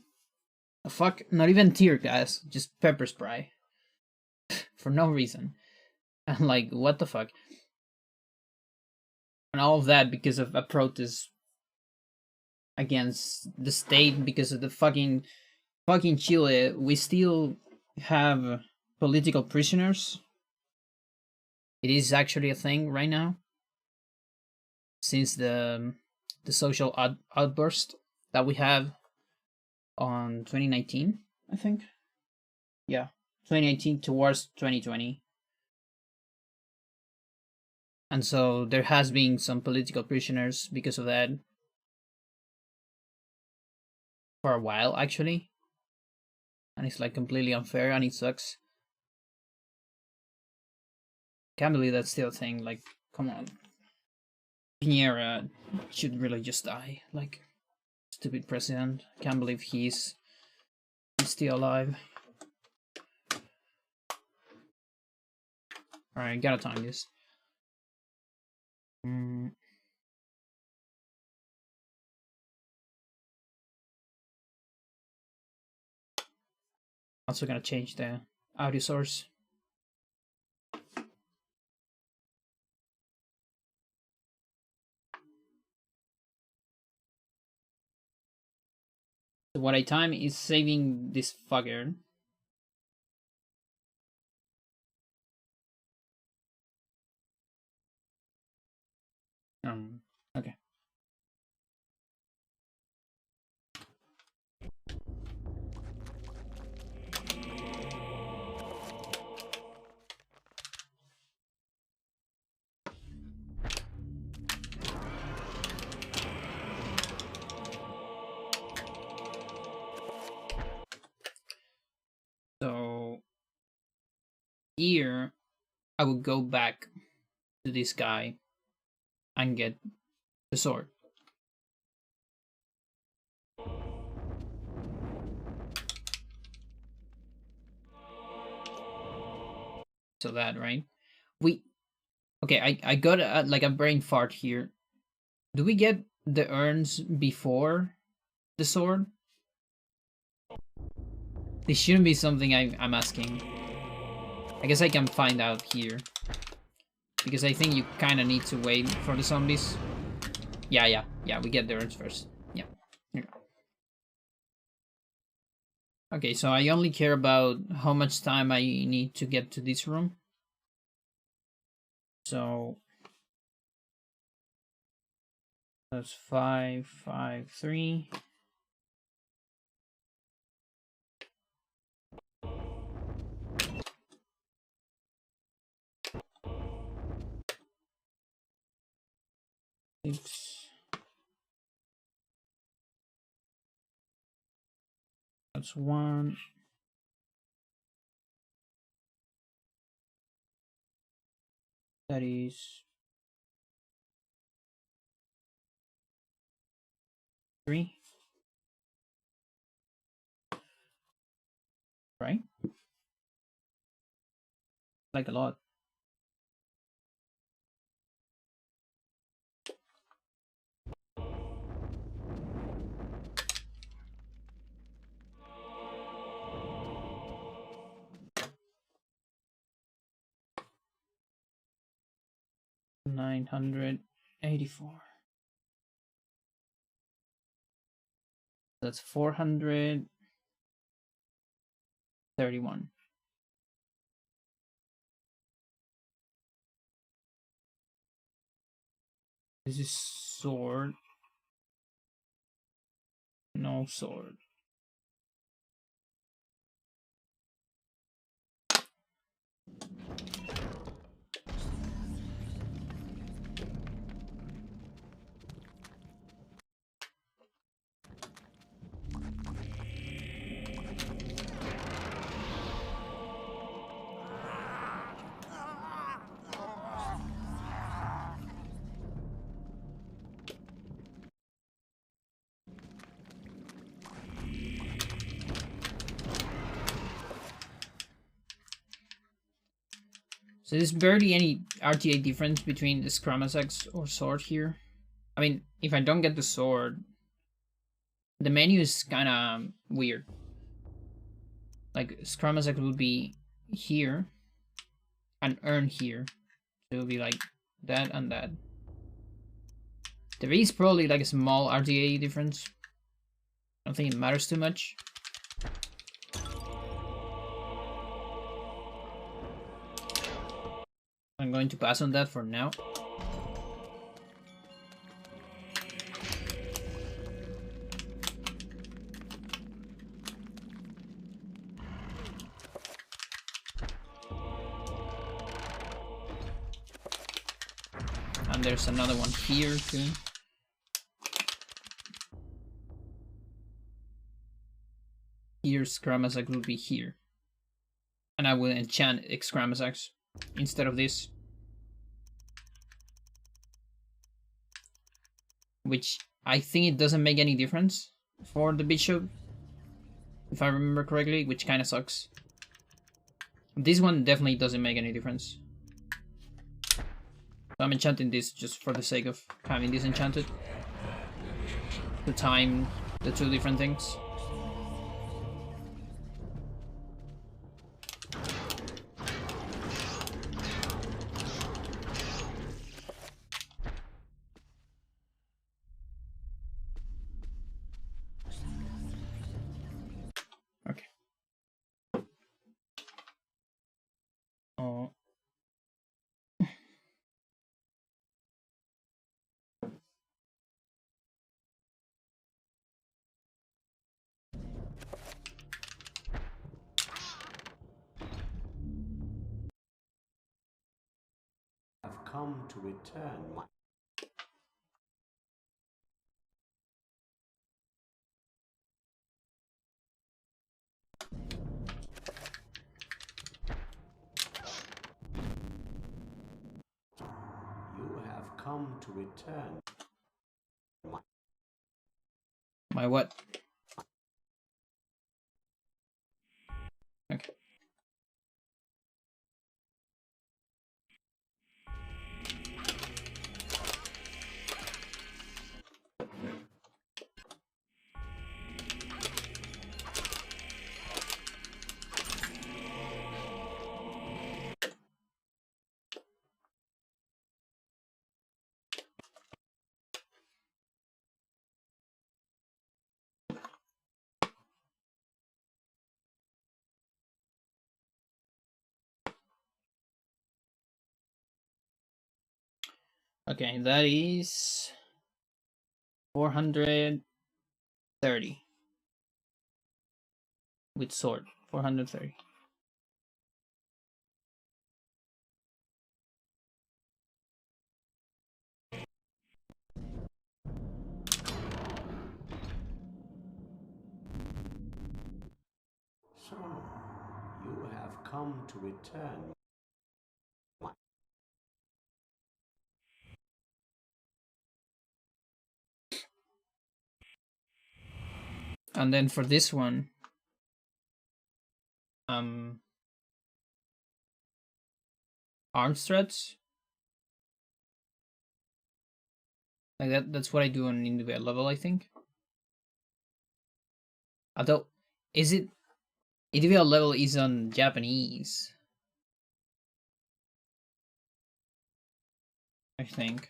fuck, not even tear gas, just pepper spray. For no reason. And like, what the fuck? And all of that because of a protest against the state, because of the fucking Chile. We still have political prisoners. It is actually a thing right now, since the social outburst that we have on 2019, I think. Yeah, 2019 towards 2020. And so there has been some political prisoners because of that for a while, actually. And it's like completely unfair and it sucks. Can't believe that's still a thing. Like, come on. Piñera should really just die. Like, stupid president. Can't believe he's still alive. Alright, gotta time this. Also gonna change the audio source. So what I time is saving this fucker. Okay. So here I would go back to this guy and get the sword. So that, right? I got like a brain fart here. Do we get the urns before the sword? This shouldn't be something I'm asking. I guess I can find out here. Because I think you kind of need to wait for the zombies. Yeah, we get the urns first. Yeah. Okay, so I only care about how much time I need to get to this room. So that's 5, 5, 3. That's 1. That is 3. Right? Like a lot. 984. That's 431. This is sword. No sword. So there's barely any RTA difference between the Scramasax or sword here. I mean, if I don't get the sword, the menu is kind of weird. Like, Scramasax would be here, and earn here. So it would be like that and that. There is probably like a small RTA difference. I don't think it matters too much. I'm going to pass on that for now. And there's another one here too. Here's Scramasax will be here. And I will enchant Scramasax instead of this. Which I think it doesn't make any difference for the bishop, if I remember correctly, which kind of sucks. This one definitely doesn't make any difference. So I'm enchanting this just for the sake of having this enchanted. To time the two different things. Oh. Have come to return my... You have come to return my... My what? Okay. Okay, that is 430 with sword. 430. So, you have come to return my... And then for this one, arm struts. Like that's what I do on individual level, I think. Although, is it individual level is on Japanese? I think.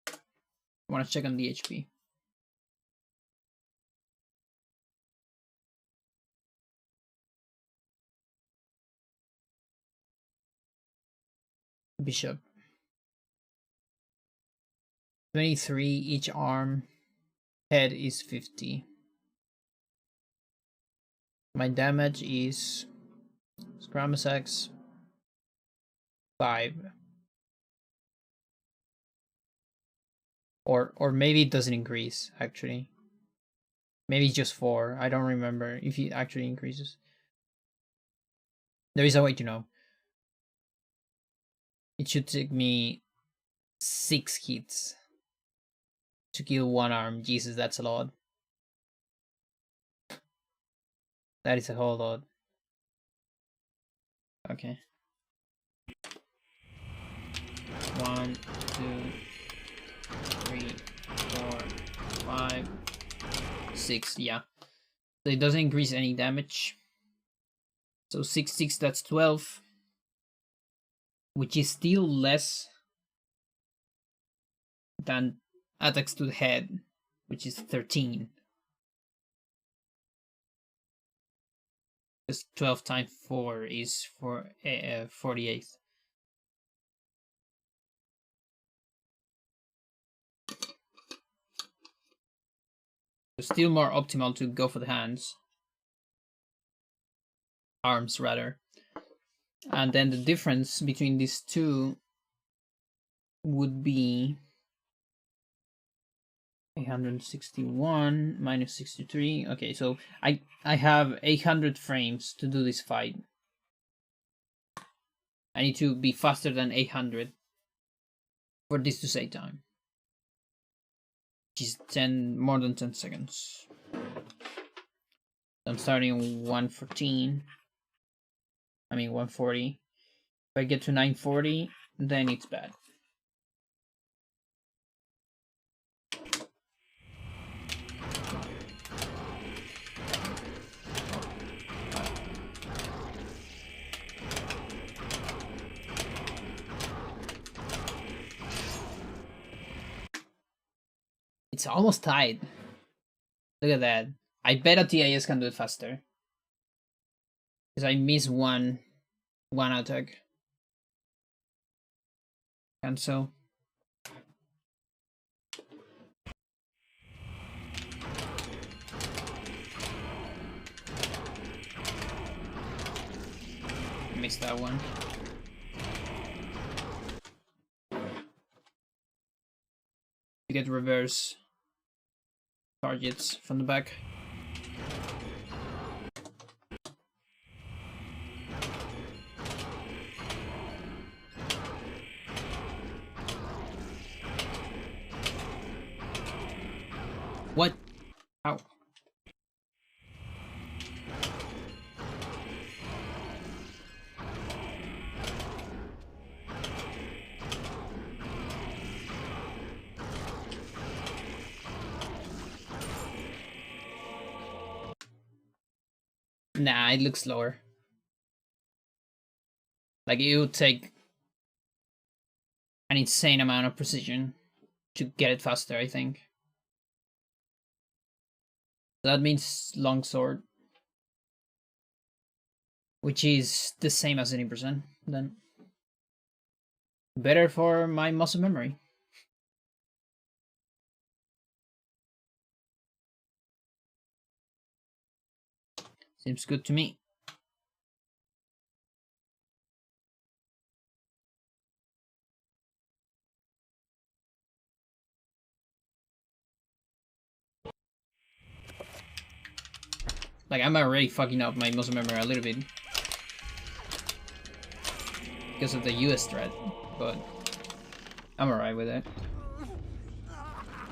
I want to check on the HP. Bishop. 23 each arm. Head is 50. My damage is Scramus X 5. Or maybe it doesn't increase actually. Maybe it's just 4. I don't remember if it actually increases. There is a way to know. It should take me 6 hits to kill one arm. Jesus, that's a lot. That is a whole lot. Okay. 1, 2, 3, 4, 5, 6. Yeah. So it doesn't increase any damage. So 6, that's 12. Which is still less than attacks to the head, which is 13. Because 12 times 4 is 48. So still more optimal to go for the hands. Arms, rather. And then the difference between these two would be 861 minus 63. Okay, so I have 800 frames to do this fight. I need to be faster than 800 for this to save time. Which is more than 10 seconds. I'm starting on 114. I mean 140. If I get to 940, then it's bad. It's almost tied. Look at that. I bet a TIS can do it faster. Because I miss one attack. Cancel. Missed that one. You get reverse targets from the back. What? Ow. Nah, it looks slower. Like it would take an insane amount of precision to get it faster, I think. That means longsword, which is the same as 80%, then. Better for my muscle memory. Seems good to me. Like, I'm already fucking up my muscle memory a little bit. Because of the US threat, but I'm alright with it.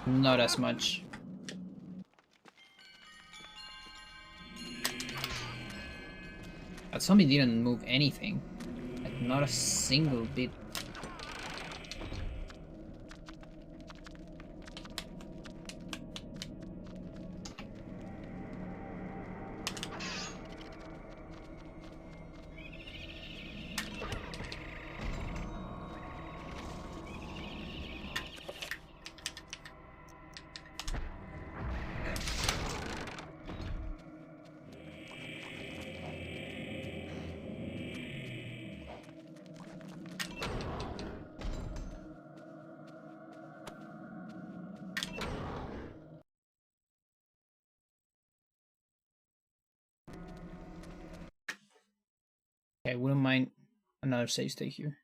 Not as much. That zombie didn't move anything. Like, not a single bit. Okay, wouldn't mind another save state here.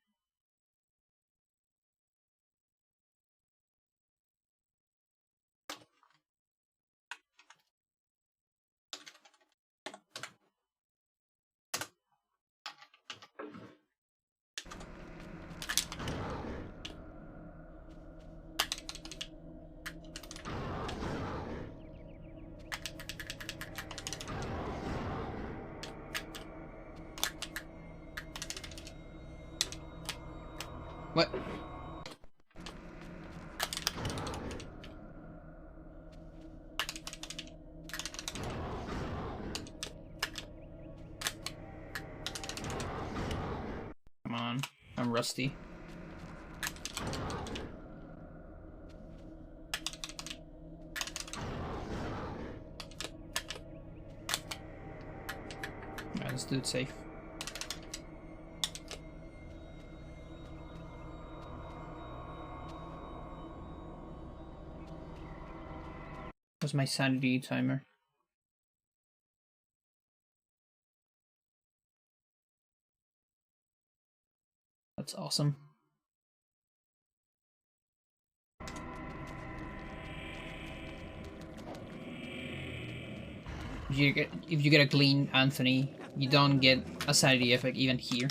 What? Come on, I'm rusty. Alright, let's do it safe. What's my sanity timer? That's awesome. If you get a clean Anthony, you don't get a sanity effect even here.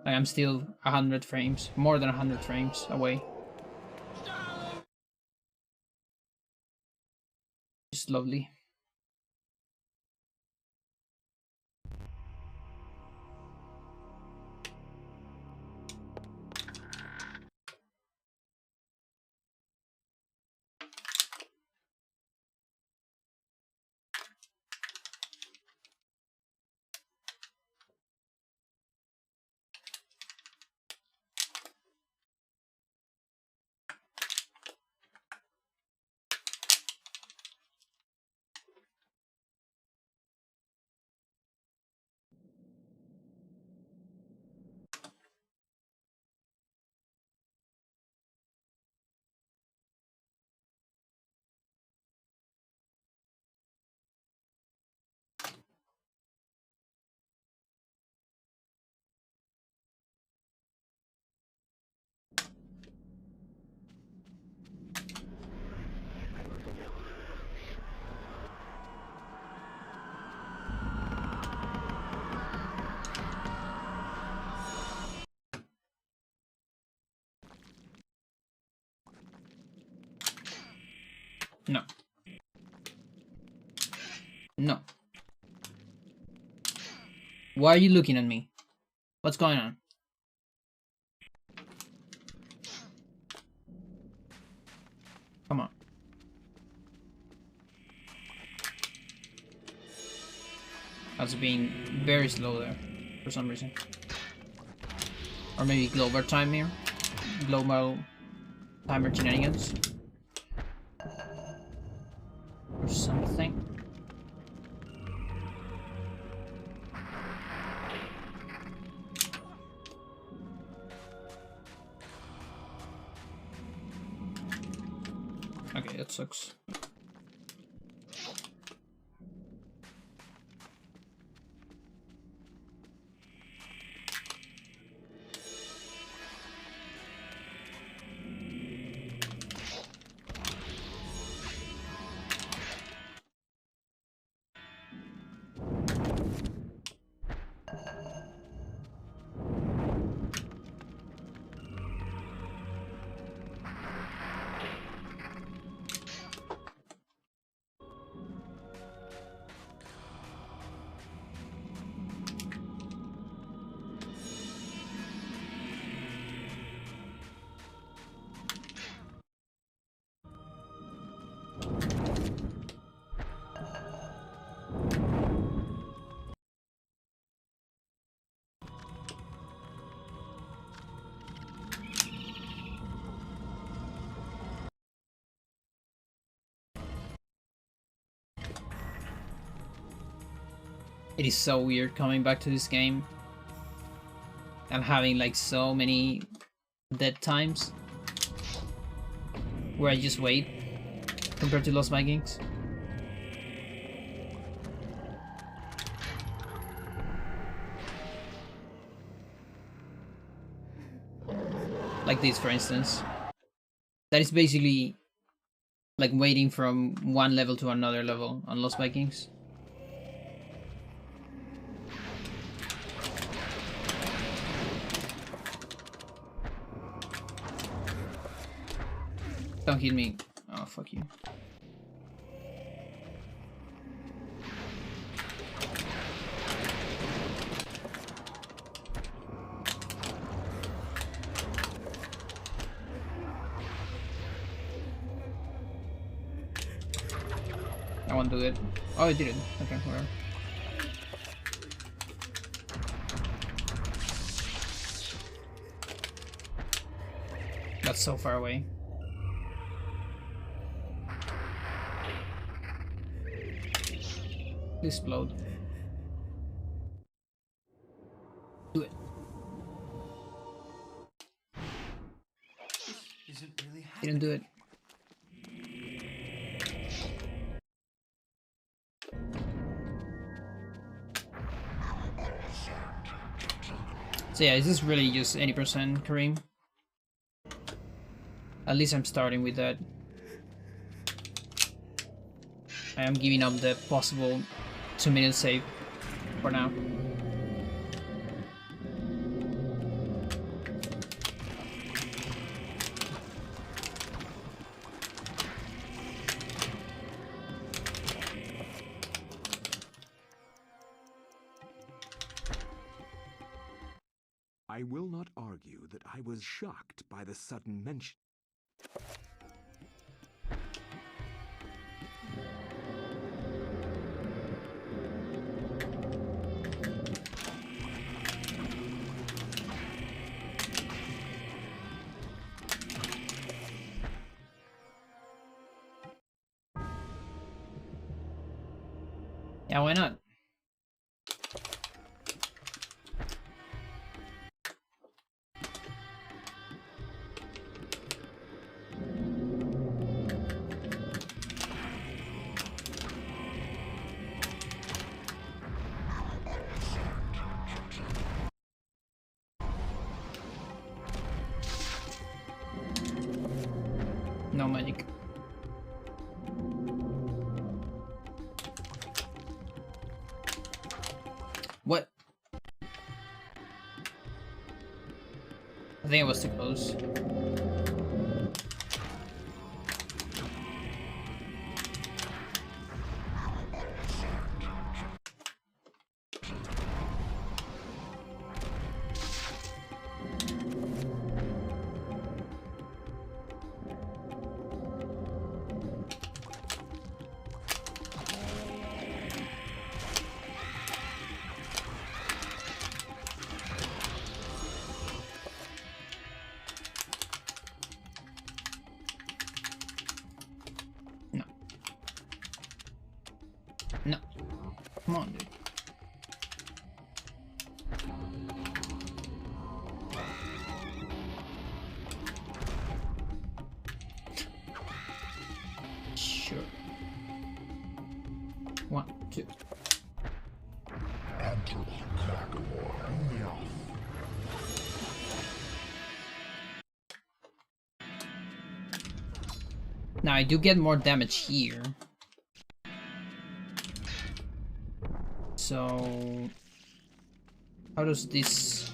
Like, I'm still 100 frames, more than 100 frames away. Just lovely. No. No. Why are you looking at me? What's going on? Come on. That's being very slow there for some reason. Or maybe global time here. Global timer shenanigans. Or something. Okay, that sucks. It is so weird coming back to this game and having like so many dead times where I just wait compared to Lost Vikings. Like this, for instance. That is basically like waiting from one level to another level on Lost Vikings. Don't hit me. Oh, fuck you. I won't do it. Oh, I did it. Okay, whatever. That's so far away. Please explode. Do it. Isn't really Didn't do it. So yeah, is this really just 80% Kareem? At least I'm starting with that. I am giving up the possible 2-minute save for now. I will not argue that I was shocked by the sudden mention. Yeah, why not? No magic. What? I think it was too close. No. No. Come on, dude. Sure. 1, 2. Now I do get more damage here. So how does this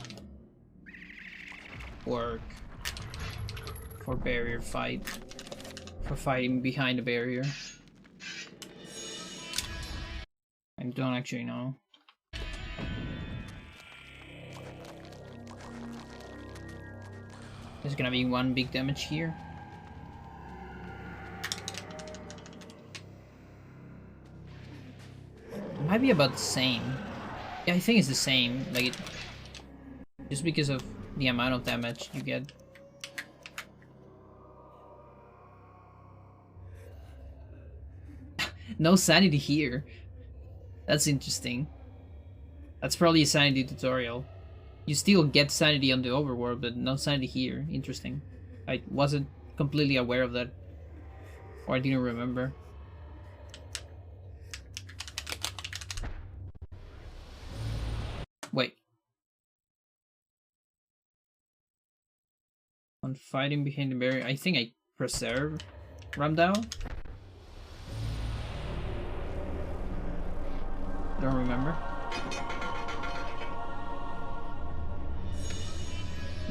work for barrier fight? For fighting behind the barrier? I don't actually know. There's gonna be one big damage here. It might be about the same. Yeah, I think it's the same. Like it, just because of the amount of damage you get. No sanity here. That's interesting. That's probably a sanity tutorial. You still get sanity on the overworld, but no sanity here. Interesting. I wasn't completely aware of that. Or I didn't remember. Wait. On fighting behind the barrier. I think I preserve Ramdao. Don't remember.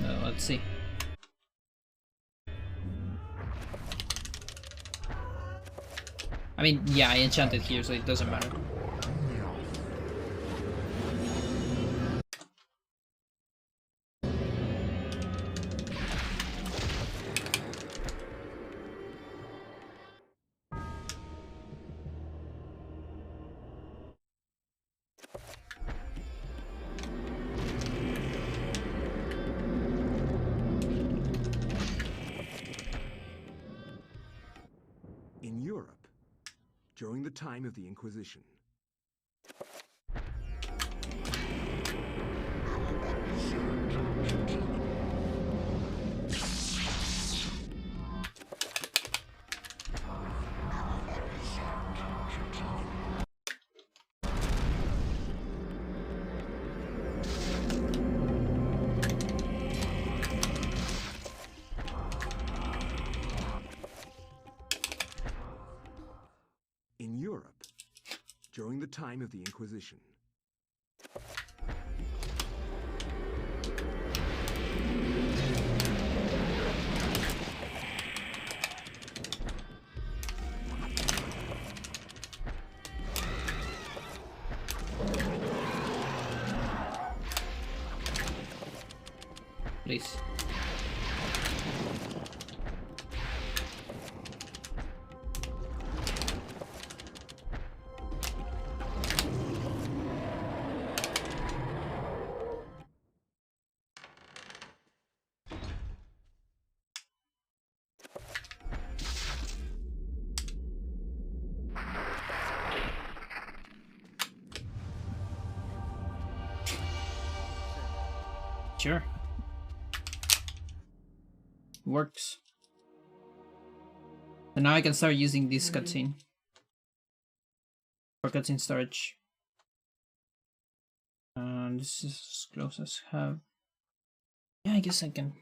No, let's see. I mean, yeah, I enchanted here, so it doesn't matter. In Europe, during the time of the Inquisition, during the time of the Inquisition, Please. Sure. Works. And now I can start using this cutscene. For cutscene storage. And this is as close as have. Yeah, I guess I can.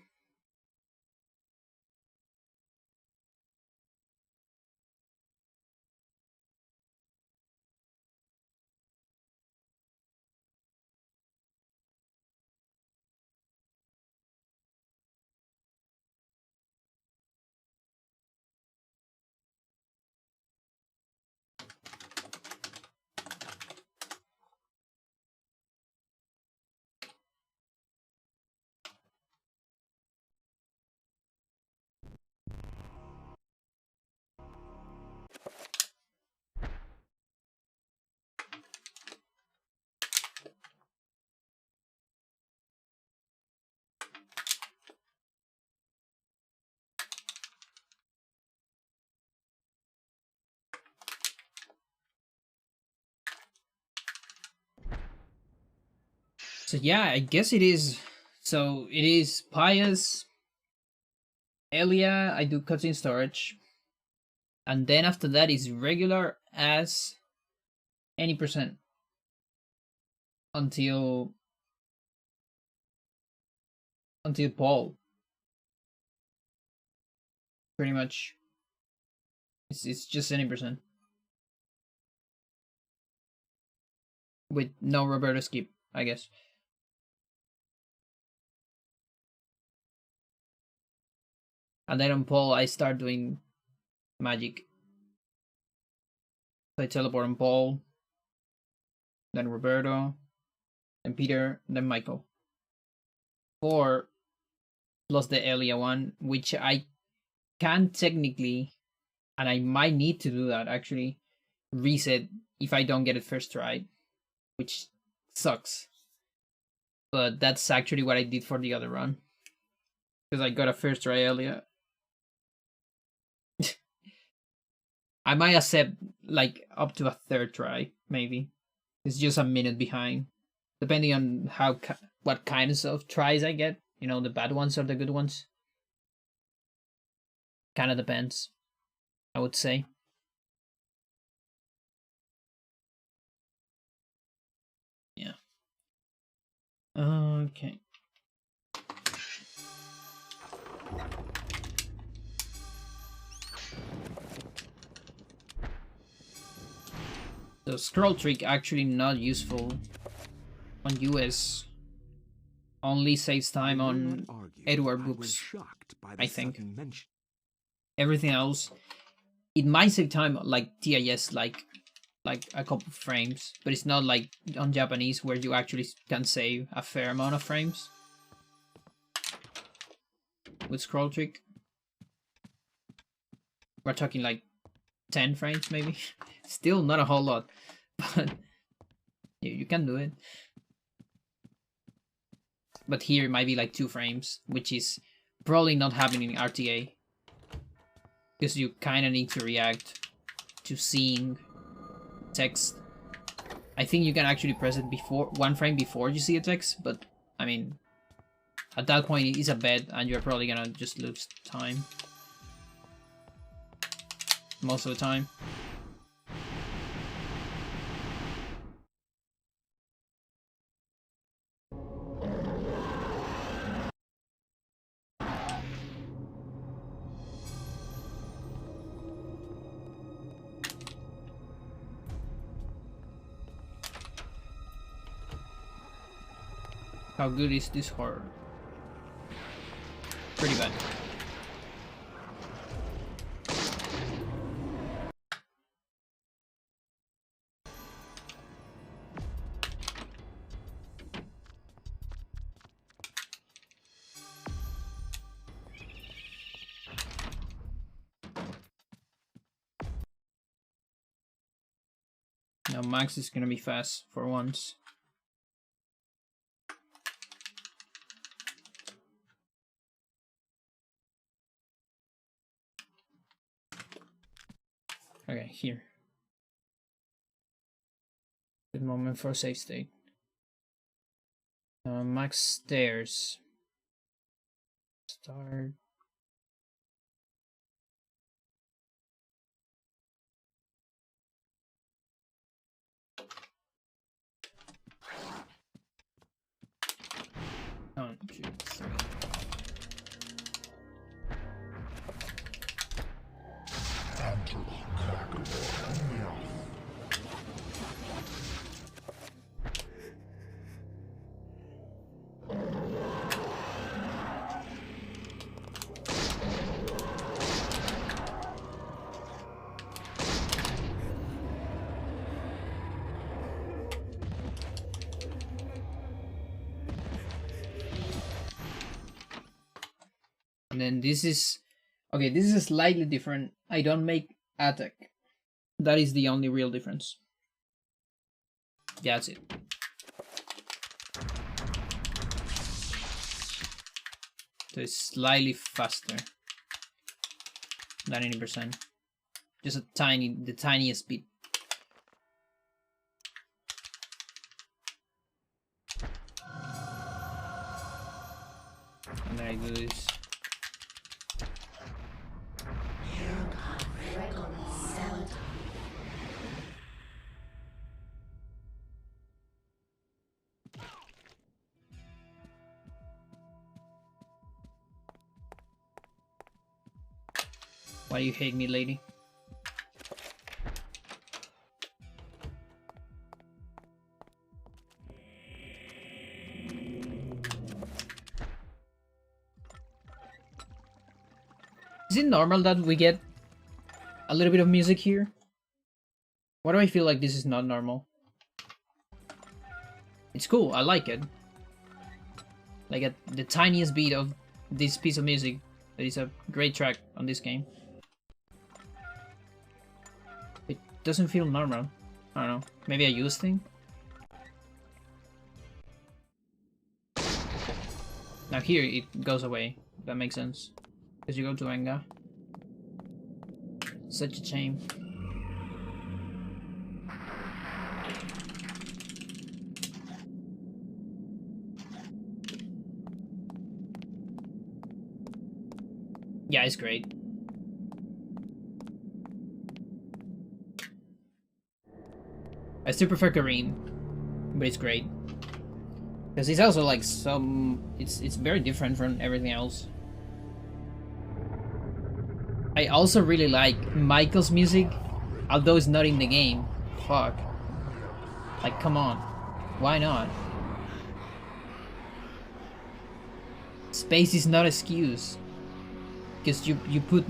So yeah, I guess it is. So it is Pious, Elia, I do cutscene storage. And then after that is regular as any percent. Until Paul. Pretty much. It's just any percent. With no Roberto skip, I guess. And then on Paul, I start doing magic. So I teleport on Paul, then Roberto, then Peter, then Michael. 4 plus the Elia one, which I can technically, and I might need to do that actually, reset if I don't get it first try, which sucks. But that's actually what I did for the other run. Because I got a first try Elia. I might accept like up to a third try, maybe. It's just a minute behind, depending on what kinds of tries I get. You know, the bad ones or the good ones. Kind of depends, I would say. Yeah. Okay. The scroll trick actually not useful on US. Only saves time I will on not argue. Edward I was books. shocked by the I think. sudden mention. Everything else, it might save time like TIS, like a couple frames, but it's not like on Japanese where you actually can save a fair amount of frames with scroll trick. We're talking like 10 frames maybe. Still not a whole lot, but you can do it. But here it might be like 2 frames, which is probably not happening in RTA. Because you kind of need to react to seeing text. I think you can actually press it before 1 frame before you see a text, but I mean, at that point it is a bet and you're probably gonna just lose time. Most of the time. How good is this horror? Pretty bad. Now Max is gonna be fast for once. Okay, here. Good moment for a save state. Max stairs. Start. One, two, three. And then this is okay, this is slightly different. I don't make attack. That is the only real difference. That's it. So it's slightly faster than 80%. Just the tiniest bit. And then I do this. Why do you hate me, lady? Is it normal that we get a little bit of music here? Why do I feel like this is not normal? It's cool, I like it. Like at the tiniest beat of this piece of music, that is a great track on this game. It doesn't feel normal. I don't know. Maybe a use thing? Now here it goes away. That makes sense. Because you go to Enga. Such a shame. Yeah, it's great. I still prefer Kareem, but it's great. Because it's also like it's very different from everything else. I also really like Michael's music, although it's not in the game. Fuck. Like, come on. Why not? Space is not an excuse. Because you put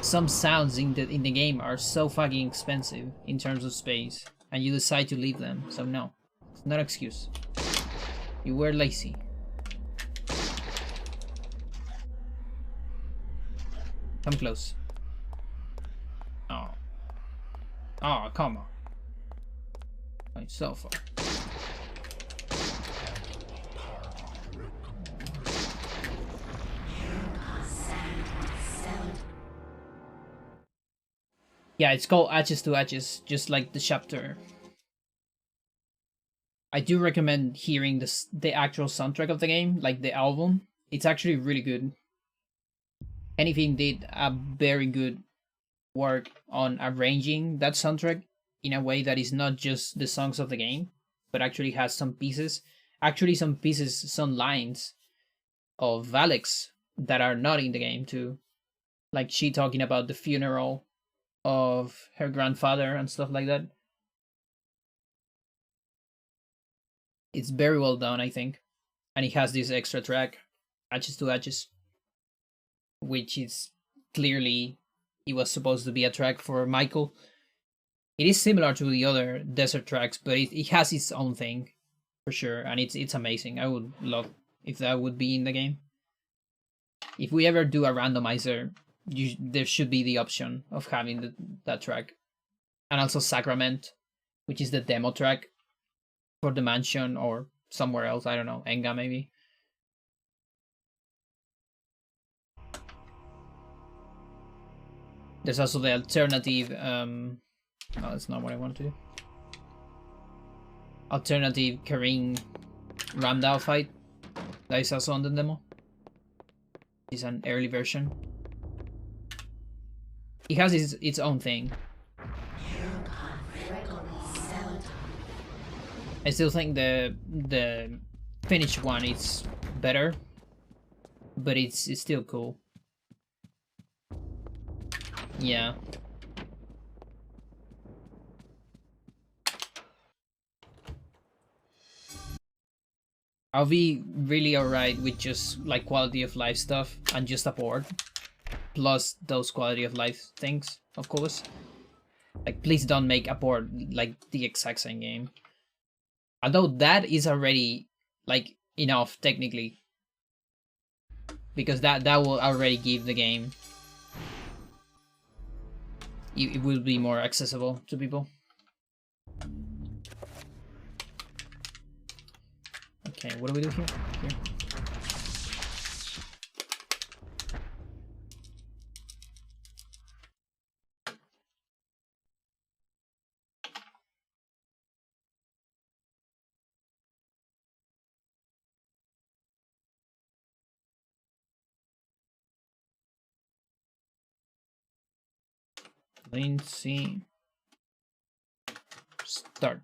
some sounds in the game are so fucking expensive in terms of space, and you decide to leave them. So no, it's not an excuse. You were lazy. Come close. Oh. Oh, come on. Oh, it's so far. Yeah, it's called Edges to Edges, just like the chapter. I do recommend hearing the actual soundtrack of the game, like the album. It's actually really good. Anything did a very good work on arranging that soundtrack in a way that is not just the songs of the game, but actually has some pieces, some lines of Alex that are not in the game too. Like she talking about the funeral of her grandfather and stuff like that. It's very well done, I think. And it has this extra track, Edges to Edges, which is clearly it was supposed to be a track for Michael. It is similar to the other desert tracks, but it has its own thing for sure, and it's amazing. I would love if that would be in the game. If we ever do a randomizer, there should be the option of having that track, and also Sacrament, which is the demo track for the mansion or somewhere else. I don't know, Enga maybe. There's also the alternative. No, that's not what I want to do. Alternative Karin Ramdao fight that is also on the demo. It's an early version. It has its own thing. I still think the finished one is better, but it's still cool. Yeah. I'll be really alright with just like quality of life stuff and just a port. Plus those quality of life things, of course. Like please don't make a port like the exact same game. Although that is already like enough technically. Because that will already give the game, it will be more accessible to people. Okay, what do we do here? Lindsay, start.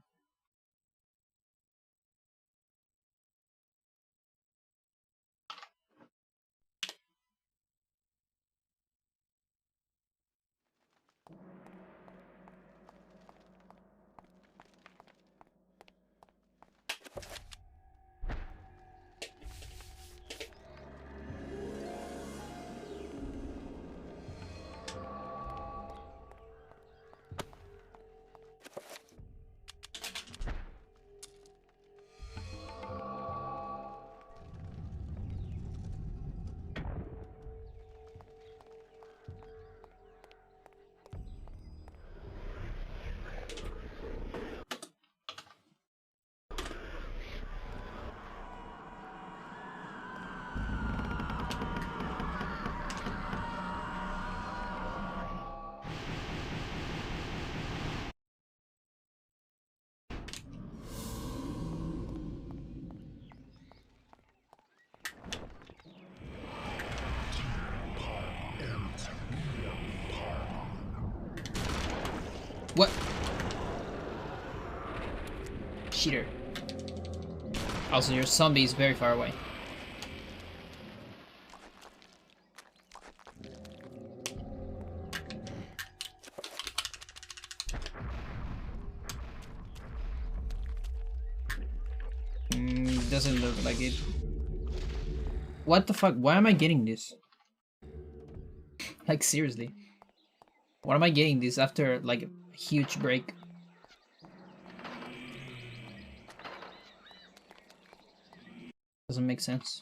What? Cheater. Also, your zombie is very far away. doesn't look like it. What the fuck? Why am I getting this? Like, seriously. Why am I getting this after, like, a huge break? Doesn't make sense.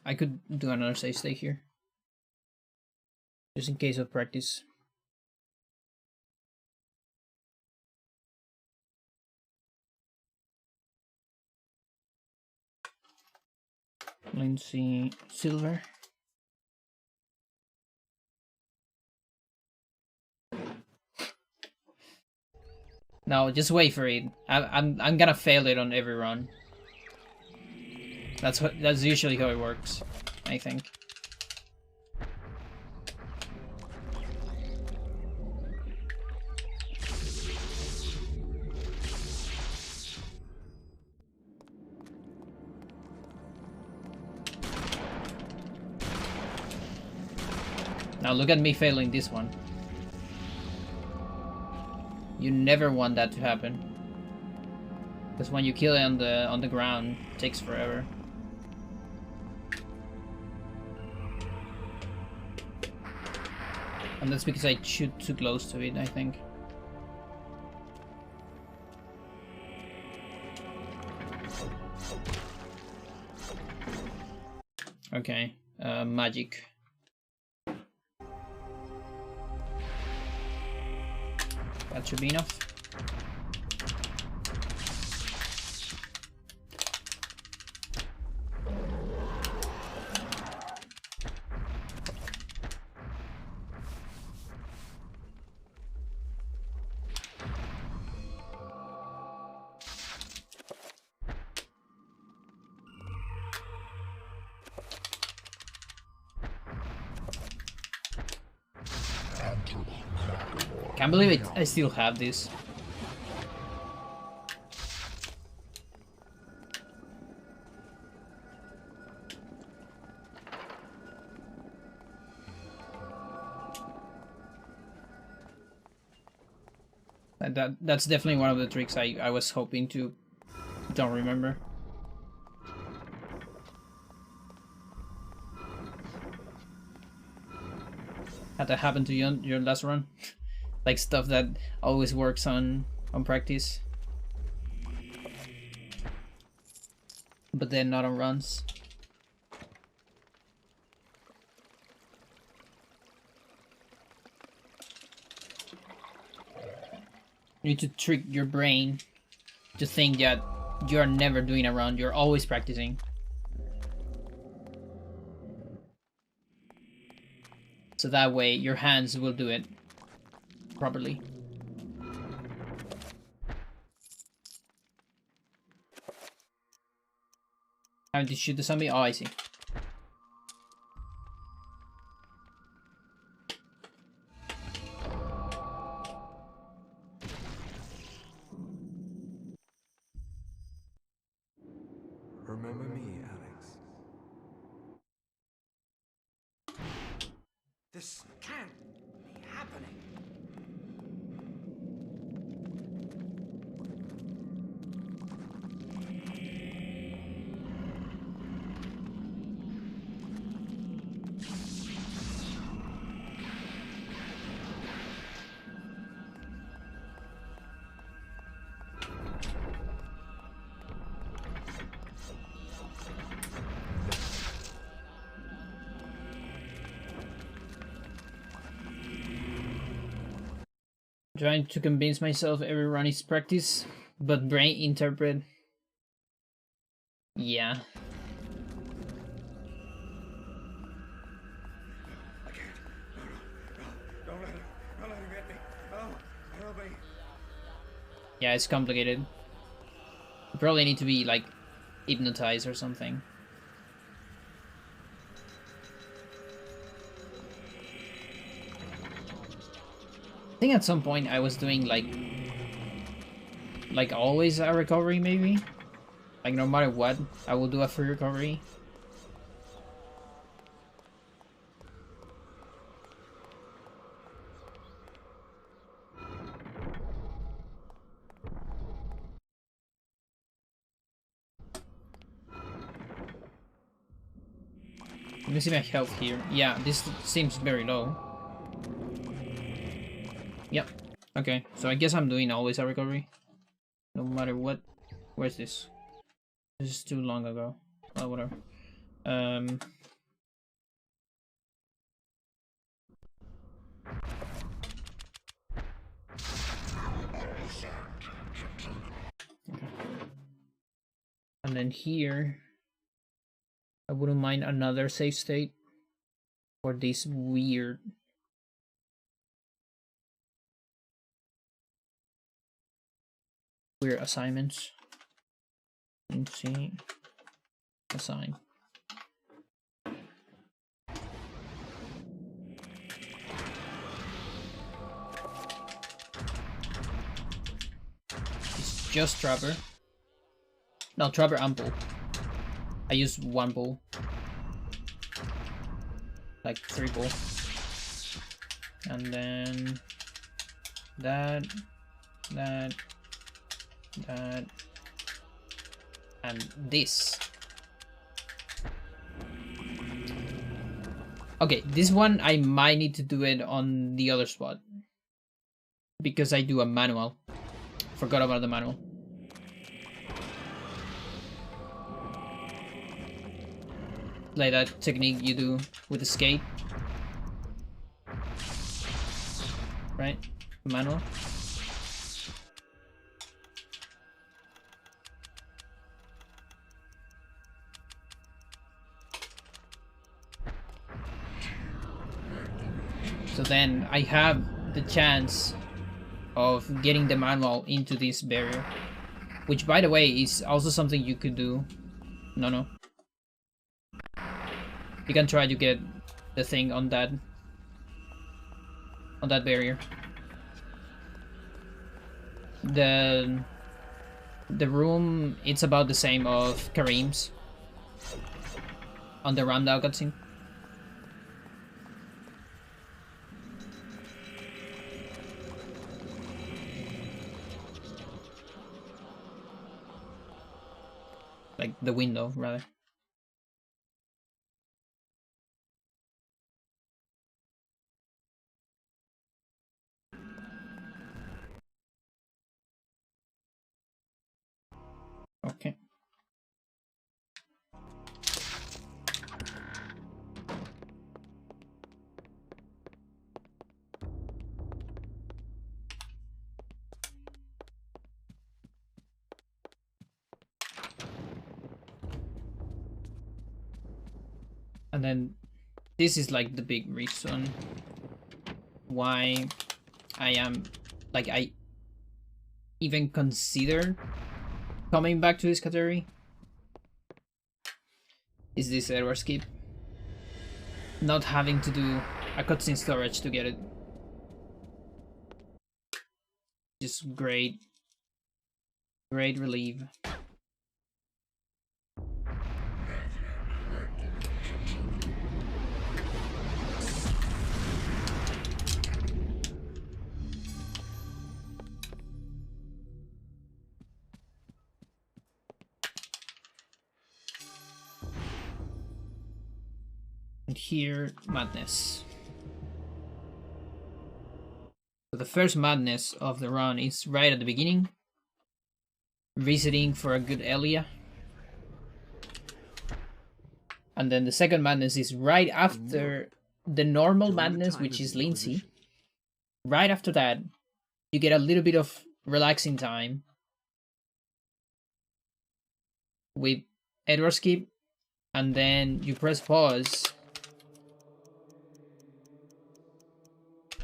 I could do another save state here. Just in case of practice. Lindsay Silver. No, just wait for it. I'm gonna fail it on every run. That's usually how it works, I think. Now look at me failing this one. You never want that to happen. Because when you kill it on the ground, it takes forever. And that's because I shoot too close to it, I think. Okay, magic. That should be enough. Can't believe it. I still have this. That's definitely one of the tricks I was hoping to don't remember. Had that happen to you on your last run? Like stuff that always works on practice, but then not on runs. You need to trick your brain to think that you're never doing a run, you're always practicing. So that way your hands will do it properly. Time to shoot the zombie? Oh, I see. Remember me, Alex. This can't be happening. Trying to convince myself every run is practice, but brain interpret. Yeah. I can't. No, don't let him. Don't let him get me. Oh, help me. Yeah, it's complicated. You probably need to be like hypnotized or something. I think at some point I was doing like always a recovery maybe. Like no matter what, I will do a free recovery. me see my health here. Yeah, this seems very low. Yep. Okay, so I guess I'm doing always a recovery. No matter what. Where's this? This is too long ago. Oh, whatever. Okay. And then here, I wouldn't mind another save state for this weird assignments. Let's see. Assign. It's just Trapper. No, Trapper and Bull. I use one Bull. Like 3 Bull. And then that, and this. Okay, this one I might need to do it on the other spot because I do a manual. Forgot about the manual. Like that technique you do with the skate, right? Manual. So then I have the chance of getting the manual into this barrier, which by the way is also something you could do. No. You can try to get the thing on that barrier. The room, it's about the same of Kareem's on the Ramdao cutscene. Like the window, rather. Okay. And then this is like the big reason why I am like I even consider coming back to this category is this error skip. Not having to do a cutscene storage to get it. Just great relief. And here, madness. So the first madness of the run is right at the beginning. Resetting for a good Elia. And then the second madness is right after the normal madness, which is Lindsay. Right after that, you get a little bit of relaxing time with Edward skip, and then you press pause,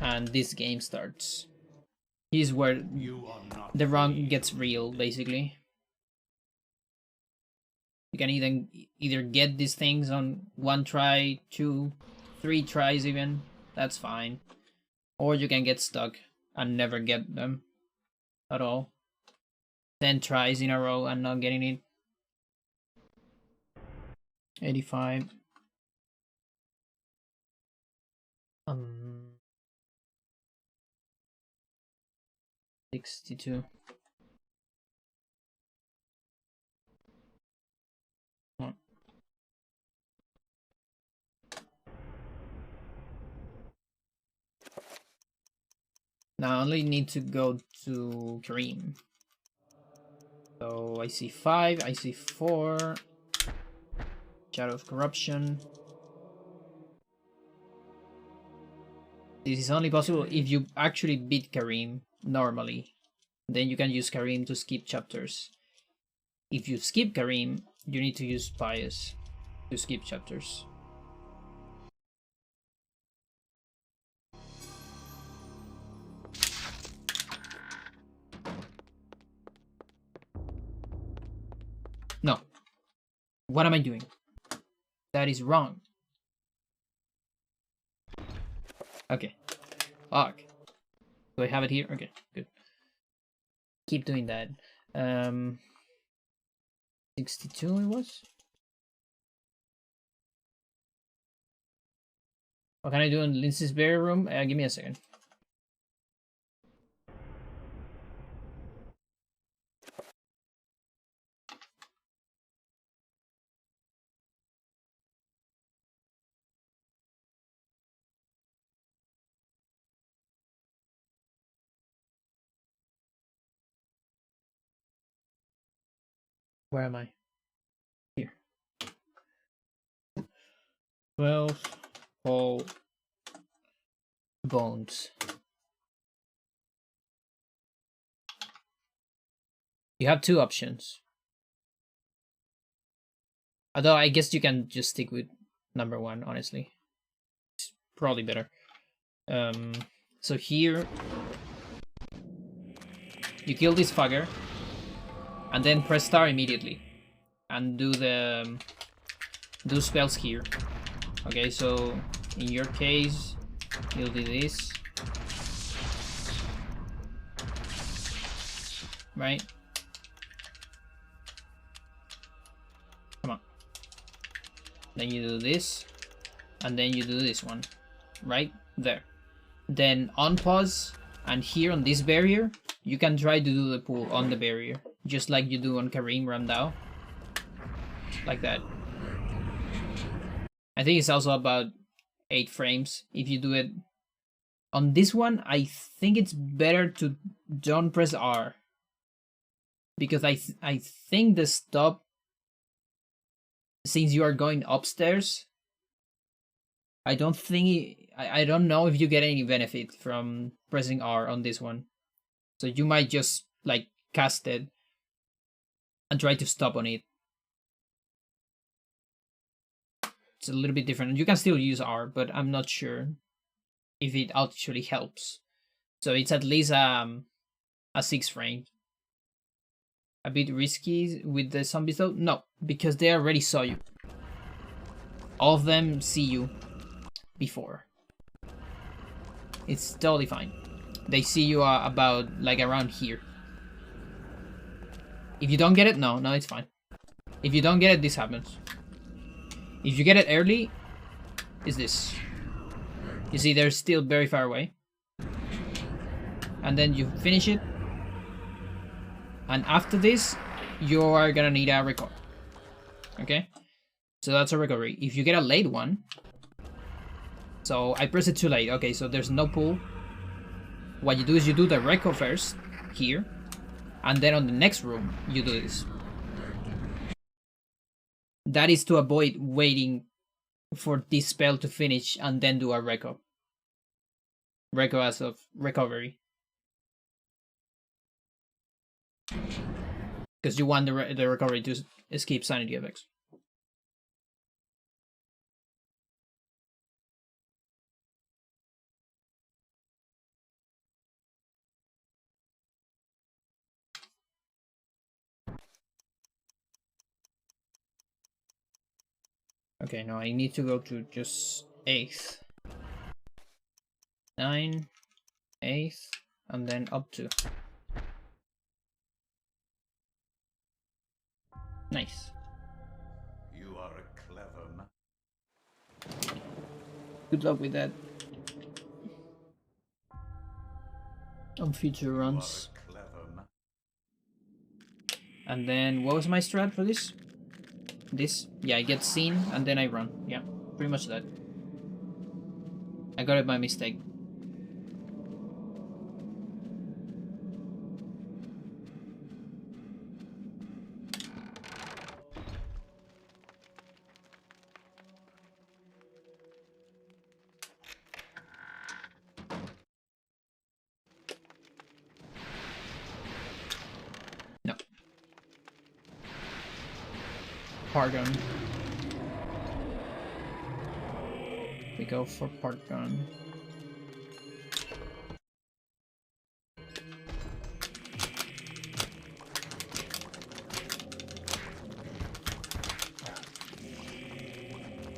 and this game starts. Here's where the run gets real, basically. You can either get these things on 1 try, 2, 3 tries even. That's fine. Or you can get stuck and never get them at all. 10 tries in a row and not getting it. 85. 62. Now I only need to go to Kareem. So I see 5, I see 4. Shadow of Corruption. This is only possible if you actually beat Kareem normally. Then you can use Kareem to skip chapters. If you skip Kareem, you need to use Pious to skip chapters. No. What am I doing? That is wrong. Okay. Fuck. Do I have it here? Okay, good. Keep doing that. 62 it was? What can I do in Lindsay's Berry Room? Give me a second. Where am I? Here. 12 whole bones. You have 2 options. Although I guess you can just stick with number 1, honestly. It's probably better. So here you kill this fucker and then press star immediately and do the do spells here. Okay, so in your case you'll do this, right? Come on. Then you do this, and then you do this one, right there. Then on pause, and here on this barrier, you can try to do the pull on the barrier, just like you do on Kareem Ramdao. Like that. I think it's also about 8 frames if you do it. On this one, I think it's better to don't press R. Because I think the stop, since you are going upstairs, I don't think I don't know if you get any benefit from pressing R on this one. So you might just like cast it and try to stop on it. It's a little bit different. You can still use R, but I'm not sure if it actually helps. So it's at least a 6 frame. A bit risky with the zombies though? No, because they already saw you. All of them see you before. It's totally fine. They see you about like around here. If you don't get it, no, it's fine. If you don't get it, this happens. If you get it early, is this. You see, they're still very far away. And then you finish it. And after this, you are gonna need a recovery. Okay? So that's a recovery. If you get a late one, so I press it too late. Okay, so there's no pull. What you do is you do the reco first, here. And then on the next room, you do this. That is to avoid waiting for this spell to finish and then do a reco. Reco as of recovery. Because you want the recovery to escape sanity effects. Okay, now I need to go to just 8th. 9, 8th, and then up to. Nice. You are a clever man. Good luck with that. On future runs. And then what was my strat for this? This? Yeah, I get seen and then I run. Yeah, pretty much that. I got it by mistake. Pargon. We go for Pargon.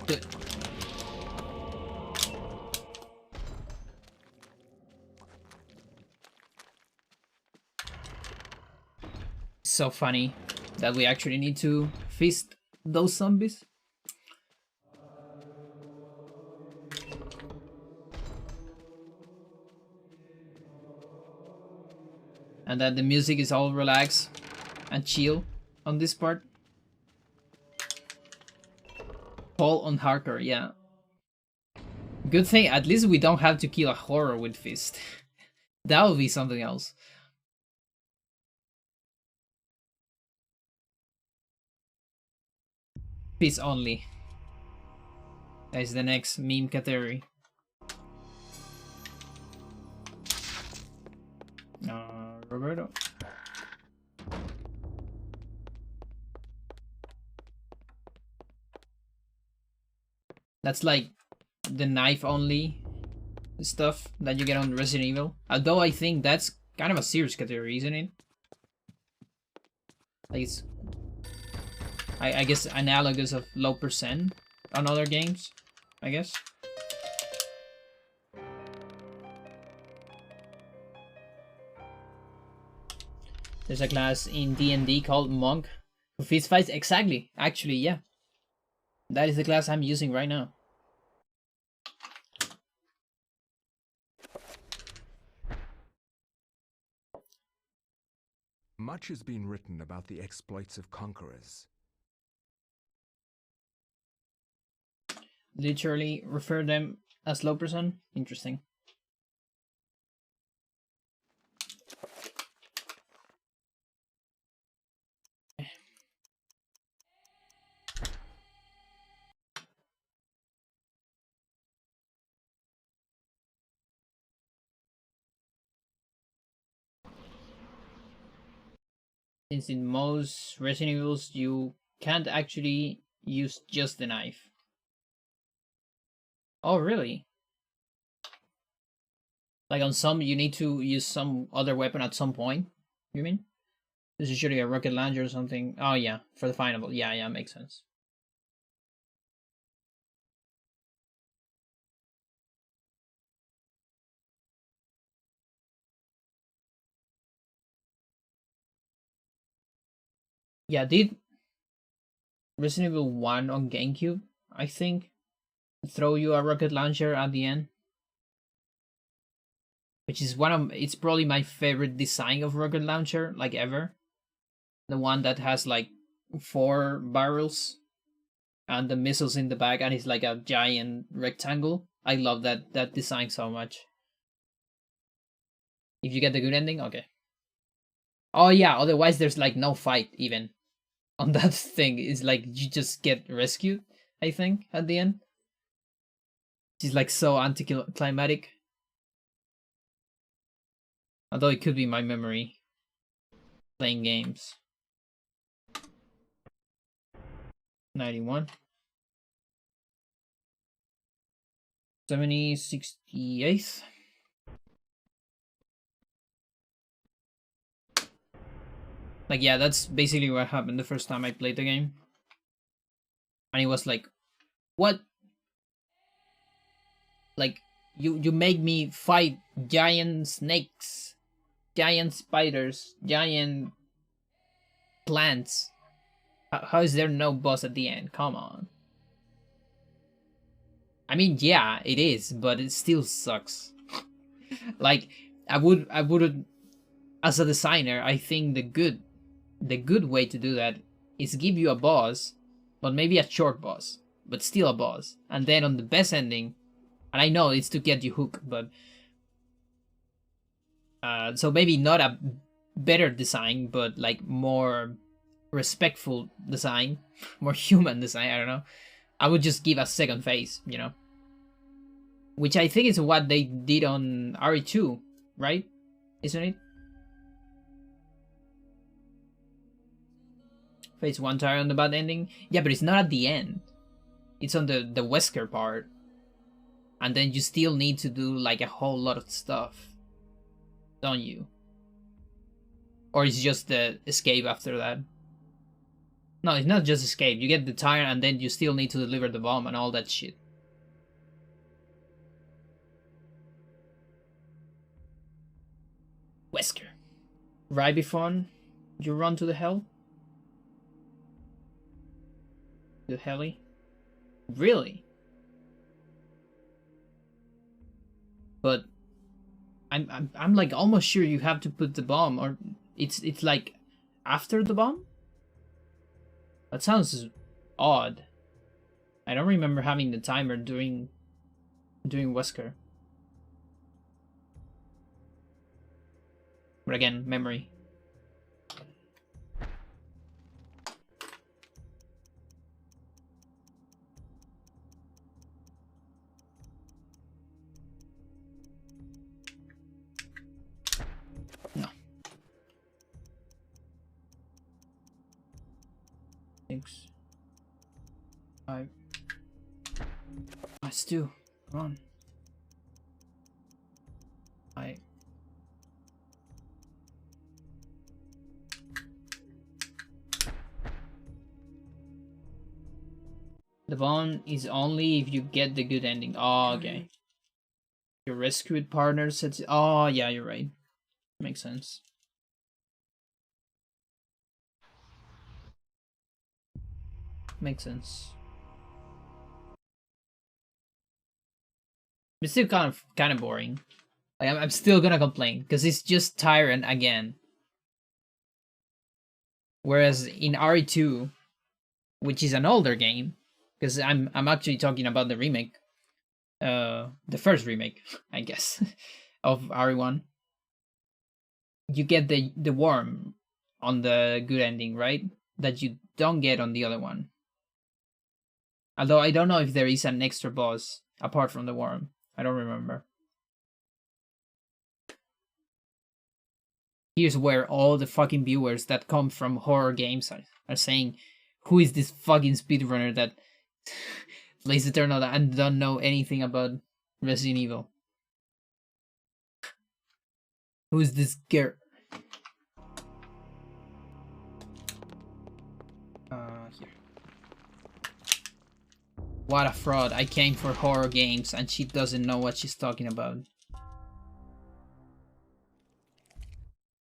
Good. So funny that we actually need to feast those zombies. And that the music is all relaxed and chill on this part. Paul on hardcore, yeah. Good thing, at least we don't have to kill a horror with fist. That would be something else. Fist only. That is the next meme category. Roberto. That's like the knife only stuff that you get on Resident Evil. Although I think that's kind of a serious category, isn't it? Like it's, I guess, analogous of low percent on other games, I guess. There's a class in D&D called Monk who fist fights. Exactly. Actually, yeah. That is the class I'm using right now. Much has been written about the exploits of conquerors. Literally refer them as low percent. Interesting. Since in most Resident Evils you can't actually use just the knife. Oh, really? Like on some, you need to use some other weapon at some point, you mean? This is usually a rocket launcher or something. Oh yeah, for the final. Yeah, yeah, makes sense. Yeah, did Resident Evil 1 on GameCube, I think, throw you a rocket launcher at the end? Which is it's probably my favorite design of rocket launcher, like ever. The one that has like 4 barrels and the missiles in the back and it's like a giant rectangle. I love that design so much. If you get the good ending, okay. Oh yeah, otherwise there's like no fight even on that thing. It's like you just get rescued, I think, at the end. It's like so anticlimactic. Although it could be my memory playing games. 91. 68th. Like, yeah, that's basically what happened the first time I played the game. And it was like, what? Like, you make me fight giant snakes, giant spiders, giant plants. How is there no boss at the end? Come on. I mean, yeah, it is, but it still sucks. Like, I would, as a designer, I think the good way to do that is give you a boss, but maybe a short boss, but still a boss. And then on the best ending, and I know it's to get you hooked, but so maybe not a better design, but like more respectful design, more human design, I don't know. I would just give a second phase, you know. Which I think is what they did on RE2, right? Isn't it? Phase 1 tire on the bad ending. Yeah, but it's not at the end. It's on the Wesker part. And then you still need to do like a whole lot of stuff. Don't you? Or it's just the escape after that? No, it's not just escape. You get the tire and then you still need to deliver the bomb and all that shit. Wesker. Right before you run to the hell? The heli? Really? But I'm like almost sure you have to put the bomb, or it's like after the bomb? That sounds odd. I don't remember having the timer during Wesker. But again, memory. No. 6, 5. Let's do. Come on. 5. The bomb is only if you get the good ending. Oh, okay. Your rescued partner sets. Oh, yeah, you're right. Makes sense. Makes sense. It's still kind of boring. Like, I'm still gonna complain because it's just Tyrant again. Whereas in RE2, which is an older game, because I'm actually talking about the remake, the first remake, I guess, of RE1. You get the worm on the good ending, right? That you don't get on the other one. Although I don't know if there is an extra boss apart from the worm. I don't remember. Here's where all the fucking viewers that come from horror games are saying, who is this fucking speedrunner that plays Eternal and don't know anything about Resident Evil? Who is this girl? Here. What a fraud. I came for horror games and she doesn't know what she's talking about.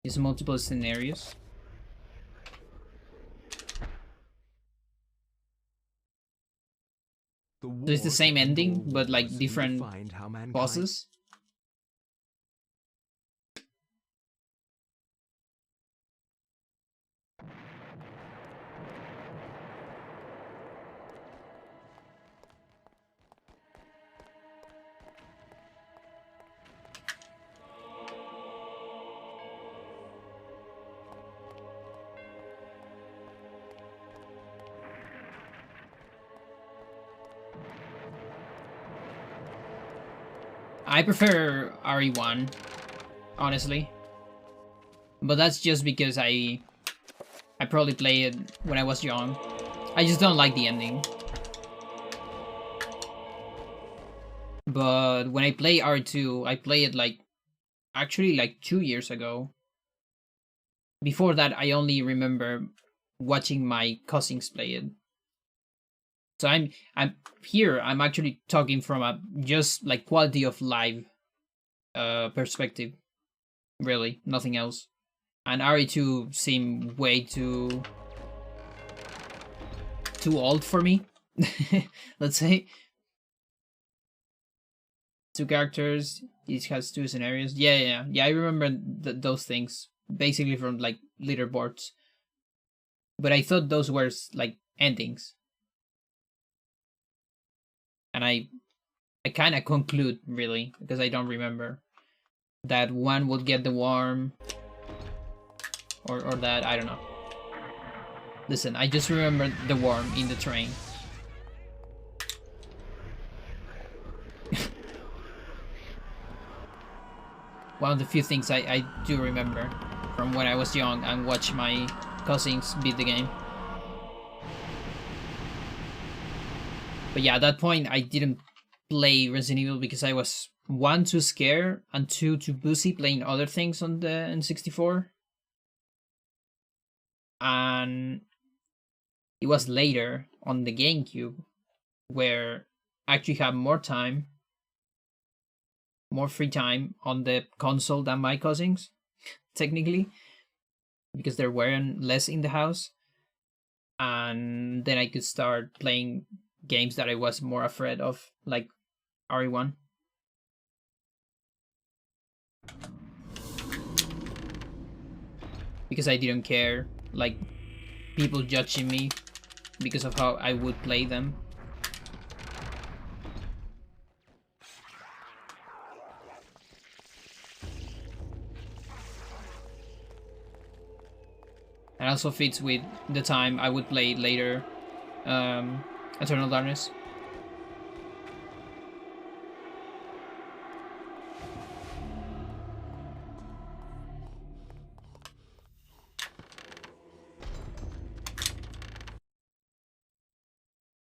There's multiple scenarios. So it's the same ending, but like different bosses? I prefer RE1, honestly. But that's just because I probably played it when I was young. I just don't like the ending. But when I play R2, I play it like actually like 2 years ago. Before that, I only remember watching my cousins play it. So I'm here. I'm actually talking from a just like quality of life perspective, really, nothing else. And RE2 seemed way too old for me. Let's say 2 characters. Each has 2 scenarios. Yeah. I remember those things basically from like leaderboards. But I thought those were like endings. And I kind of conclude, really, because I don't remember, that one would get the worm, or that, I don't know. Listen, I just remember the worm in the train. One of the few things I do remember from when I was young and watched my cousins beat the game. But yeah, at that point I didn't play Resident Evil because I was one, too scared, and two, too busy playing other things on the N64. And it was later on the GameCube where I actually had more time, more free time on the console than my cousins, technically, because there weren't less in the house. And then I could start playing games that I was more afraid of, like RE1. Because I didn't care, like, people judging me because of how I would play them. And also fits with the time I would play later, Eternal Darkness.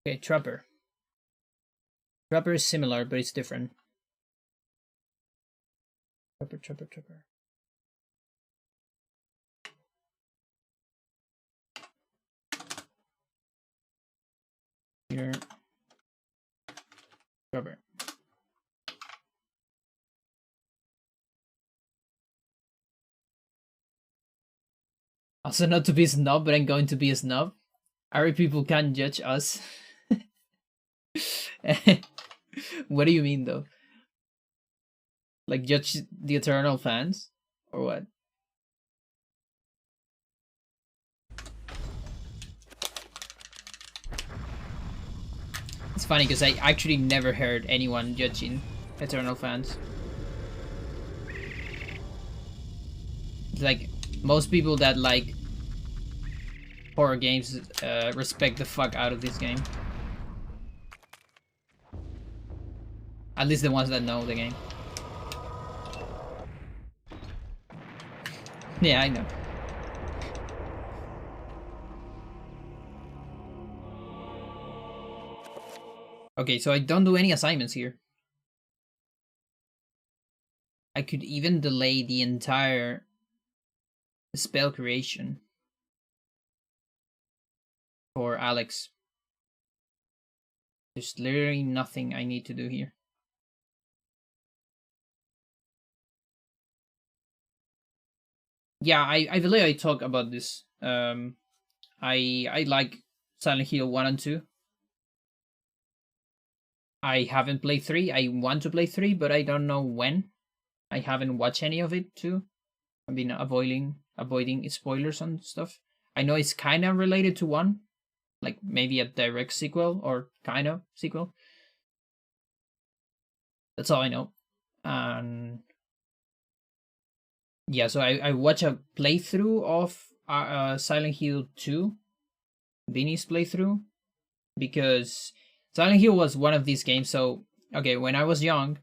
Okay, Trapper. Trapper is similar, but it's different. Trapper. Here. Trapper. Also, not to be a snob, but I'm going to be a snob. Ari people can't judge us. What do you mean, though? Like, judge the Eternal fans? Or what? It's funny because I actually never heard anyone judging Eternal fans. It's like, most people that like horror games respect the fuck out of this game. At least the ones that know the game. Yeah, I know. Okay, so I don't do any assignments here. I could even delay the entire spell creation for Alex. There's literally nothing I need to do here. Yeah, I believe I talk about this. I like Silent Hill 1 and 2. I haven't played 3. I want to play 3, but I don't know when. I haven't watched any of it too. I've been avoiding spoilers and stuff. I know it's kind of related to 1, like maybe a direct sequel or kind of sequel. That's all I know. And yeah, so I watched a playthrough of Silent Hill 2, Vinny's playthrough, because Silent Hill was one of these games. So, okay, when I was young,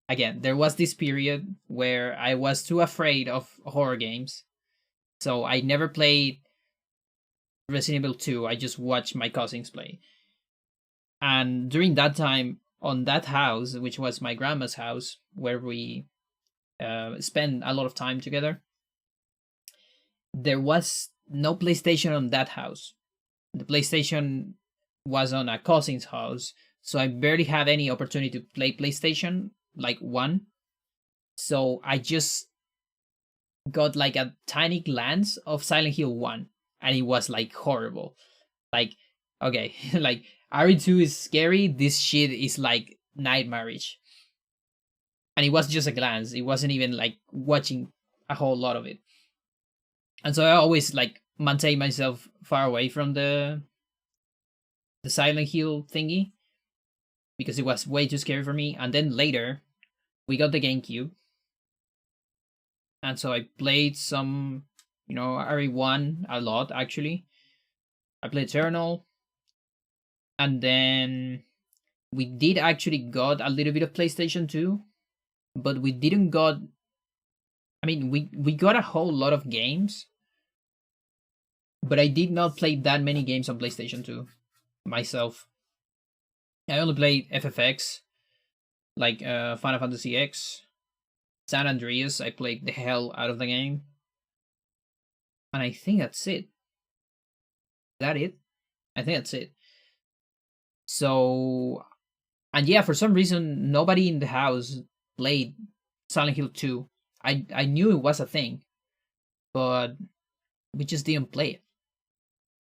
again, there was this period where I was too afraid of horror games. So I never played Resident Evil 2. I just watched my cousins play. And during that time, on that house, which was my grandma's house, where we spent a lot of time together, there was no PlayStation on that house. The PlayStation was on a cousin's house, so I barely had any opportunity to play PlayStation, like 1. So I just got like a tiny glance of Silent Hill 1, and it was like horrible. Like, okay, like RE2 is scary, this shit is like nightmarish. And it was just a glance. It wasn't even like watching a whole lot of it. And so I always like maintain myself far away from the Silent Hill thingy, because it was way too scary for me. And then later, we got the GameCube. And so I played some, RE1 a lot, actually. I played Eternal. And then we did actually got a little bit of PlayStation 2. But we didn't got... I mean, we got a whole lot of games. But I did not play that many games on PlayStation 2 myself. I only played FFX, like Final Fantasy X, San Andreas. I played the hell out of the game, and I think that's it. Is that it? I think that's it. So, and yeah, for some reason, nobody in the house played Silent Hill 2. I knew it was a thing, but we just didn't play it.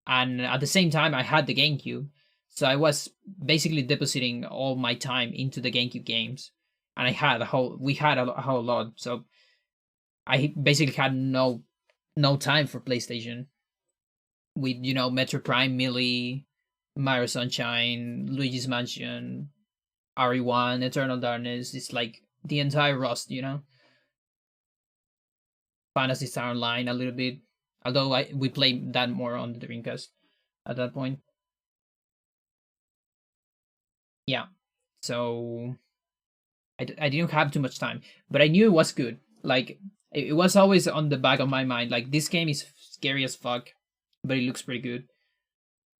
And at the same time, I had the GameCube, so I was basically depositing all my time into the GameCube games, and we had a whole lot. So I basically had no time for PlayStation. With Metro Prime, Melee, Mario Sunshine, Luigi's Mansion, RE1, Eternal Darkness. It's like the entire rust. Fantasy Star Online a little bit, although we played that more on the Dreamcast at that point. Yeah, so I didn't have too much time, but I knew it was good. Like it was always on the back of my mind. Like this game is scary as fuck, but it looks pretty good,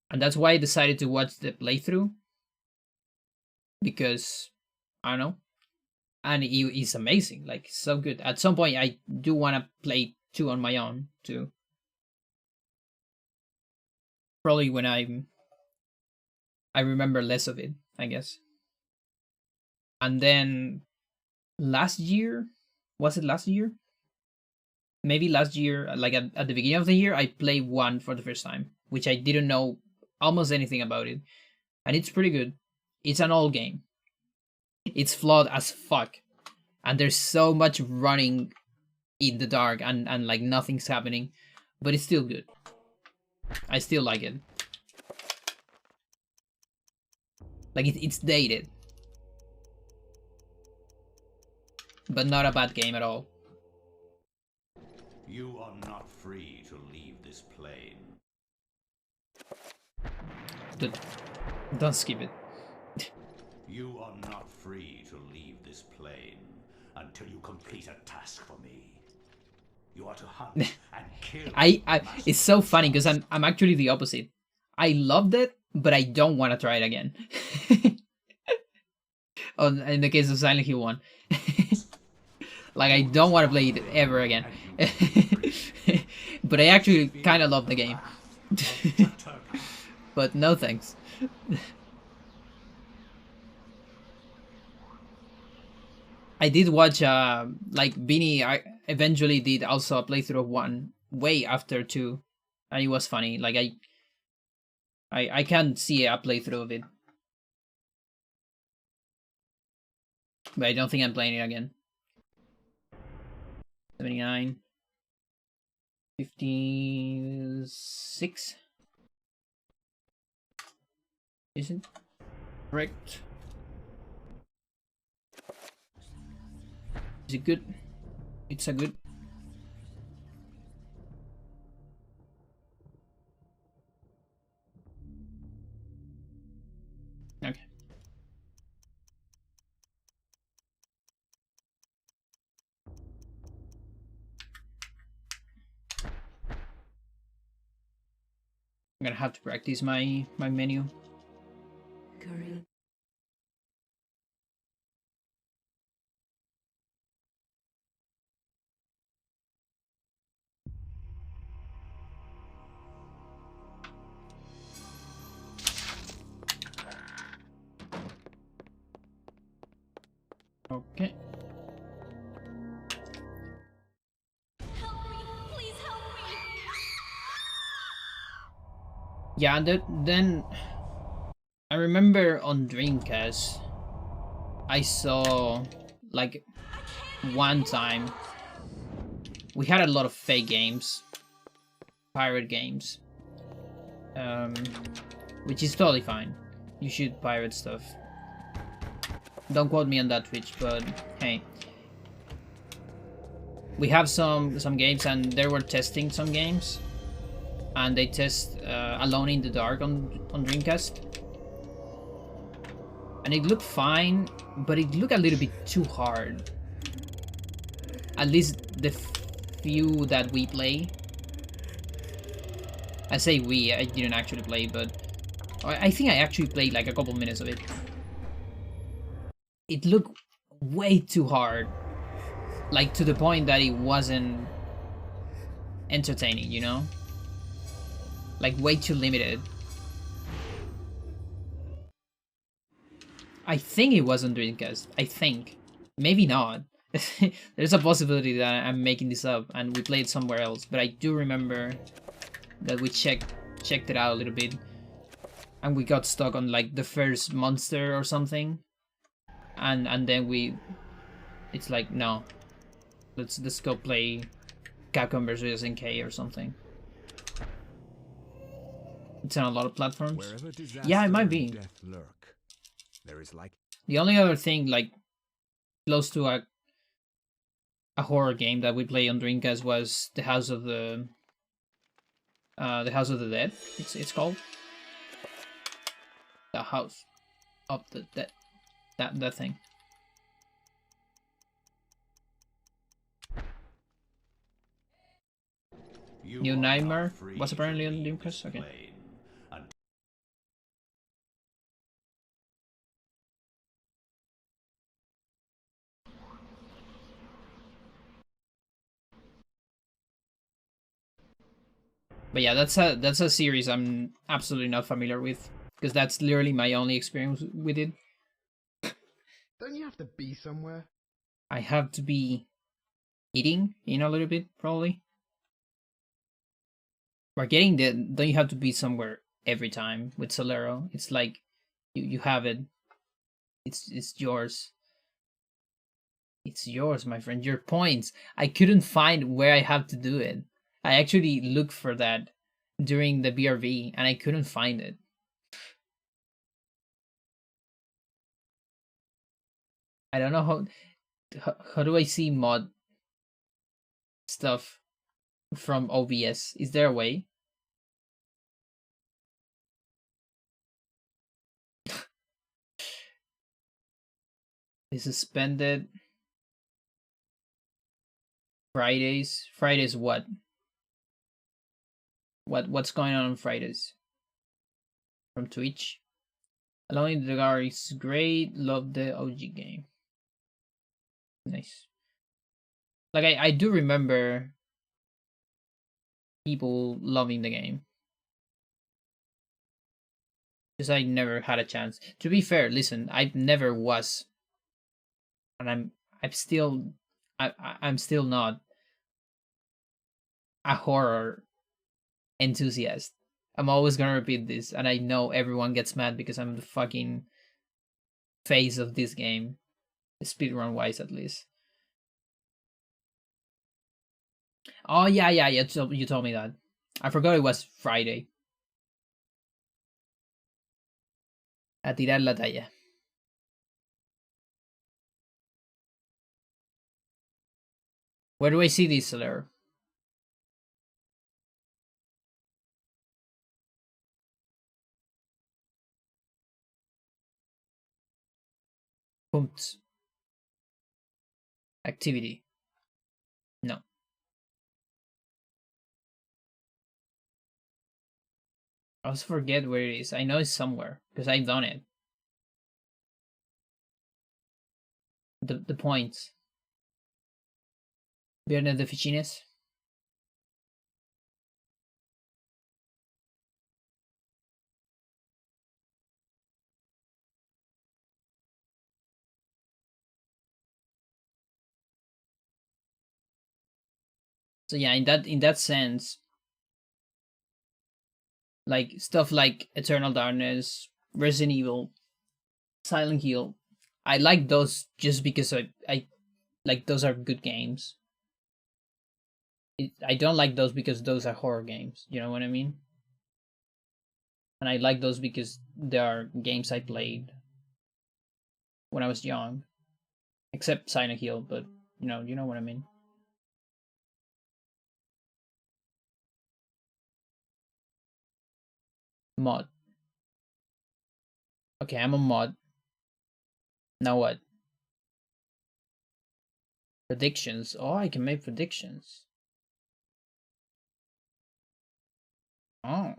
and that's why I decided to watch the playthrough, because I don't know, and it's amazing. Like so good. At some point, I do want to play 2 on my own too. Probably when I remember less of it, I guess. And then last year, was it last year? Maybe last year, like at the beginning of the year, I played 1 for the first time, which I didn't know almost anything about it. And it's pretty good. It's an old game. It's flawed as fuck. And there's so much running in the dark and like nothing's happening. But it's still good. I still like it. Like it's dated. But not a bad game at all. You are not free to leave this plane. Don't skip it. You are not free to leave this plane until you complete a task for me. You are to hunt and kill. It's so funny because I'm actually the opposite. I loved it, but I don't want to try it again. In the case of Silent Hill 1. Like I don't want to play it ever again. But I actually kind of love the game. But no thanks. I did watch like Beanie eventually did also a playthrough of 1 way after 2, and it was funny. Like I can't see a playthrough of it, but I don't think I'm playing it again. 79, 56. Is it correct? Is it good? It's a good. Okay. I'm gonna have to practice my menu. Curry. Okay. Help me! Please help me! Yeah, and then I remember on Dreamcast I saw like one time we had a lot of fake games, pirate games, which is totally fine. You should pirate stuff. Don't quote me on that, Twitch, but hey, we have some games, and they were testing some games, and they test Alone in the Dark on Dreamcast, and it looked fine, but it looked a little bit too hard. At least the few that we play. I say we, I didn't actually play, but I think I actually played like a couple minutes of it. it looked way too hard, like to the point that it wasn't entertaining, you know, like way too limited. I think it was on Dreamcast. I think, maybe not. There's a possibility that I'm making this up and we played somewhere else, but I do remember that we checked it out a little bit, and we got stuck on like the first monster or something, and then it's like, no, let's go play Capcom vs NK or something. It's on a lot of platforms. Wherever disaster Yeah, it might and be. death lurk, there is like The only other thing like close to a horror game that we played on Dreamcast was the House of the Dead. It's called the House of the Dead. That thing. You New are Nightmare not free was to apparently on leave Dreamcast. this Okay. plane until But yeah, that's a series I'm absolutely not familiar with, because that's literally my only experience with it. Don't you have to be somewhere? I have to be eating in a little bit, probably. We're getting the don't you have to be somewhere every time with Solero. It's like you have it. It's yours. It's yours, my friend. Your points. I couldn't find where I have to do it. I actually looked for that during the BRV and I couldn't find it. I don't know how do I see mod stuff from OBS? Is there a way? Is suspended Fridays. Fridays what? What's going on Fridays? From Twitch. Alone in the Dark is great. Love the OG game. Nice. Like I do remember people loving the game. Because I never had a chance. To be fair, listen, I never was, and I'm still, I'm still not a horror enthusiast. I'm always gonna repeat this, and I know everyone gets mad because I'm the fucking face of this game, speedrun wise at least. Oh yeah, you told me that. I forgot it was Friday. A tirar la talla. Where do I see this, Soler? Pumped. Activity. No. I also forget where it is. I know it's somewhere because I've done it. The points. Viernes de Fichines. So yeah, in that sense, like stuff like Eternal Darkness, Resident Evil, Silent Hill, I like those just because I like those are good games. I don't like those because those are horror games. You know what I mean? And I like those because they are games I played when I was young, except Silent Hill. But you know what I mean. Mod. Okay, I'm a mod. Now what? Predictions. Oh, I can make predictions. Oh.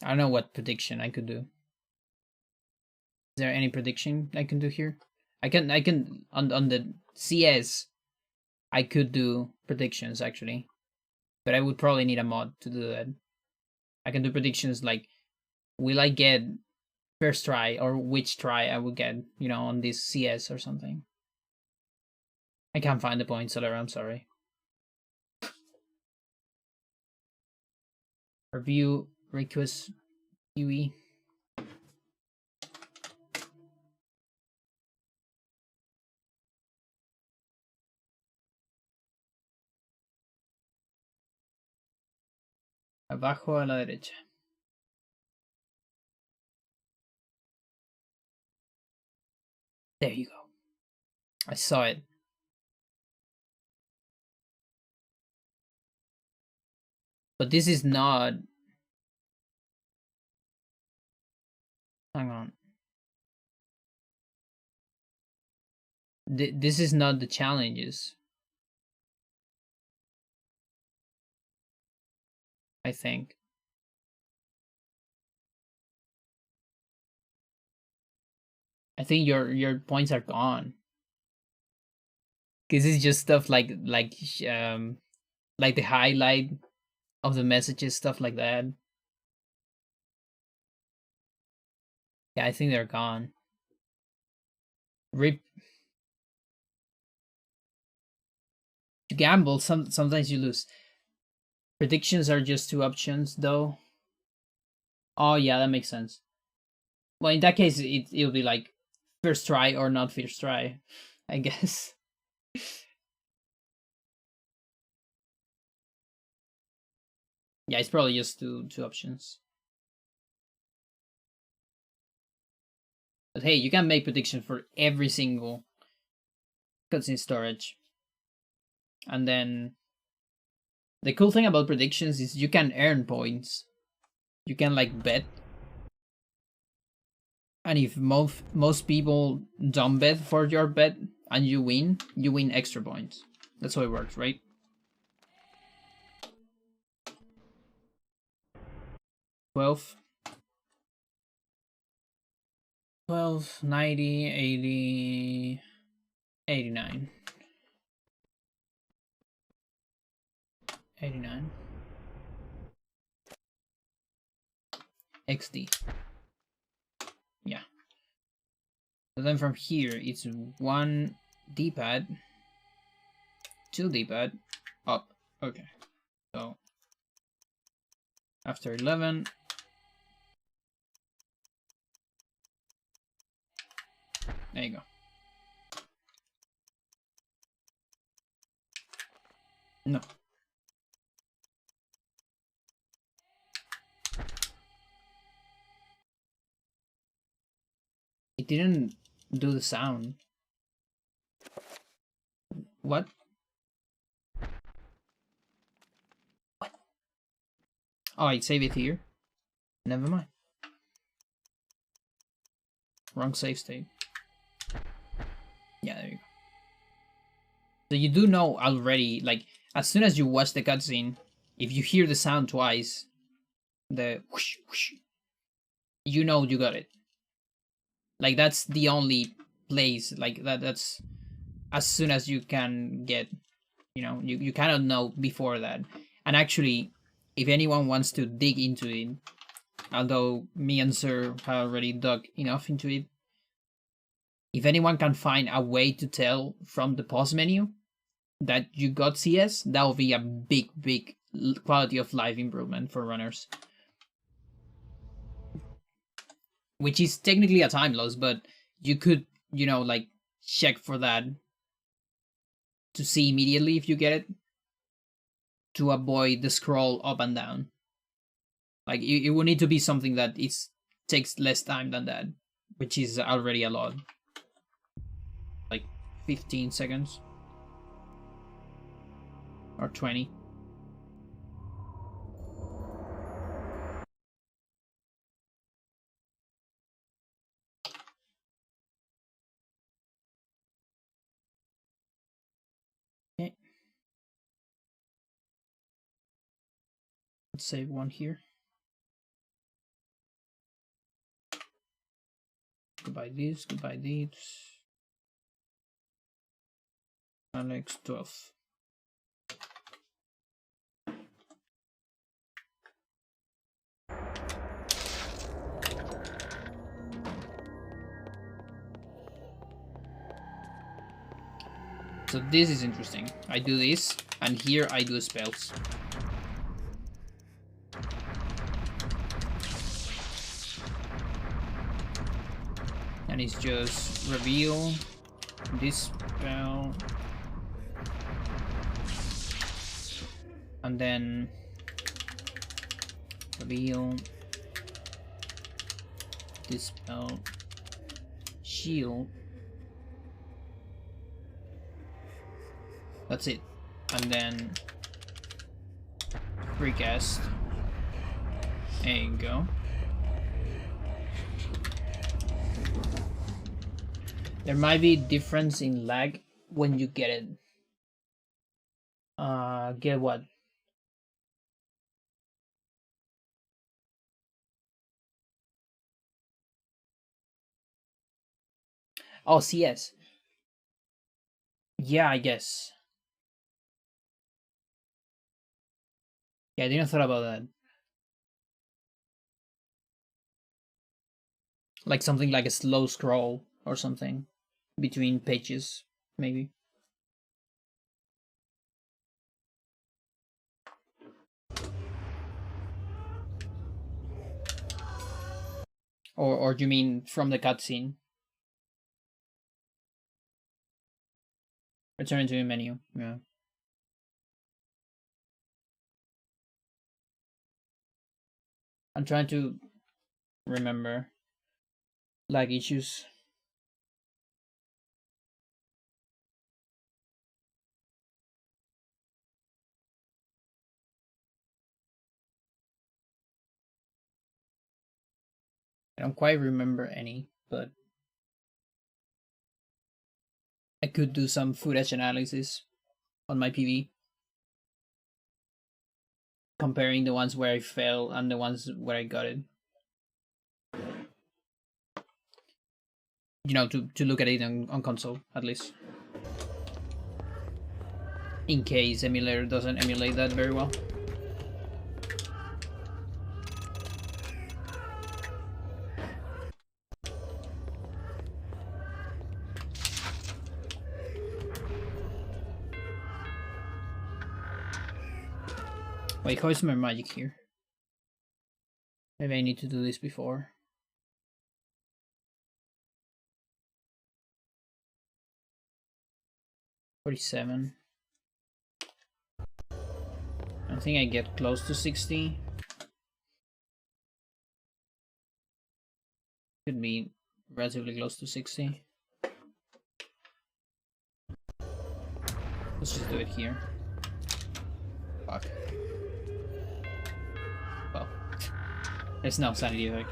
I don't know what prediction I could do. Is there any prediction I can do here? I can on the CS I could do predictions actually. But I would probably need a mod to do that. I can do predictions like will I get first try or which try I will get, you know, on this CS or something. I can't find the point, Solar, I'm sorry. Review request UE. Abajo a la derecha. There you go. I saw it. But this is not. Hang on. This is not the challenges. I think. I think your points are gone. Cause it's just stuff like the highlight of the messages, stuff like that. Yeah, I think they're gone. Rip. You gamble. Sometimes you lose. Predictions are just two options, though. Oh yeah, that makes sense. Well, in that case, it'll be like first try or not first try, I guess. Yeah, it's probably just two options. But hey, you can make prediction for every single cutscene storage. And then the cool thing about predictions is you can earn points. You can like bet. And if most people don't bet for your bet and you win extra points. That's how it works, right? Twelve, 90, 80, 89. 89. XD. Yeah. So then from here, it's 1 D-pad, 2 D-pad, up. Okay. So after 11, there you go. No. It didn't do the sound. What? What? Oh, I save it here. Never mind. Wrong save state. Yeah, there you go. So you do know already, like, as soon as you watch the cutscene, if you hear the sound twice, the whoosh, whoosh, you know you got it. Like, that's the only place, like, that's as soon as you can get, you know, you cannot know before that. And actually, if anyone wants to dig into it, although me and Sir have already dug enough into it, if anyone can find a way to tell from the pause menu that you got CS, that will be a big quality of life improvement for runners. Which is technically a time loss, but you could, you know, like, check for that to see immediately if you get it, to avoid the scroll up and down. Like, it would need to be something that takes less time than that, which is already a lot. Like 15 seconds. Or 20. Okay. Let's save one here. goodbye this, goodbye this. Alex 12. So this is interesting. I do this, and here I do spells. And it's just reveal this spell, and then reveal this spell, shield. That's it. And then recast. There you go. There might be difference in lag when you get it. Get what? Oh, CS. Yeah, I guess. Yeah, I didn't thought about that. Like something like a slow scroll or something between pages, maybe. Or do you mean from the cutscene? Return to the menu, yeah. I'm trying to remember lag issues. I don't quite remember any, but I could do some footage analysis on my PV, comparing the ones where I failed and the ones where I got it. You know, to look at it on console, at least. In case emulator doesn't emulate that very well. Wait, how is my magic here? Maybe I need to do this before. $47. I think I get close to 60. Could be relatively close to 60. Let's just do it here. Fuck. Well, there's no sanity effect.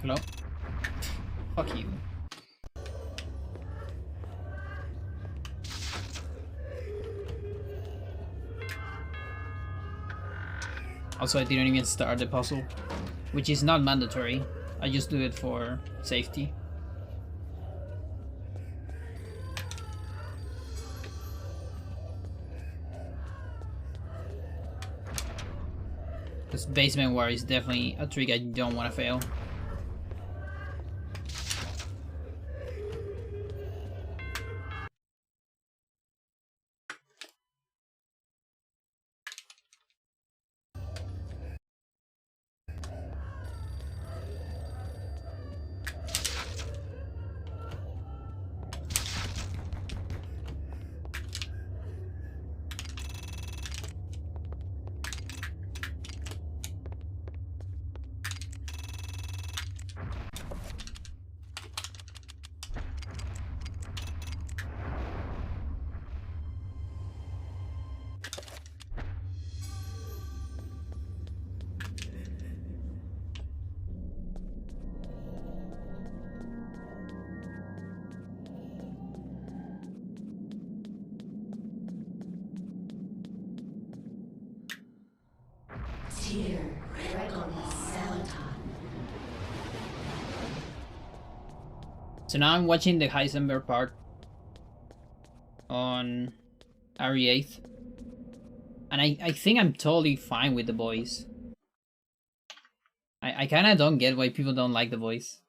Hello? Fuck you. Also, I didn't even start the puzzle, which is not mandatory. I just do it for safety. This basement war is definitely a trick I don't want to fail. So now I'm watching the Heisenberg part on RE8. And I think I'm totally fine with the voice. I kind of don't get why people don't like the voice.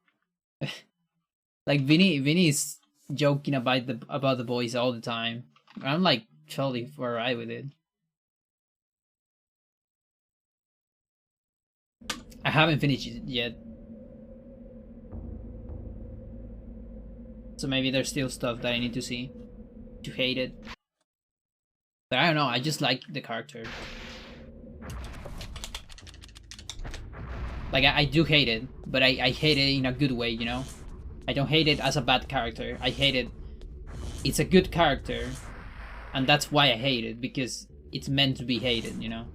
Like Vinny is joking about the voice all the time. I'm like totally alright with it. I haven't finished it yet. So maybe there's still stuff that I need to see to hate it. But I don't know, I just like the character. Like, I do hate it, but I hate it in a good way, you know? I don't hate it as a bad character. I hate it. It's a good character, and that's why I hate it, because it's meant to be hated, you know?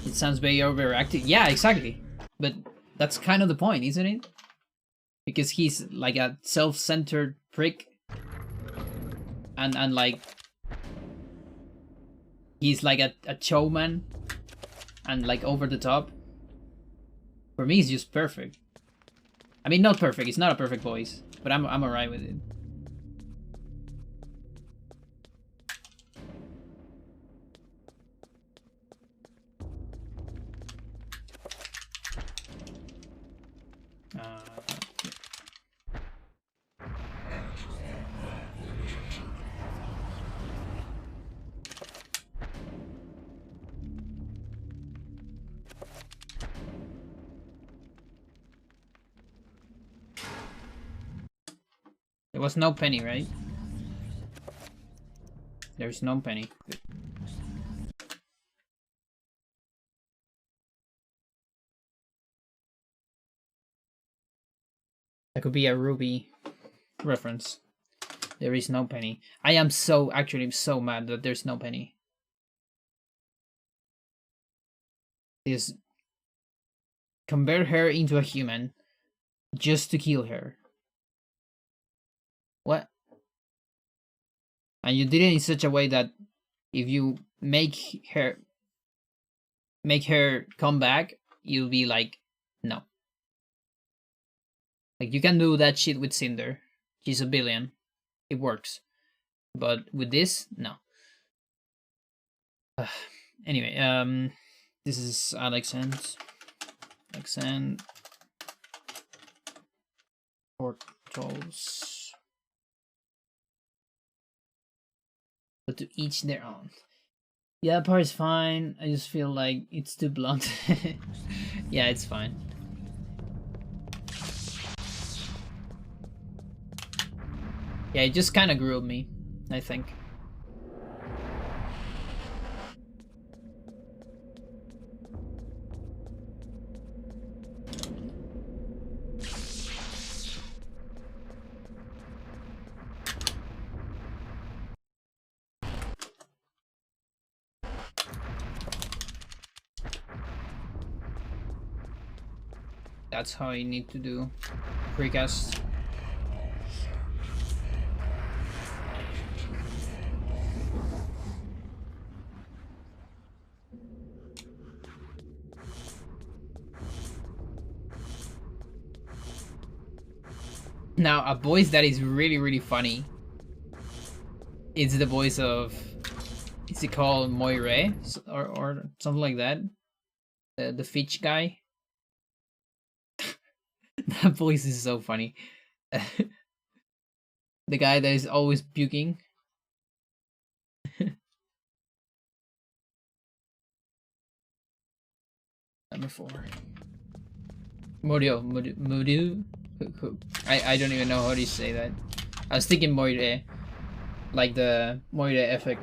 It sounds very overactive. Yeah, exactly. But that's kind of the point, isn't it? Because he's like a self-centered prick. And like... he's like a showman. And like over the top. For me, it's just perfect. I mean, not perfect. It's not a perfect voice. But I'm alright with it. There was no penny, right? There's no penny. Good. That could be a Ruby reference. There is no penny. I am actually so mad that there's no penny. Is convert her into a human just to kill her. What? And you did it in such a way that if you make her come back, you'll be like, no. Like, you can do that shit with Cinder. She's a billion. It works. But with this, no. Anyway, this is Alexand. Portals. But to each their own. Yeah, that part is fine. I just feel like it's too blunt. Yeah, it's fine. Yeah, it just kind of grilled me, I think. That's how you need to do precast. Now, a voice that is really, really funny. It's the voice of... Is it called Moire? Or something like that? The Fitch guy? That voice is so funny. The guy that is always puking. Number 4. Morio. I don't even know how to say that. I was thinking Moire. Like the Moire effect.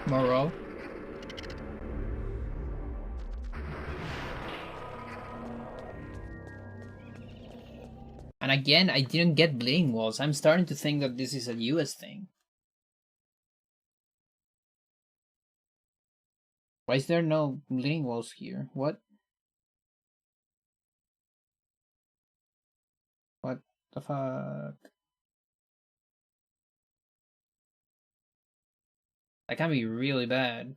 Moreau. And again, I didn't get bleeding walls. I'm starting to think that this is a US thing. Why is there no bleeding walls here? What? What the fuck? That can be really bad.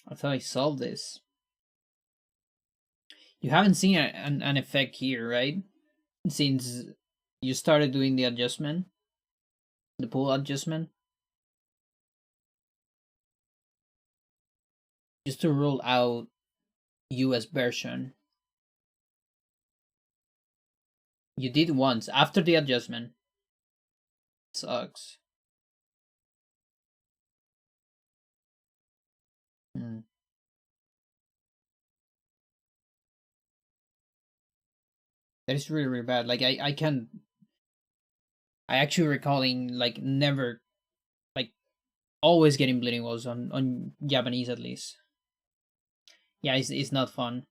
I thought I solved this. You haven't seen an effect here, right? Since you started doing the adjustment, the pull adjustment. Just to rule out US version. You did once after the adjustment. Sucks. Hmm. That is really, really bad. Like I actually recalling like never, like always getting bleeding walls on Japanese at least. Yeah, it's not fun.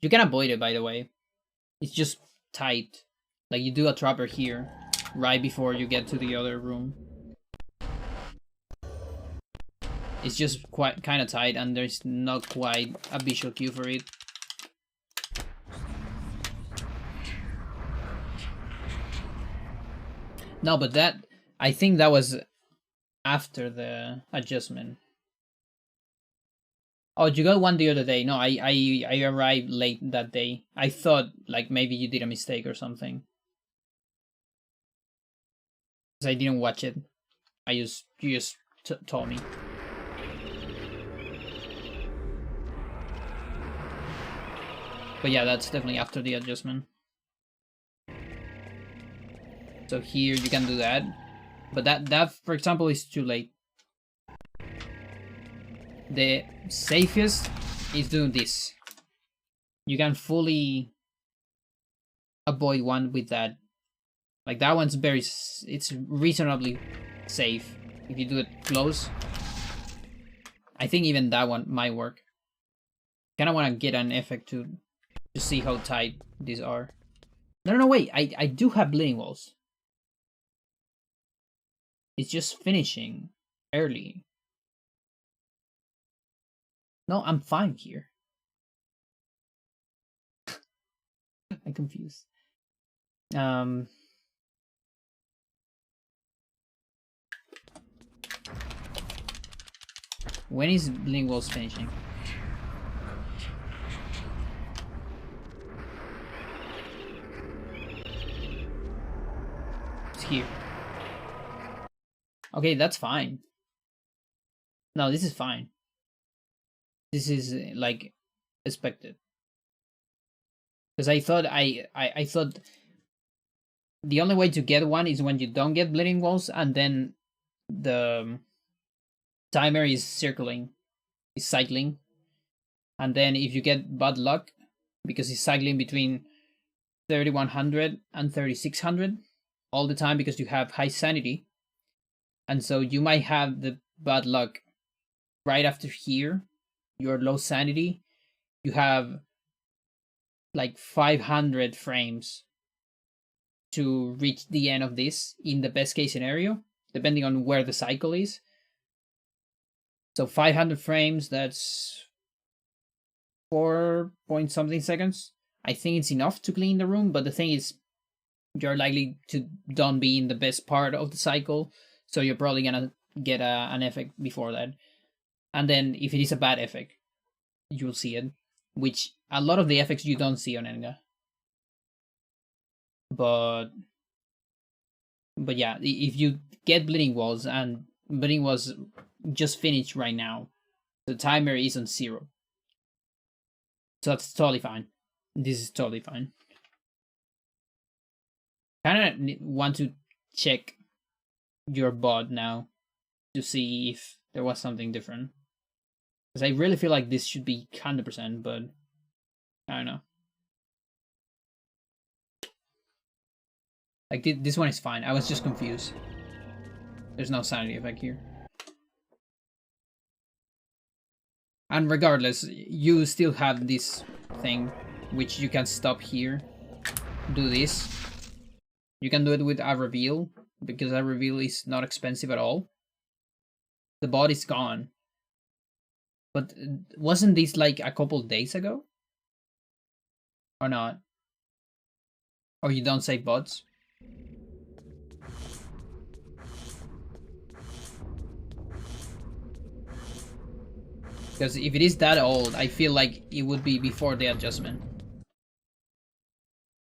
You can avoid it, by the way. It's just tight. Like you do a trapper here, right before you get to the other room. It's just quite kind of tight, and there's not quite a visual cue for it. No, but that, I think that was after the adjustment. Oh, you got one the other day. No, I arrived late that day. I thought like maybe you did a mistake or something. 'Cause I didn't watch it. You just told me. But yeah, that's definitely after the adjustment. So here you can do that. But that for example is too late. The safest is doing this. You can fully avoid one with that. Like that one's it's reasonably safe if you do it close. I think even that one might work. Kinda wanna get an effect to see how tight these are. No, wait, I do have bleeding walls. It's just finishing early. No, I'm fine here. I'm confused. When is bleeding walls finishing? It's here. Okay, that's fine. No, this is fine. This is like expected. Because I thought I thought the only way to get one is when you don't get bleeding walls, and then the timer is cycling, and then if you get bad luck, because it's cycling between 3100 and 3600 all the time because you have high sanity, and so you might have the bad luck right after here, your low sanity, you have like 500 frames to reach the end of this in the best case scenario, depending on where the cycle is. So 500 frames, that's 4 point something seconds. I think it's enough to clean the room, but the thing is, you're likely to don't be in the best part of the cycle, so you're probably gonna get an effect before that. And then if it is a bad effect, you'll see it, which a lot of the effects you don't see on Enga. But yeah, if you get bleeding walls, and bleeding walls just finished right now, the timer is on 0. So that's totally fine. This is totally fine. Kind of want to check your bot now to see if there was something different. Because I really feel like this should be 100%, but I don't know. Like this one is fine. I was just confused. There's no sanity effect here. And regardless, you still have this thing, which you can stop here. Do this. You can do it with a reveal, because a reveal is not expensive at all. The bot is gone. But wasn't this like a couple days ago? Or not? Or you don't save bots? Because if it is that old, I feel like it would be before the adjustment.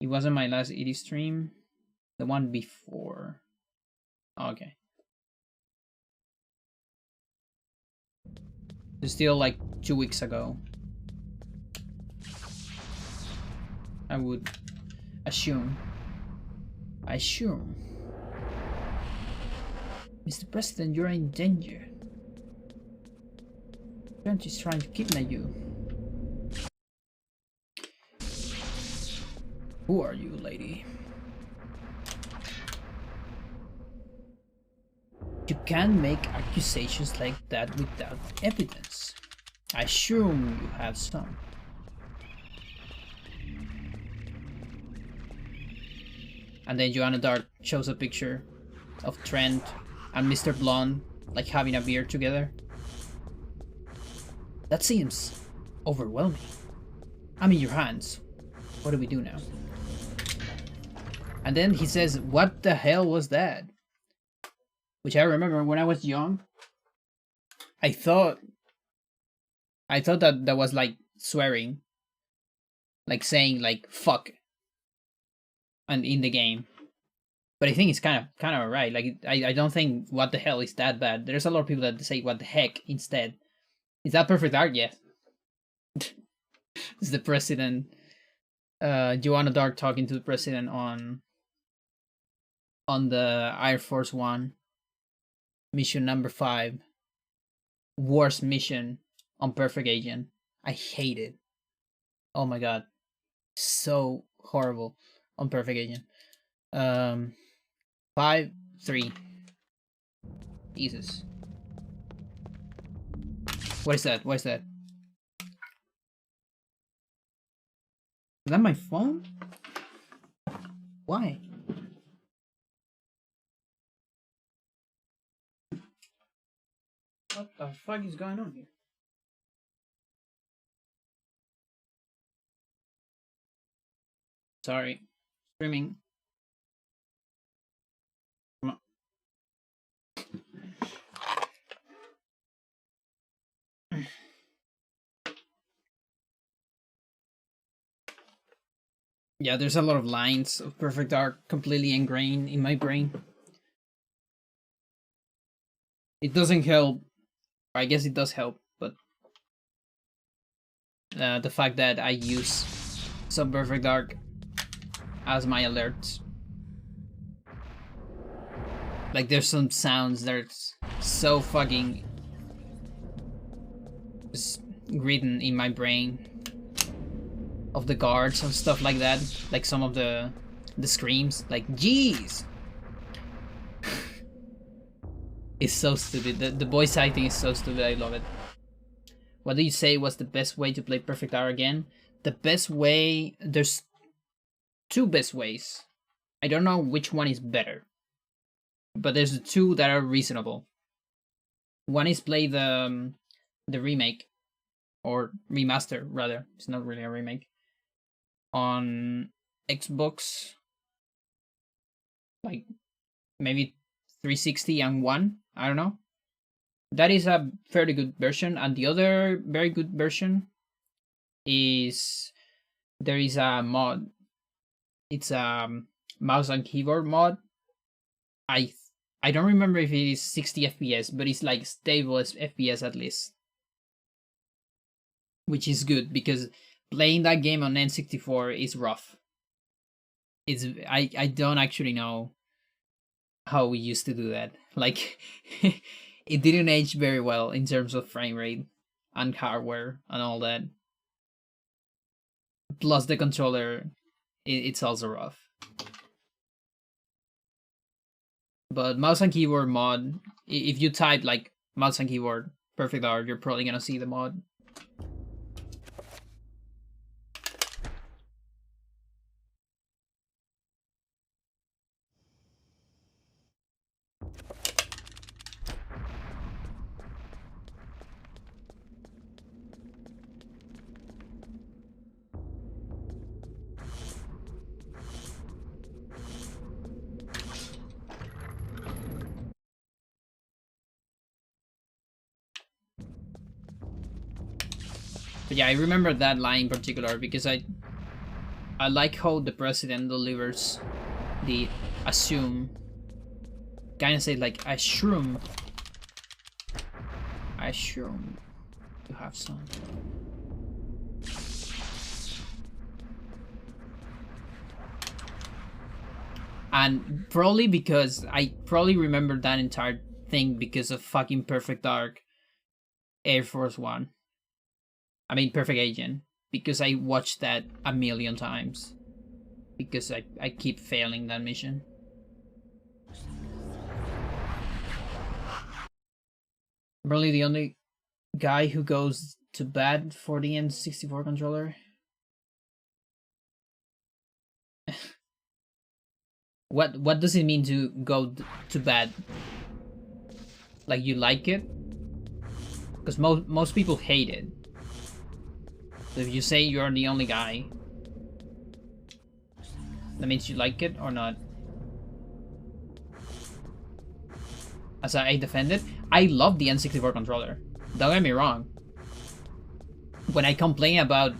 It wasn't my last ED stream. The one before. Okay. It's still like 2 weeks ago. I would assume. Mr. President, you're in danger. Country's trying to kidnap you. Who are you, lady? You can't make accusations like that without evidence. I assume you have some. And then Joanna Dark shows a picture of Trent and Mr. Blonde like having a beer together. That seems overwhelming. I'm in your hands. What do we do now? And then he says, what the hell was that? Which I remember when I was young, I thought that was like swearing. Like saying like fuck. And in the game. But I think it's kind of alright. Like I don't think what the hell is that bad. There's a lot of people that say what the heck instead. Is that perfect art? Yes. It's the president. Joanna Dark talking to the president on the Air Force One. Mission number 5. Worst mission on Perfect Agent. I hate it. Oh my god. So horrible on Perfect Agent. 5-3. Jesus. What is that? What is that? Is that my phone? Why? What the fuck is going on here? Sorry. Streaming. Come on. Yeah, there's a lot of lines of Perfect Art completely ingrained in my brain. It doesn't help. I guess it does help, but the fact that I use some Perfect Art as my alerts. Like there's some sounds that's so fucking just written in my brain of the guards and stuff like that. Like some of the screams, like jeez. It's so stupid. The voice acting is so stupid. I love it. What do you say was the best way to play Perfect Hour again? The best way... There's 2 best ways. I don't know which one is better. But there's 2 that are reasonable. One is play the remake. Or remaster, rather. It's not really a remake. On Xbox. Like, maybe 360 and 1. I don't know. That is a fairly good version, and the other very good version is there is a mod. It's a mouse and keyboard mod. I don't remember if it is 60 FPS, but it's like stable as FPS at least, which is good because playing that game on N64 is rough. I don't actually know how we used to do that. Like, it didn't age very well in terms of frame rate and hardware and all that. Plus the controller, it's also rough. But mouse and keyboard mod, if you type like mouse and keyboard Perfect Art, you're probably gonna see the mod. But yeah, I remember that line in particular because I like how the president delivers the assume. Kinda say like assume. I assume you have some. And probably because I probably remember that entire thing because of fucking Perfect Dark Air Force One. I mean Perfect Agent. Because I watched that a million times. Because I keep failing that mission. Probably the only guy who goes to bad for the N64 controller. What does it mean to go to bad? Like you like it? Because most people hate it. So if you say you're the only guy, that means you like it or not? As I defend it, I love the N64 controller. Don't get me wrong. When I complain about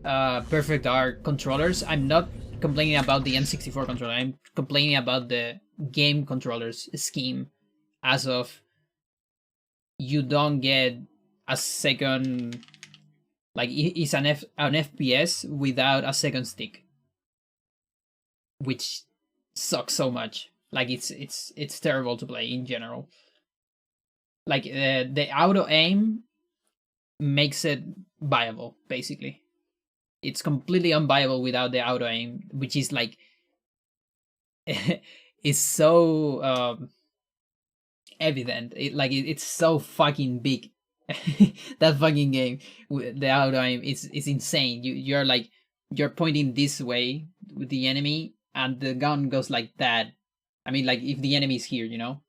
Perfect Dark controllers, I'm not complaining about the N64 controller. I'm complaining about the game controllers scheme. As of you don't get a second, like it's an FPS without a second stick, which sucks so much. Like it's terrible to play in general. Like the auto aim makes it viable, basically. It's completely unviable without the auto aim, which is like it's so evident. It's so fucking big. That fucking game, the auto aim, is insane. You're pointing this way with the enemy, and the gun goes like that. I mean, like if the enemy is here, you know,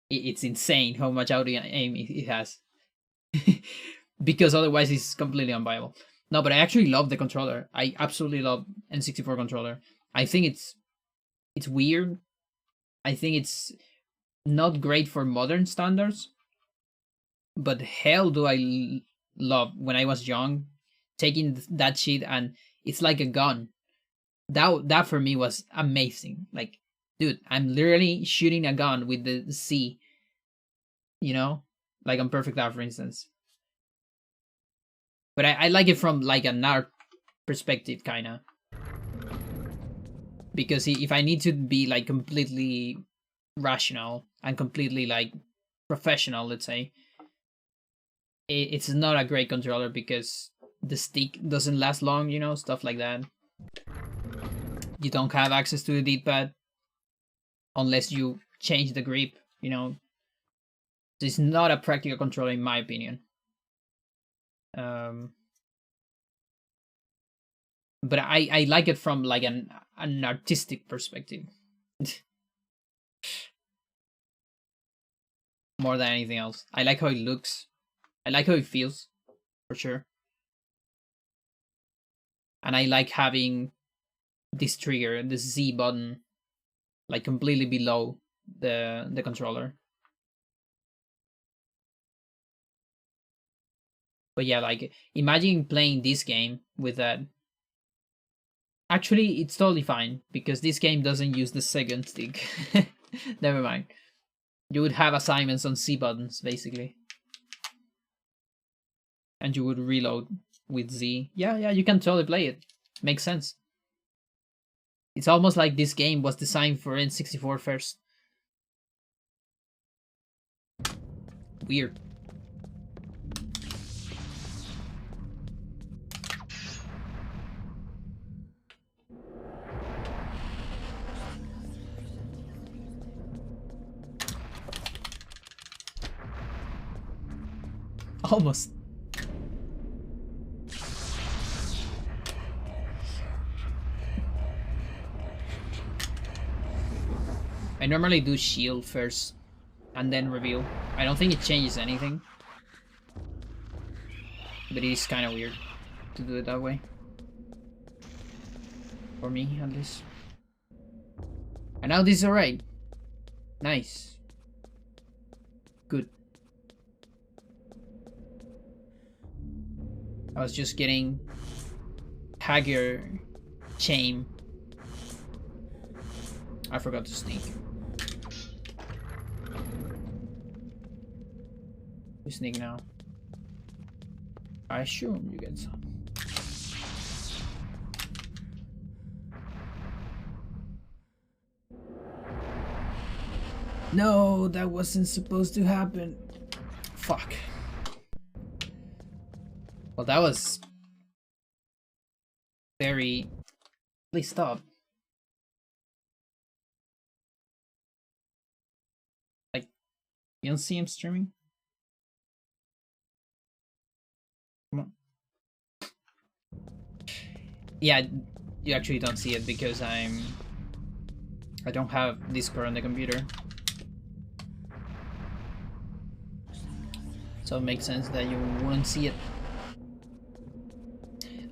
it's insane how much auto aim it has. Because otherwise, it's completely unviable. No, but I actually love the controller. I absolutely love N64 controller. I think it's weird. I think it's not great for modern standards. But hell do I love when I was young, taking that shit and it's like a gun. That for me was amazing. Like, dude, I'm literally shooting a gun with the C. You know, like on Perfect Dark, for instance. But I like it from like an art perspective, kind of. Because if I need to be like completely rational and completely like professional, let's say, it's not a great controller because the stick doesn't last long, you know, stuff like that. You don't have access to the D-pad unless you change the grip, you know. So it's not a practical controller in my opinion. But I like it from like an artistic perspective. More than anything else. I like how it looks. I like how it feels, for sure. And I like having this trigger, the Z button, like completely below the controller. But yeah, like imagine playing this game with that. Actually, it's totally fine because this game doesn't use the second stick. Never mind. You would have assignments on C buttons, basically. And you would reload with Z. Yeah, you can totally play it. Makes sense. It's almost like this game was designed for N64 first. Weird. Almost. I normally do shield first and then reveal. I don't think it changes anything. But it is kind of weird to do it that way. For me, at least. And now this is alright. Nice. Good. I was just getting Hager shame. I forgot to sneak. You sneak now. I assume you get some. No, that wasn't supposed to happen. Fuck. Well, that was very... Please stop. Like, you don't see him streaming? Come on. Yeah, you actually don't see it because I don't have Discord on the computer. So it makes sense that you wouldn't see it.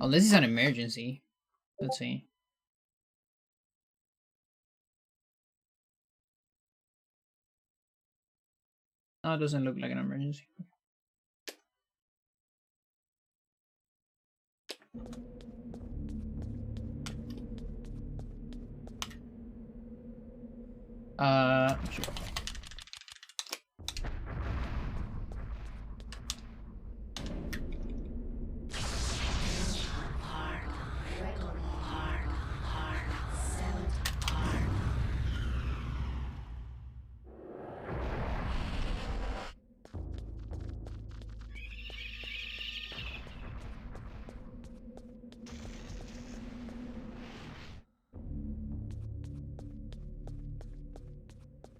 Unless it's an emergency. Let's see. No, it doesn't look like an emergency. Sure.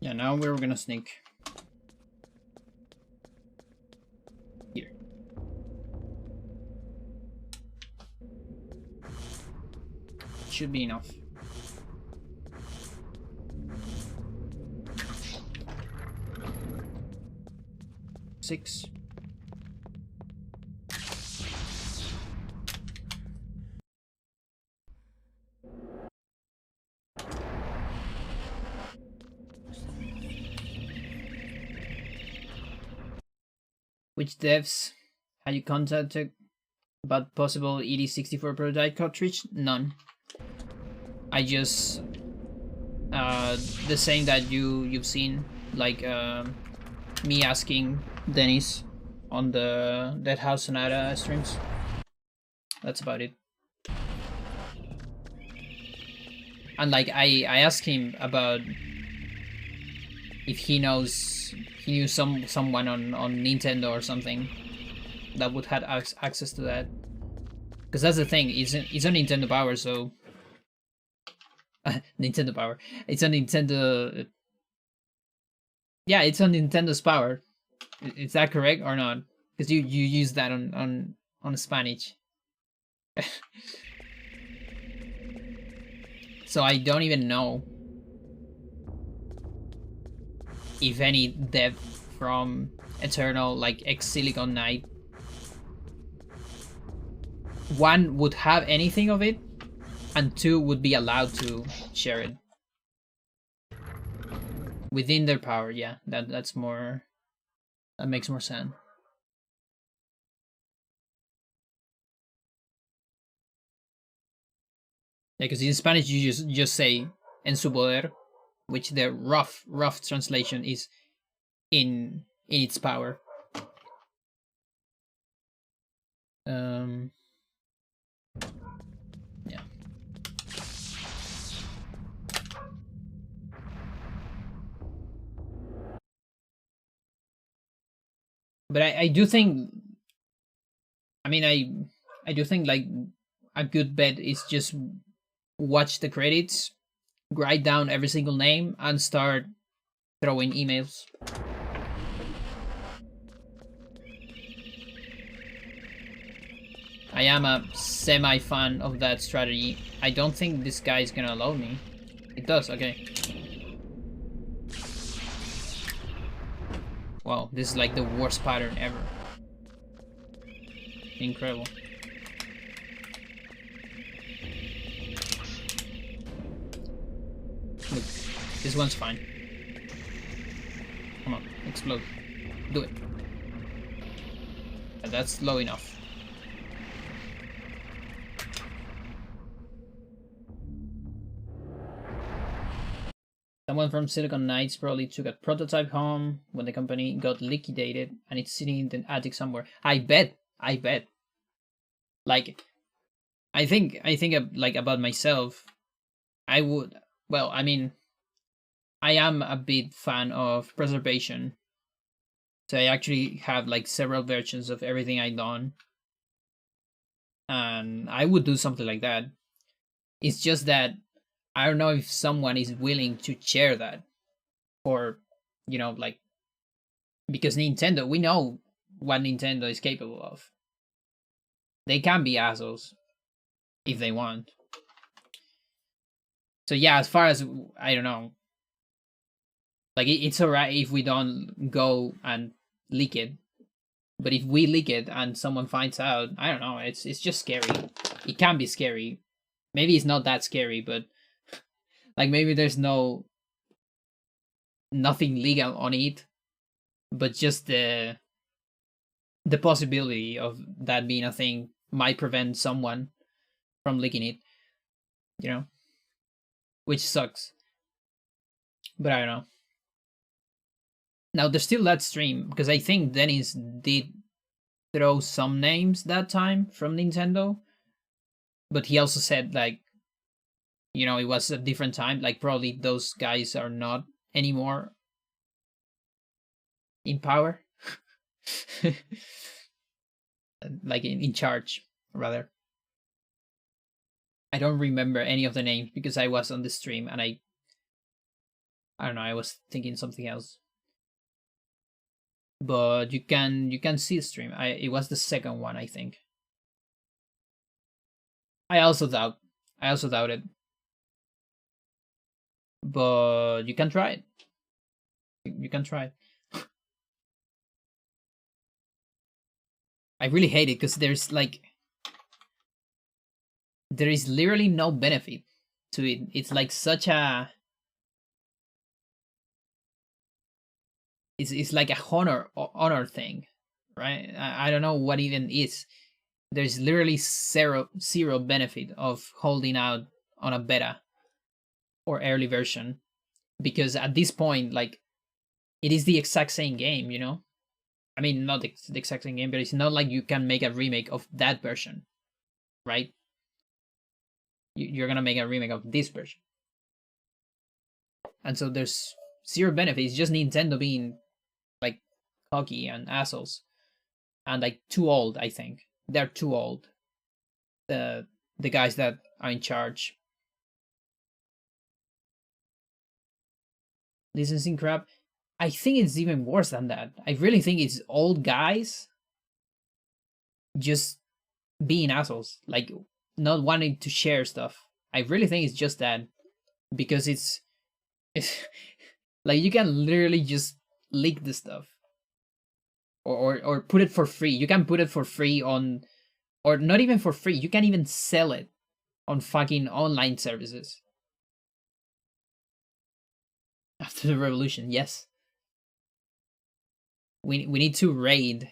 Yeah, now we're gonna sneak. Here. Should be enough. Six. Which devs had you contacted about possible ED64 prototype cartridge? None. I just the same that you've seen, like me asking Dennis on the Dead House Sonata streams. That's about it. And like I asked him about if he knew someone on Nintendo or something that would have access to that, because that's the thing. It's on Nintendo Power, so Nintendo Power. It's on Nintendo. Yeah, it's on Nintendo's Power. Is that correct or not? Because you use that on Spanish. So I don't even know if any dev from Eternal, like ex Silicon Knight, one would have anything of it, and two would be allowed to share it within their power. Yeah, that's more. That makes more sense. Yeah, because in Spanish you just say "en su poder," which the rough translation is in its power. Yeah. But I do think, I mean, I do think like a good bet is just watch the credits, write down every single name, and start throwing emails. I am a semi-fan of that strategy. I don't think this guy is gonna allow me. It does, okay. Wow, this is like the worst pattern ever. Incredible. Look, this one's fine. Come on, explode. Do it. And that's low enough. Someone from Silicon Knights probably took a prototype home when the company got liquidated and it's sitting in the attic somewhere. I bet. Like, I think like about myself, I would, well, I mean, I am a big fan of preservation. So I actually have like several versions of everything I've done. And I would do something like that. It's just that I don't know if someone is willing to share that. Or, you know, like, because Nintendo, we know what Nintendo is capable of. They can be assholes if they want. So yeah, as far as, I don't know, like, it's alright if we don't go and leak it. But if we leak it and someone finds out, I don't know, it's just scary. It can be scary. Maybe it's not that scary, but like maybe there's nothing legal on it, but just the possibility of that being a thing might prevent someone from leaking it, you know, which sucks. But I don't know. Now there's still that stream because I think Dennis did throw some names that time from Nintendo, but he also said like, you know, it was a different time. Like probably those guys are not anymore in power, like in charge rather. I don't remember any of the names because I was on the stream and I don't know, I was thinking something else. But you can see the stream. It was the second one, I think. I also doubt it. But you can try it. You can try it. I really hate it because there's like there is literally no benefit to it. It's like such a it's like a honor thing, right? I don't know what even is. There's literally zero benefit of holding out on a beta or early version because at this point, like, it is the exact same game, you know. I mean, not the exact same game, but it's not like you can make a remake of that version, right? You're gonna make a remake of this version, and so there's zero benefit. It's just Nintendo being like cocky and assholes, and like too old. I think they're too old. The guys that are in charge. Licensing crap. I think it's even worse than that. I really think it's old guys just being assholes, like not wanting to share stuff. I really think it's just that because it's like you can literally just leak the stuff or put it for free. You can put it for free on, or not even for free. You can even sell it on fucking online services. After the revolution, yes. We need to raid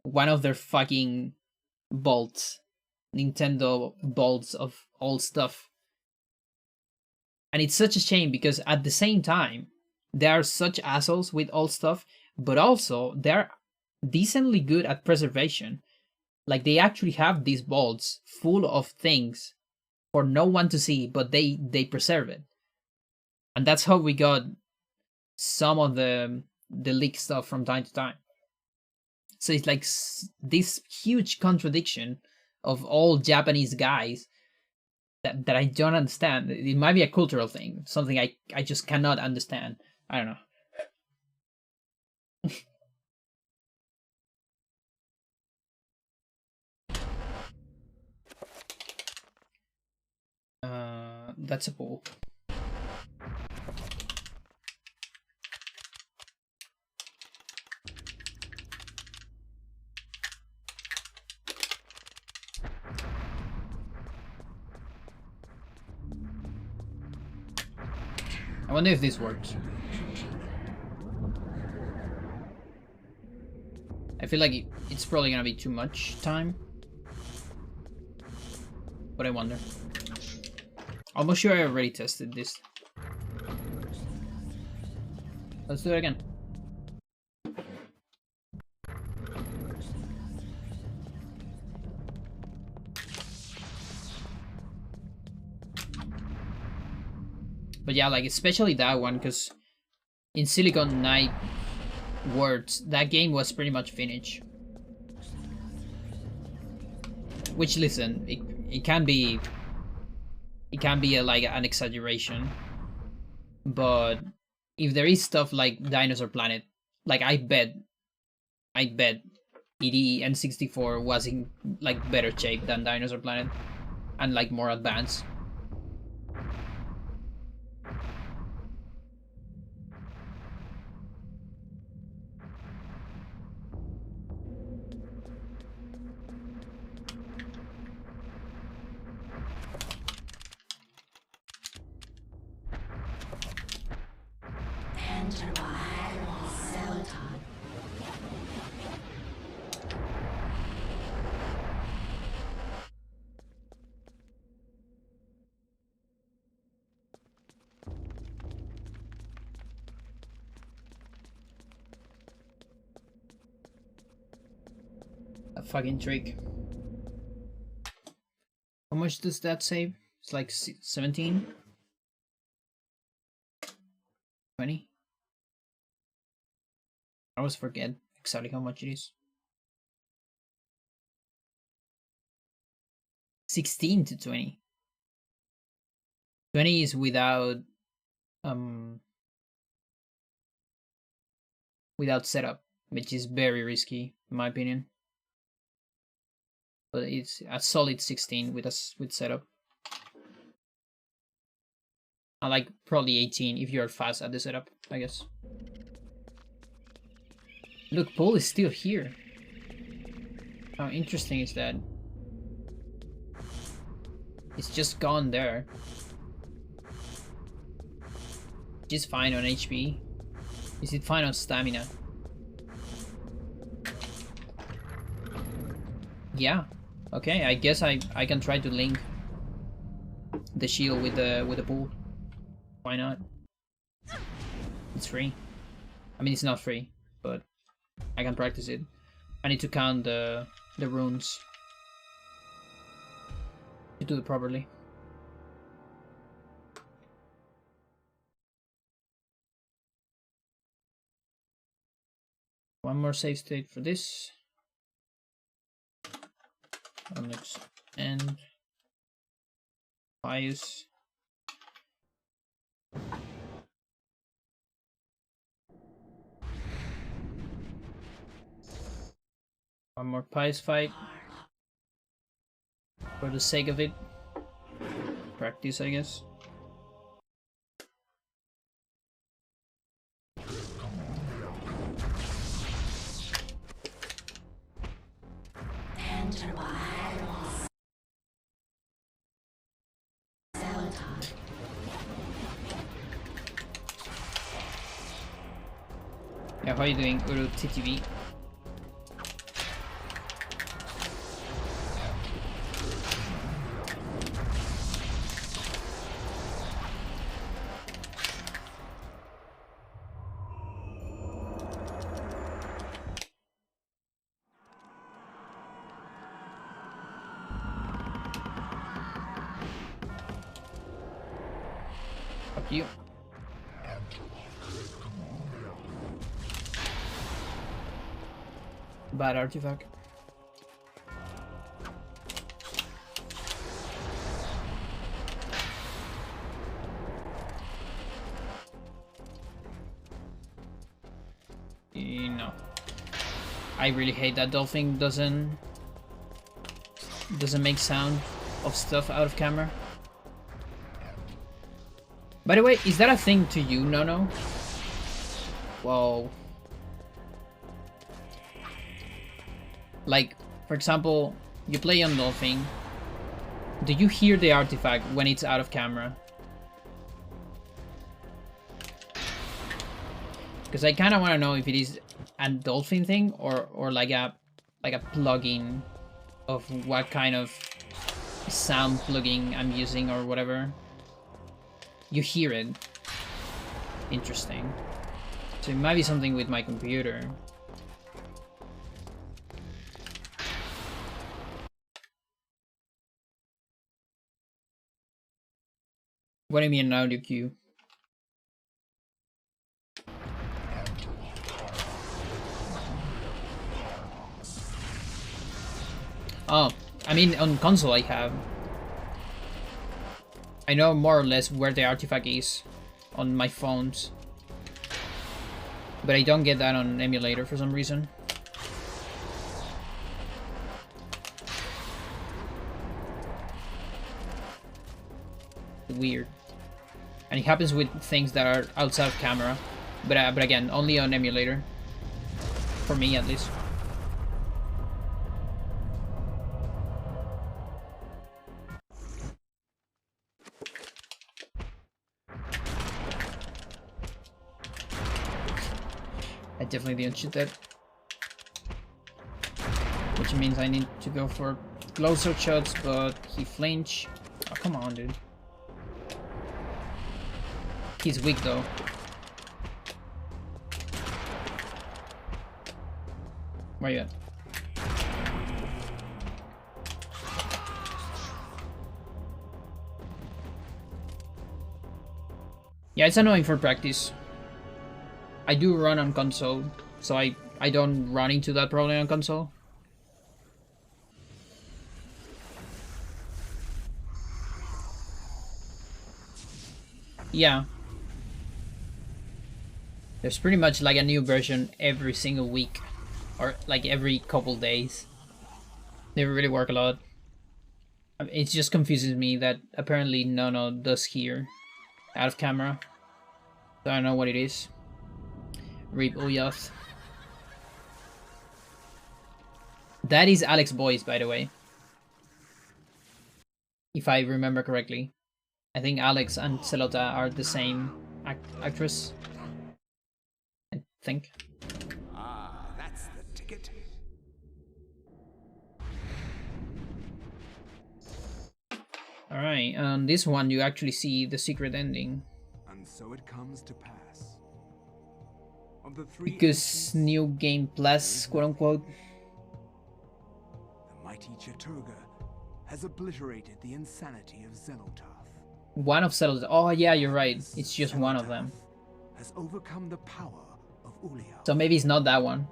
one of their fucking vaults, Nintendo vaults of old stuff. And it's such a shame because at the same time, they are such assholes with old stuff, but also they're decently good at preservation. Like they actually have these vaults full of things for no one to see, but they preserve it. And that's how we got some of the leaked stuff from time to time. So it's like this huge contradiction of all Japanese guys that I don't understand. It might be a cultural thing, something I just cannot understand. I don't know. That's a pool. wonder if this works. I feel like it's probably gonna be too much time. But I wonder. Almost sure I already tested this. Let's do it again. But yeah, like especially that one, because in Silicon Knight words, that game was pretty much finished. Which, listen, it can be like an exaggeration, but if there is stuff like Dinosaur Planet, like I bet EDE N64 was in like better shape than Dinosaur Planet and like more advanced. A fucking trick. How much does that save? It's like 17? 20? I always forget exactly how much it is. 16 to 20. 20 is without setup, which is very risky in my opinion. But it's a solid 16 with setup. I like probably 18 if you're fast at the setup, I guess. Look, Paul is still here. How interesting is that? It's just gone there. She's fine on HP. Is it fine on stamina? Yeah. Okay, I guess I can try to link the shield with the pool. Why not? It's free. I mean, it's not free, but I can practice it. I need to count the runes to do it properly. One more save state for this. Onyx and Pius. One more Pius fight. For the sake of it. Practice, I guess. Yeah, how are you doing, Uru TTV? Fuck you. Bad artifact. No. I really hate that dolphin doesn't make sound of stuff out of camera. By the way, is that a thing to you, Nono? Whoa. Like, for example, you play on Dolphin. Do you hear the artifact when it's out of camera? Because I kind of want to know if it is a dolphin thing or like a plugin of what kind of sound plugin I'm using or whatever. You hear it. Interesting. So it might be something with my computer. What do you mean an audio cue? Oh, I mean on console I have. I know more or less where the artifact is on my phones. But I don't get that on emulator for some reason. Weird. And it happens with things that are outside of camera. But again, only on emulator. For me at least. I definitely didn't shoot that. Which means I need to go for closer shots, but he flinched. Oh, come on, dude. He's weak though. Where you at? Yeah, it's annoying for practice. I do run on console, so I don't run into that problem on console. Yeah. There's pretty much like a new version every single week, or like every couple days. They really work a lot. It just confuses me that apparently Nono does here out of camera. So I don't know what it is. Rip Uyath. That is Alex's voice, by the way. If I remember correctly. I think Alex and Celota are the same actress. I think. Ah, that's the ticket. Alright, on this one you actually see the secret ending. And so it comes to pass. Of the three Because new game plus, quote unquote. the mighty Chaturga has obliterated the insanity of Xenotarth. One of Celota. Oh yeah, you're right. It's just one of them. Has overcome the power of Uliauth. So maybe it's not that one.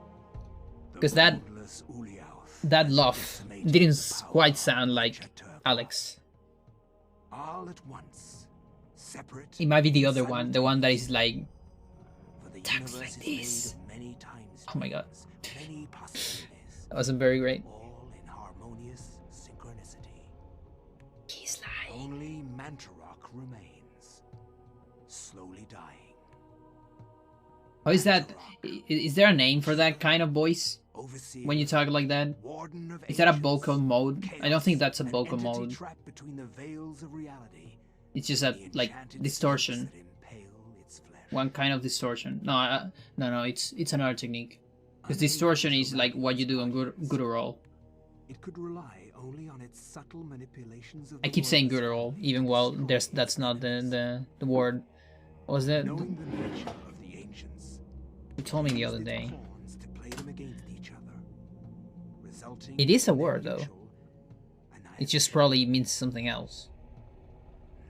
Because that laugh didn't quite sound like Alex. All at once, separate. It might be the other one, the one that is like For the talks universe like is made this. of many times Oh my god. dreams, many possibilities, That wasn't very great. all in harmonious synchronicity. He's lying. Only Mantarok remains, slowly dying. How is that? Is there a name for that kind of voice? Overseer, When you talk like that? Warden of Is that a Ancients, vocal mode? I don't think that's a an vocal entity mode. trapped between the veils of reality, It's just a the like enchanted distortion. spirits that impale its flesh. One kind of distortion. No, no, it's another technique. Because distortion is like what you do on Guttural. It could rely only on its subtle manipulations of I the keep saying words, Guttural, even while that's not the word. What was that? knowing the nature of the ancients. You told me the used other its day. pawns to play them against each other, resulting It is a in their word though. mutual It just annihilation. probably means something else.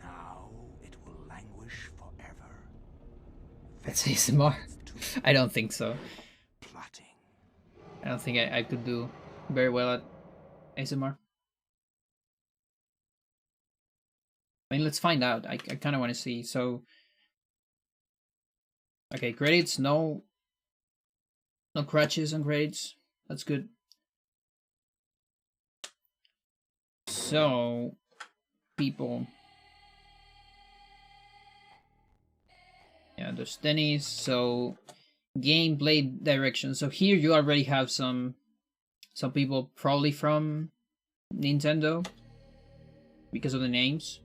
Now it will languish forever. That's ASMR. I don't think so. Plotting. I don't think I could do very well at ASMR. I mean, let's find out. I kind of want to see. So, okay, credits. No crutches on credits. That's good. So, people. Yeah, there's Dennis. So, gameplay direction. So here you already have some people probably from Nintendo because of the names.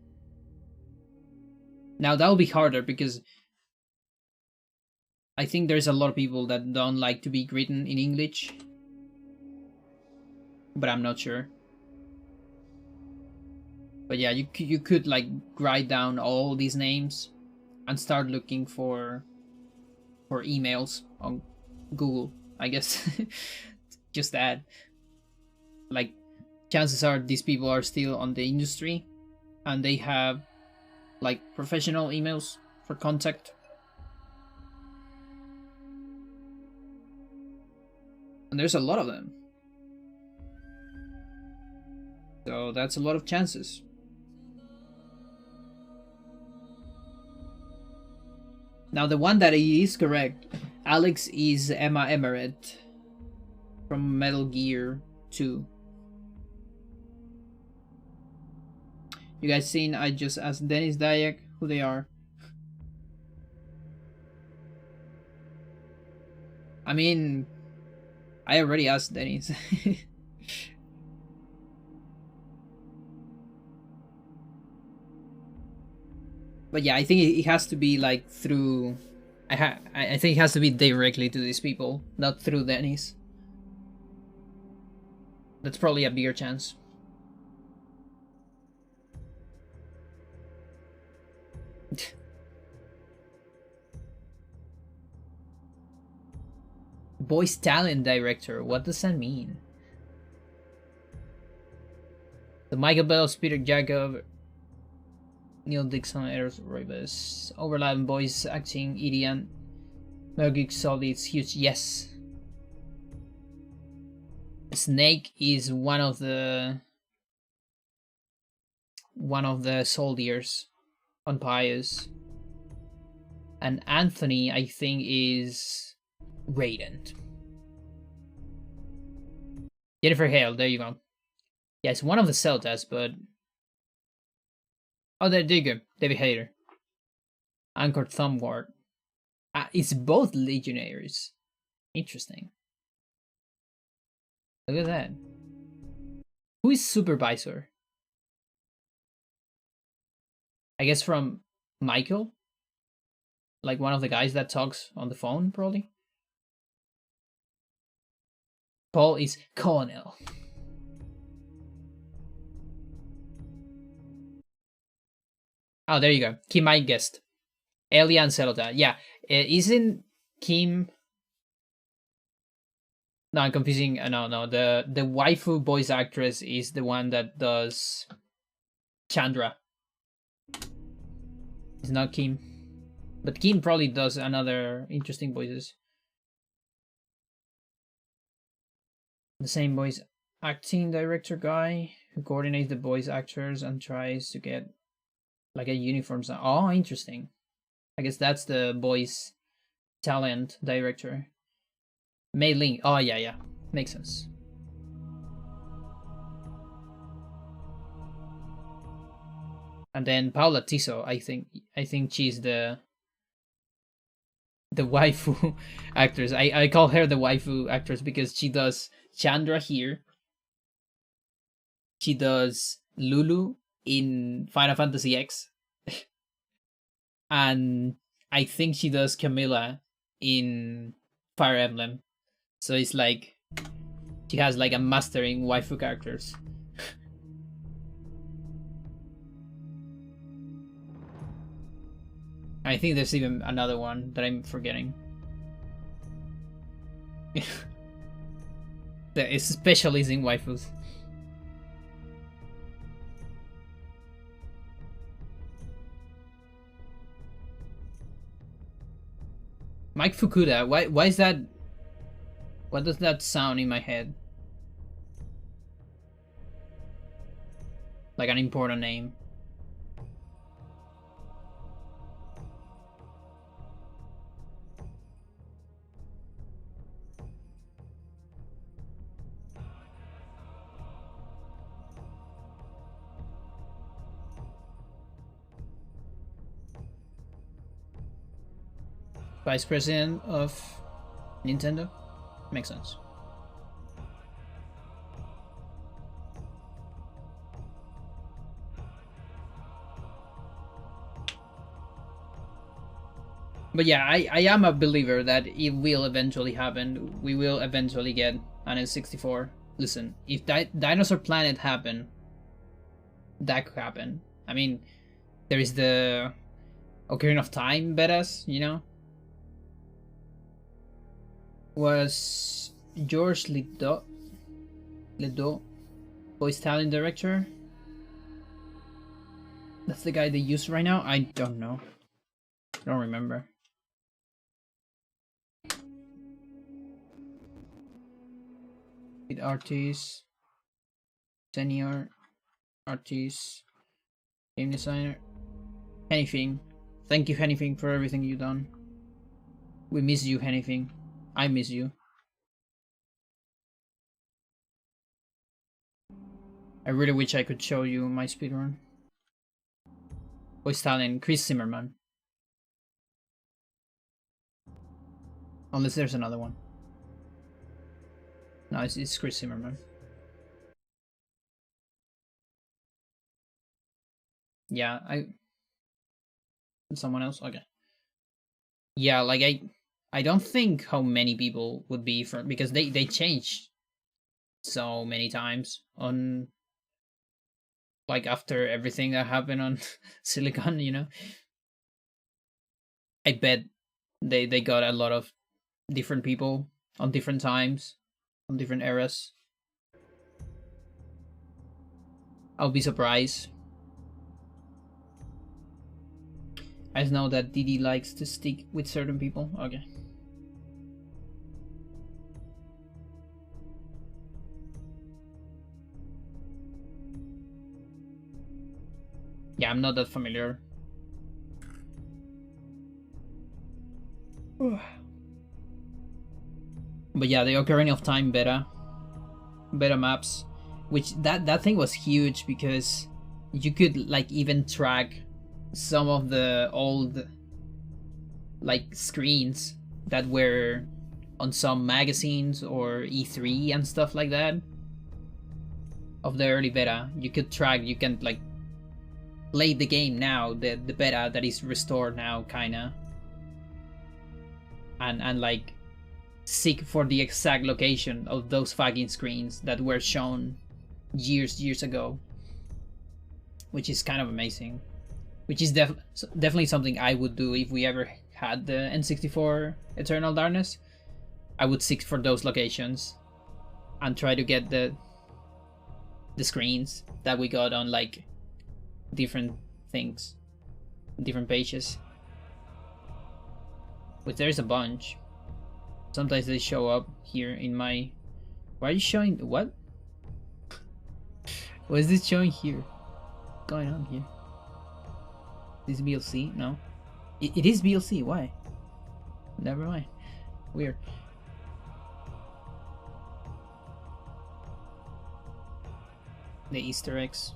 Now that will be harder because I think there's a lot of people that don't like to be written in English, but I'm not sure. But yeah, you could like write down all these names and start looking for emails on Google, I guess. Just that, like, chances are these people are still on the industry and they have like professional emails for contact. And there's a lot of them. So that's a lot of chances. Now the one that is correct, Alex, is Emma Emmerich from Metal Gear 2. You guys seen I just asked Dennis Dayak who they are? I mean, I already asked Dennis. But yeah, I think it has to be like through. I think it has to be directly to these people, not through Dennis. That's probably a bigger chance. Voice talent director. What does that mean? The Michael Bell, Peter Jacob, Neil Dixon, Eros Rivas, overlapping voice acting, Idian, Mergic Solid's huge yes. Snake is one of the soldiers on Pius. And Anthony, I think, is Radiant. Jennifer Hale, there you go. Yeah, it's one of the Celtas, but... Oh, there you go. David Hayter. Anchor Thumbward. It's both Legionaries. Interesting. Look at that. Who is Supervisor? I guess from Michael? Like one of the guys that talks on the phone, probably? Paul is Colonel. Oh, there you go. Kim I guessed. Elia and Celota. Yeah. Isn't Kim... No, I'm confusing. No. The waifu voice actress is the one that does Chandra. It's not Kim. But Kim probably does another interesting voices. The same voice acting director guy who coordinates the voice actors and tries to get like a uniform sound. Oh, interesting. I guess that's the voice talent director. Mei Ling. Oh, yeah. Makes sense. And then Paula Tiso, I think she's the waifu actress. I call her the waifu actress because she does Chandra here. She does Lulu in Final Fantasy X. And I think she does Camilla in Fire Emblem. So it's like she has like a mastering waifu characters. I think there's even another one that I'm forgetting. That is specialist in waifus. Mike Fukuda, why is that? What does that sound in my head? Like an important name. Vice President of Nintendo? Makes sense. But yeah, I am a believer that it will eventually happen. We will eventually get an N64. Listen, if Dinosaur Planet happen, that could happen. I mean, there is the Ocarina of Time betas, you know? Was George Ledo voice talent director? That's the guy they use right now? I don't know. I don't remember. Lead artist, senior artist, game designer, anything. Thank you, anything, for everything you've done. We miss you, anything. I miss you. I really wish I could show you my speedrun. Voice talent, Chris Zimmerman. Unless there's another one. No, it's Chris Zimmerman. Yeah, someone else? Okay. Yeah, like I don't think how many people would be for, because they changed so many times on, like, after everything that happened on Silicon, you know. I bet they got a lot of different people on different times, on different eras. I'll be surprised. I just know that Didi likes to stick with certain people. Okay. Yeah, I'm not that familiar. But yeah, the Ocarina of Time beta maps, which that thing was huge because you could, like, even track some of the old, like, screens that were on some magazines or E3 and stuff like that of the early beta. You could track, you can, like, play the game now, the beta that is restored now, kinda, and like seek for the exact location of those fucking screens that were shown years ago, which is kind of amazing. Which is definitely something I would do if we ever had the N64 Eternal Darkness. I would seek for those locations and try to get the screens that we got on, like, different things, different pages. Which there's a bunch. Sometimes they show up here in my... Why are you showing... What? What is this showing here? What's going on here? Is this BLC? No. It is BLC. Why? Never mind. Weird. The Easter eggs.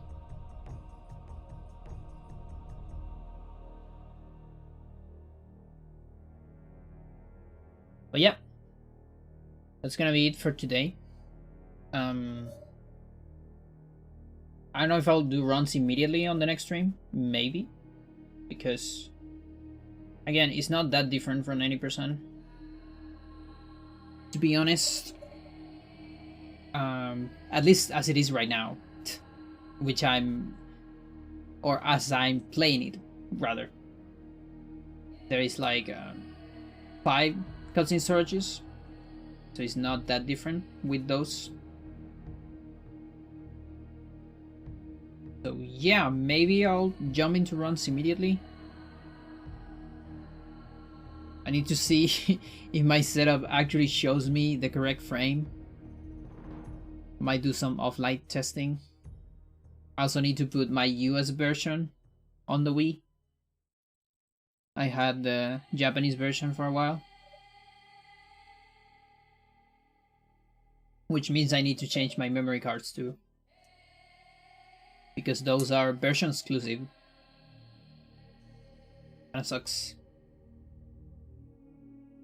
But yeah, that's gonna be it for today. I don't know if I'll do runs immediately on the next stream. Maybe, because again, it's not that different from 90%. To be honest, at least as it is right now, which or as I'm playing it, rather. There is like 5 cutscene storages, so it's not that different with those. So yeah, maybe I'll jump into runs immediately. I need to see if my setup actually shows me the correct frame. Might do some offline testing. I also need to put my US version on the Wii. I had the Japanese version for a while, which means I need to change my memory cards too, because those are version exclusive. Kinda sucks.